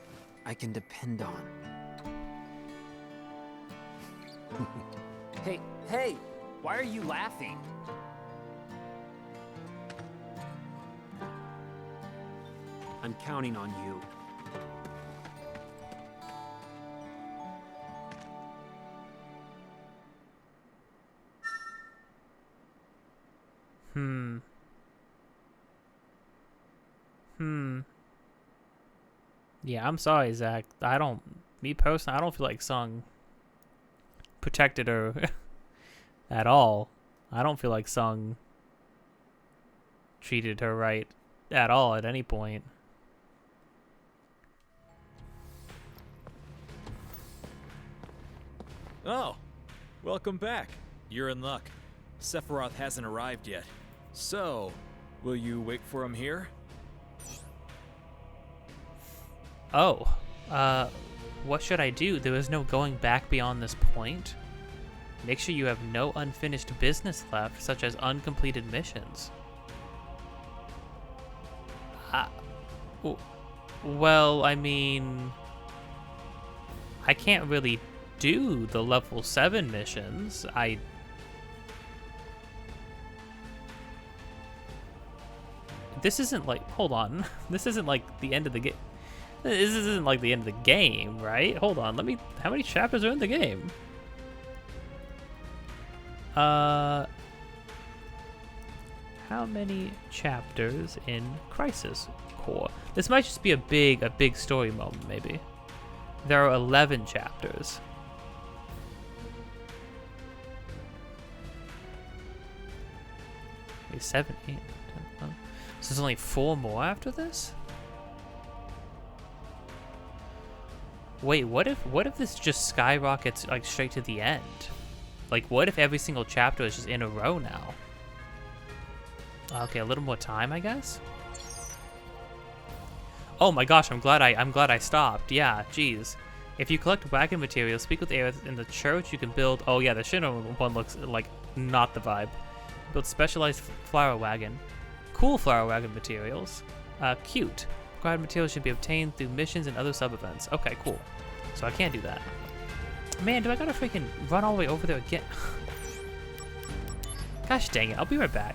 I can depend on. Hey, why are you laughing? I'm counting on you. Yeah, I'm sorry, Zach. Me personally, I don't feel like Sung protected her at all. I don't feel like Sung treated her right at all at any point. Oh, welcome back. You're in luck. Sephiroth hasn't arrived yet. So, will you wait for him here? Oh, what should I do? There is no going back beyond this point. Make sure you have no unfinished business left, such as uncompleted missions. Well, I mean, I can't really do the level 7 missions. This isn't like, hold on. This isn't like the end of the game. This isn't like the end of the game, right? Hold on, how many chapters are in the game? How many chapters in Crisis Core? This might just be a big story moment, maybe. There are 11 chapters. Wait, 7, 8, 10, 11. So there's only 4 more after this? Wait, what if this just skyrockets like straight to the end? Like, what if every single chapter is just in a row now? Okay, a little more time, I guess. Oh my gosh, I'm glad I stopped. Yeah, jeez. If you collect wagon materials, speak with Aerith in the church. You can build. Oh yeah, the Shinra one looks like not the vibe. Build specialized flower wagon. Cool flower wagon materials. Cute. Required materials should be obtained through missions and other sub-events. Okay, cool. So I can't do that. Man, do I gotta freaking run all the way over there again? Gosh dang it, I'll be right back.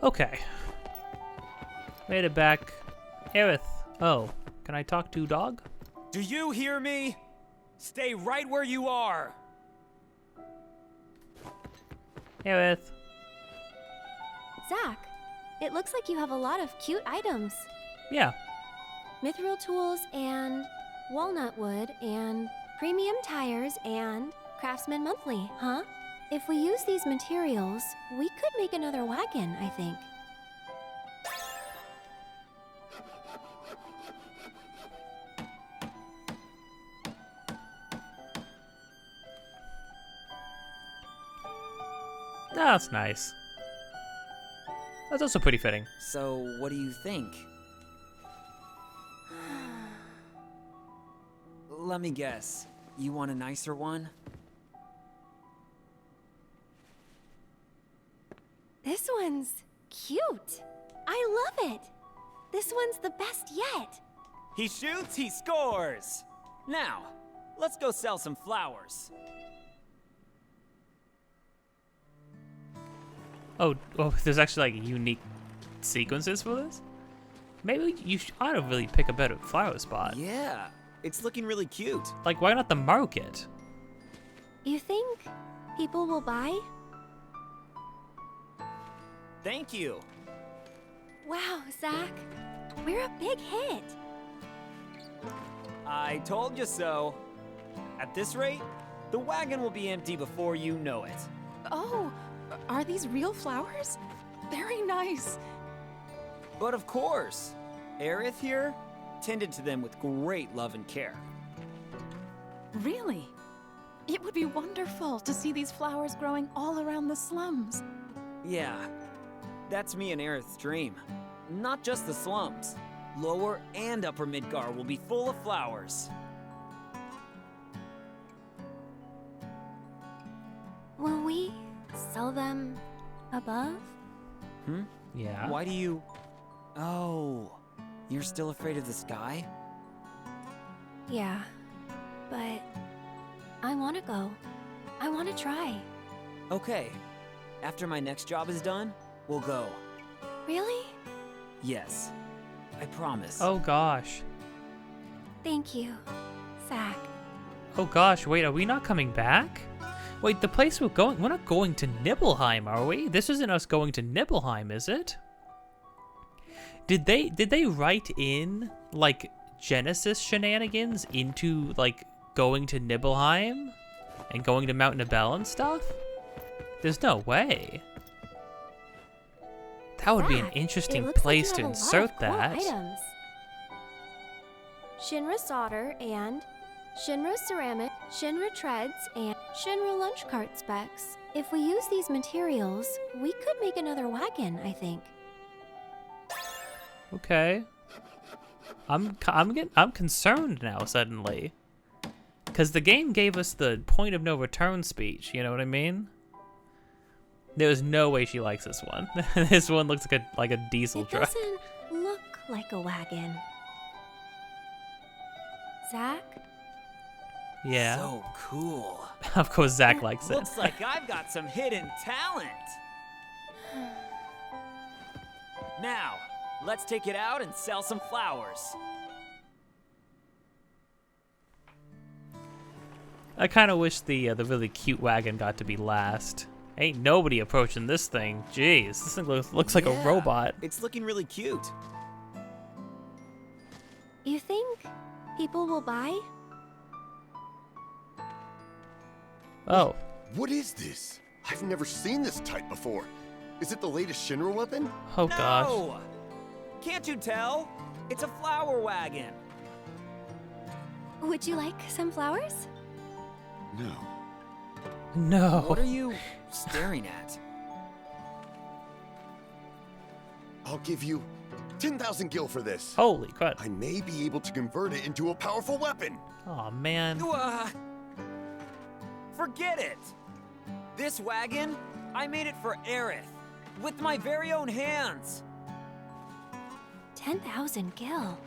Okay. Made it back. Aerith. Oh, can I talk to dog? Do you hear me? Stay right where you are. Aerith. Zach, it looks like you have a lot of cute items. Yeah. Mithril tools and walnut wood and premium tires and Craftsman Monthly, huh? If we use these materials, we could make another wagon, I think. That's nice. That's also pretty fitting. So, what do you think? Let me guess. You want a nicer one? This one's cute. I love it. This one's the best yet. He shoots, he scores! Now, let's go sell some flowers. Oh, there's actually like unique sequences for this? Maybe you ought to really pick a better flower spot. Yeah, it's looking really cute. Like, why not the market? You think people will buy? Thank you. Wow, Zach, we're a big hit. I told you so. At this rate, the wagon will be empty before you know it. Oh, are these real flowers? Very nice. But of course, Aerith here tended to them with great love and care. Really? It would be wonderful to see these flowers growing all around the slums. Yeah, that's me and Aerith's dream. Not just the slums. Lower and Upper Midgar will be full of flowers. Will we sell them above? Yeah. Why do you... Oh, you're still afraid of the sky? Yeah, but I want to go. I want to try. Okay, after my next job is done, we'll go. Really? Yes, I promise. Oh gosh. Thank you, Zach. Oh gosh, wait, are we not coming back? Wait, the place we're not going to Nibelheim, are we? This isn't us going to Nibelheim, is it? Did they write in, like, Genesis shenanigans into, like, going to Nibelheim? And going to Mount Nibel and stuff? There's no way. That would be an interesting place to insert that. Items. Shinra solder and Shinra ceramic, Shinra treads, and Shinra lunch cart specs. If we use these materials, we could make another wagon, I think. Okay. I'm concerned now suddenly. Cause the game gave us the point of no return speech, you know what I mean? There's no way she likes this one. This one looks like a diesel It truck. doesn't look like a wagon. Zach? Yeah. So cool. Of course Zach likes it. Looks like I've got some hidden talent. Now, let's take it out and sell some flowers. I kind of wish the really cute wagon got to be last. Ain't nobody approaching this thing. Jeez, this thing looks like a robot. It's looking really cute. You think people will buy? Oh. What is this? I've never seen this type before. Is it the latest Shinra weapon? Oh gosh. No! Can't you tell? It's a flower wagon. Would you like some flowers? No. No. What are you staring at? I'll give you 10,000 gil for this. Holy crap. I may be able to convert it into a powerful weapon. Oh man. Forget it. This wagon, I made it for Aerith with my very own hands. 10,000 gil.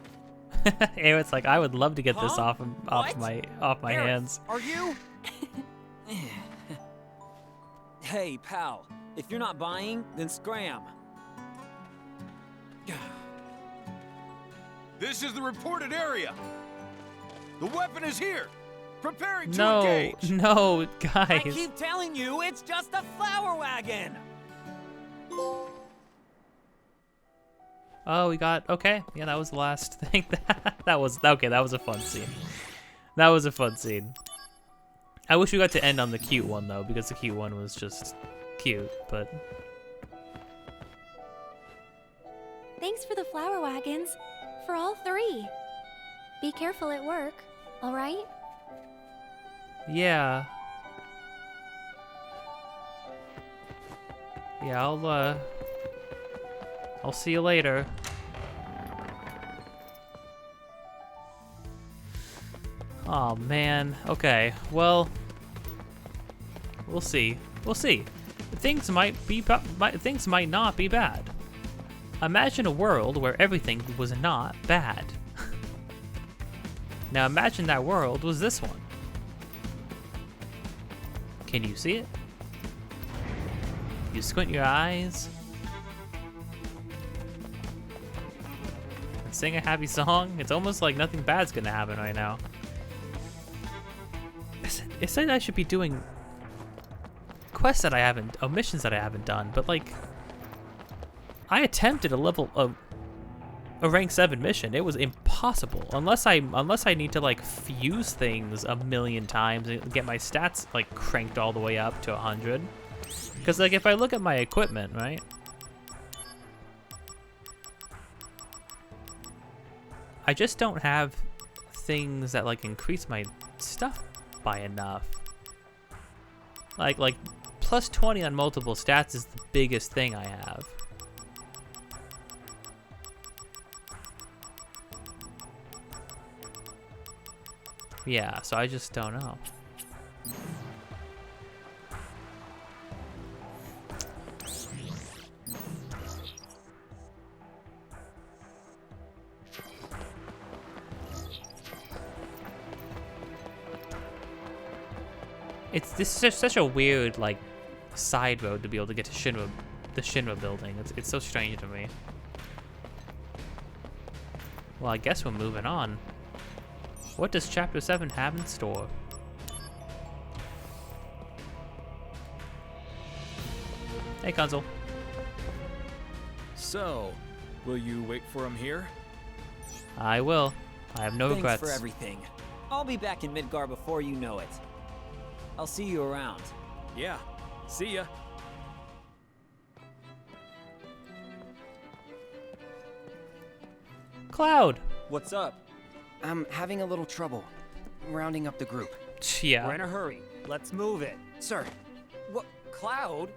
Aerith's like, I would love to get this Huh? off my Aerith, hands. Are you? Hey, pal. If you're not buying, then scram. This is the reported area. The weapon is here. Preparing to No, engage. no, I guys. keep telling you, it's just a flower wagon. Oh, we got, okay. Yeah, that was the last thing. That was, okay, that was a fun scene. That was a fun scene. I wish we got to end on the cute one, though, because the cute one was just cute, but... Thanks for the flower wagons. For all 3. Be careful at work, alright? Yeah. Yeah, I'll see you later. Oh man. Okay. Well, we'll see. We'll see. Things might not be bad. Imagine a world where everything was not bad. Now imagine that world was this one. Can you see it? You squint your eyes and sing a happy song. It's almost like nothing bad's gonna happen right now. It said I should be doing quests that I haven't, missions that I haven't done, but like, I attempted a rank 7 mission. It was impossible unless I need to like fuse things a million times and get my stats like cranked all the way up to 100. Because like if I look at my equipment, right? I just don't have things that like increase my stuff by enough. Like plus 20 on multiple stats is the biggest thing I have. Yeah, so I just don't know. This is such a weird like side road to be able to get to the Shinra building. It's so strange to me. Well, I guess we're moving on. What does Chapter 7 have in store? Hey, Console. So, will you wait for him here? I will. I have no regrets. Thanks for everything. I'll be back in Midgar before you know it. I'll see you around. Yeah, see ya. Cloud. What's up? I'm having a little trouble rounding up the group. Yeah. We're in a hurry. Let's move it. Sir. What? Cloud?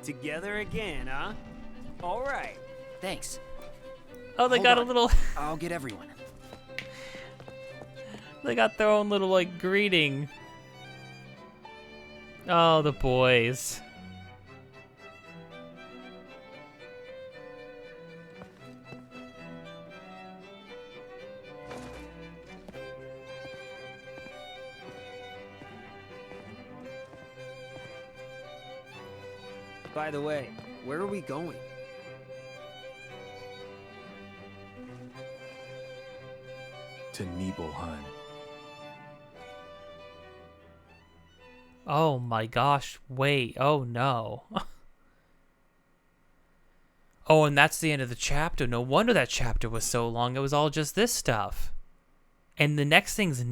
Together again, huh? All right. Thanks. Oh, they Hold got on. a little... I'll get everyone. They got their own little, like, greeting. Oh, the boys. By the way, where are we going? To Nibelheim. Oh my gosh, wait, oh no. Oh, and that's the end of the chapter. No wonder that chapter was so long. It was all just this stuff. And the next thing's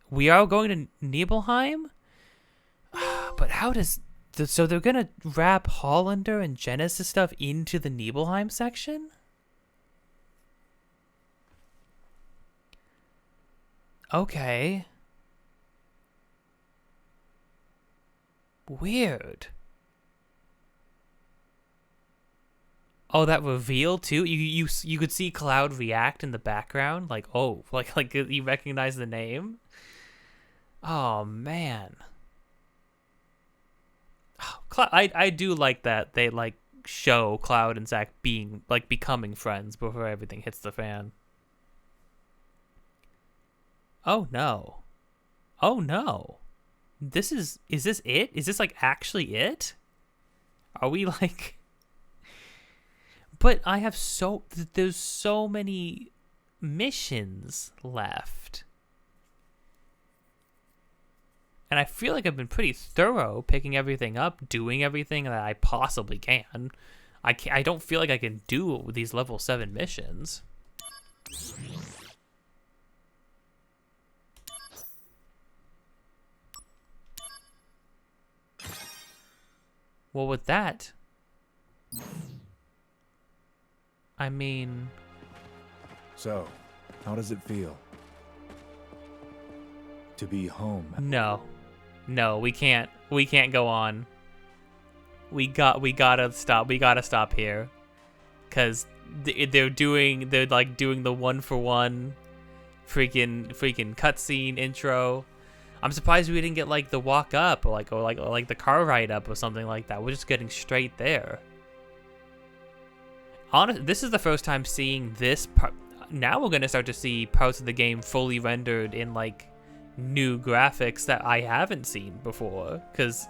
we are going to Nibelheim? But how does... So they're gonna wrap Hollander and Genesis stuff into the Nibelheim section? Okay. Weird. Oh, that reveal too. You could see Cloud react in the background, like like you recognize the name. Oh man. Cloud, I do like that they like show Cloud and Zack being like becoming friends before everything hits the fan. Oh no. Oh no. Is this it? Is this like actually it? Are we like... But I have there's so many missions left. And I feel like I've been pretty thorough picking everything up, doing everything that I possibly can. I don't feel like I can do these level 7 missions. Well, with that, I mean... So, how does it feel to be home? No, we can't go on. We gotta stop. We gotta stop here, cause they're doing the 1-for-1 freaking cutscene intro. I'm surprised we didn't get like the walk up or like the car ride up or something like that. We're just getting straight there. This is the first time seeing this part. Now we're gonna start to see parts of the game fully rendered in like new graphics that I haven't seen before. Cause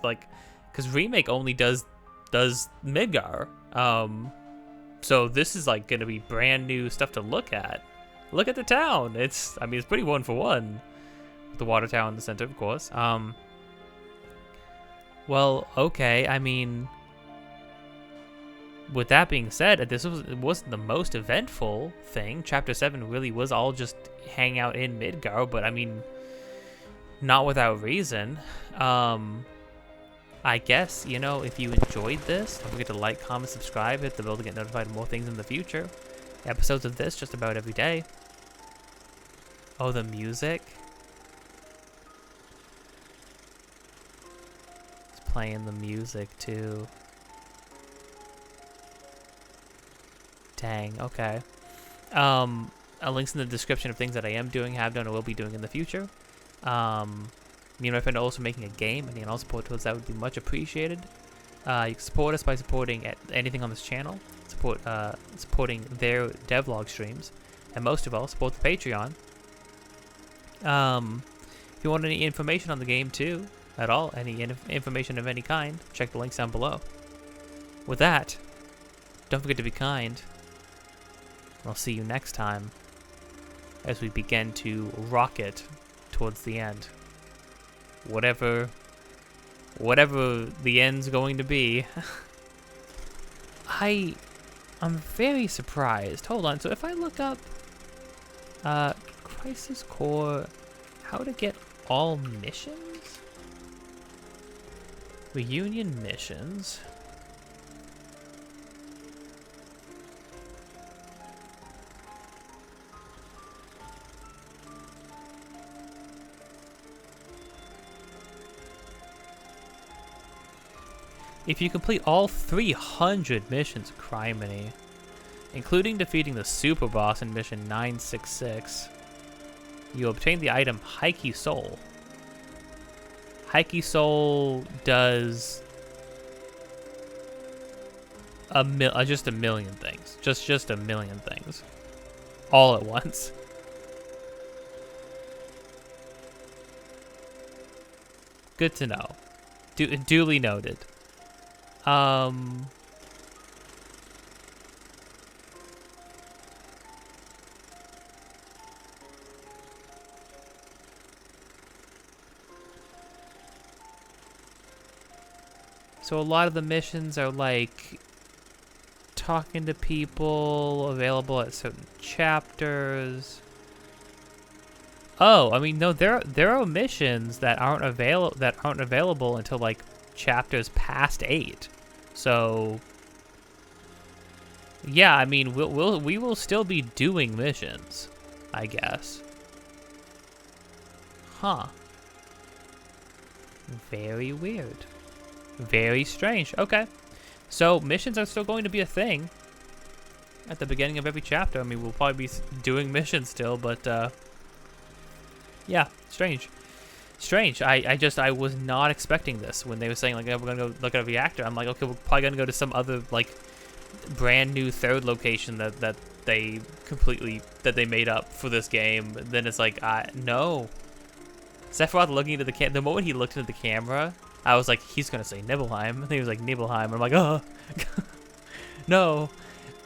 remake only does Midgar. So this is like gonna be brand new stuff to look at. Look at the town. It's pretty 1-for-1. The water tower in the center, of course. Well, okay. I mean, with that being said, it wasn't the most eventful thing. Chapter 7 really was all just hang out in Midgar, but I mean, not without reason. I guess, you know, if you enjoyed this, don't forget to like, comment, subscribe, hit the bell to get notified of more things in the future. Episodes of this just about every day. Oh, the music. Playing the music too. Dang, okay. Links in the description of things that I am doing, have done, or will be doing in the future. Me and my friend are also making a game, and all support towards that would be much appreciated. You can support us by supporting anything on this channel, supporting their devlog streams, and most of all, support the Patreon. If you want any information on the game too, at all, any information of any kind, check the links down below. With that, don't forget to be kind. I'll see you next time as we begin to rocket towards the end. Whatever the end's going to be. I'm very surprised. Hold on, so if I look up Crisis Core, how to get all missions? Reunion missions. If you complete all 300 missions, criminy, including defeating the super boss in mission 966, you obtain the item Heike Soul. Heike Soul does just a million things. Just a million things. All at once. Good to know. Duly noted. So a lot of the missions are like talking to people, available at certain chapters. Oh, I mean, no, there are missions that aren't available until like chapters past 8. So yeah, I mean, we will still be doing missions, I guess. Huh. Very weird. Very strange. Okay. So missions are still going to be a thing at the beginning of every chapter. I mean, we'll probably be doing missions still, but yeah, strange. Strange. I was not expecting this when they were saying like, oh, we're gonna go look at a reactor. I'm like, okay, we're probably gonna go to some other like brand new third location that they made up for this game. Then it's like, no. Sephiroth looking into the moment he looked into the camera, I was like, he's gonna say Nibelheim. And he was like Nibelheim. I'm like, oh, no.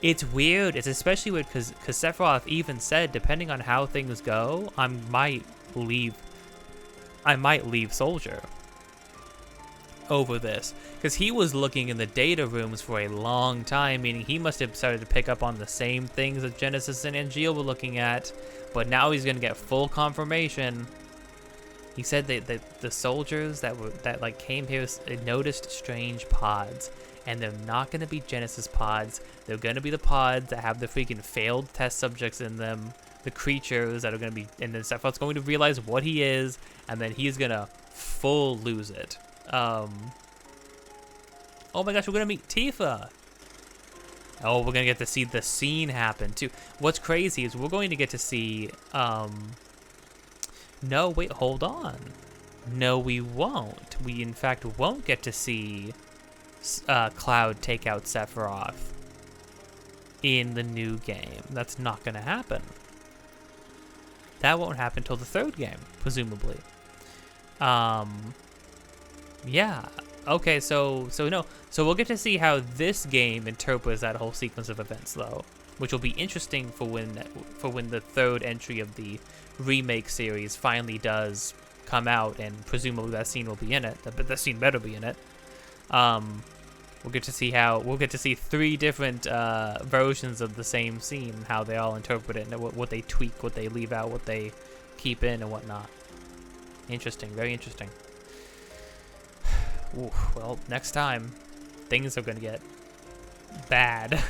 It's weird. It's especially weird because Sephiroth even said, depending on how things go, I might leave Soldier over this, because he was looking in the data rooms for a long time, meaning he must have started to pick up on the same things that Genesis and Angeal were looking at, but now he's gonna get full confirmation. He said that the soldiers that like came here noticed strange pods, and they're not gonna be Genesis pods. They're gonna be the pods that have the freaking failed test subjects in them, the creatures that are gonna be, and then Sephiroth's going to realize what he is, and then he's gonna full lose it. Oh my gosh, we're gonna meet Tifa. Oh, we're gonna get to see the scene happen too. What's crazy is we're going to get to see, no, wait, hold on. No, we won't. We in fact won't get to see Cloud take out Sephiroth in the new game. That's not gonna happen. That won't happen till the third game, presumably. Yeah. Okay, so no. So we'll get to see how this game interprets that whole sequence of events, though, which will be interesting for when the third entry of the remake series finally does come out, and presumably that scene will be in it. But that scene better be in it. We'll get to see 3 different versions of the same scene, how they all interpret it, and what they tweak, what they leave out, what they keep in, and whatnot. Interesting, very interesting. Ooh, well, next time, things are gonna get bad.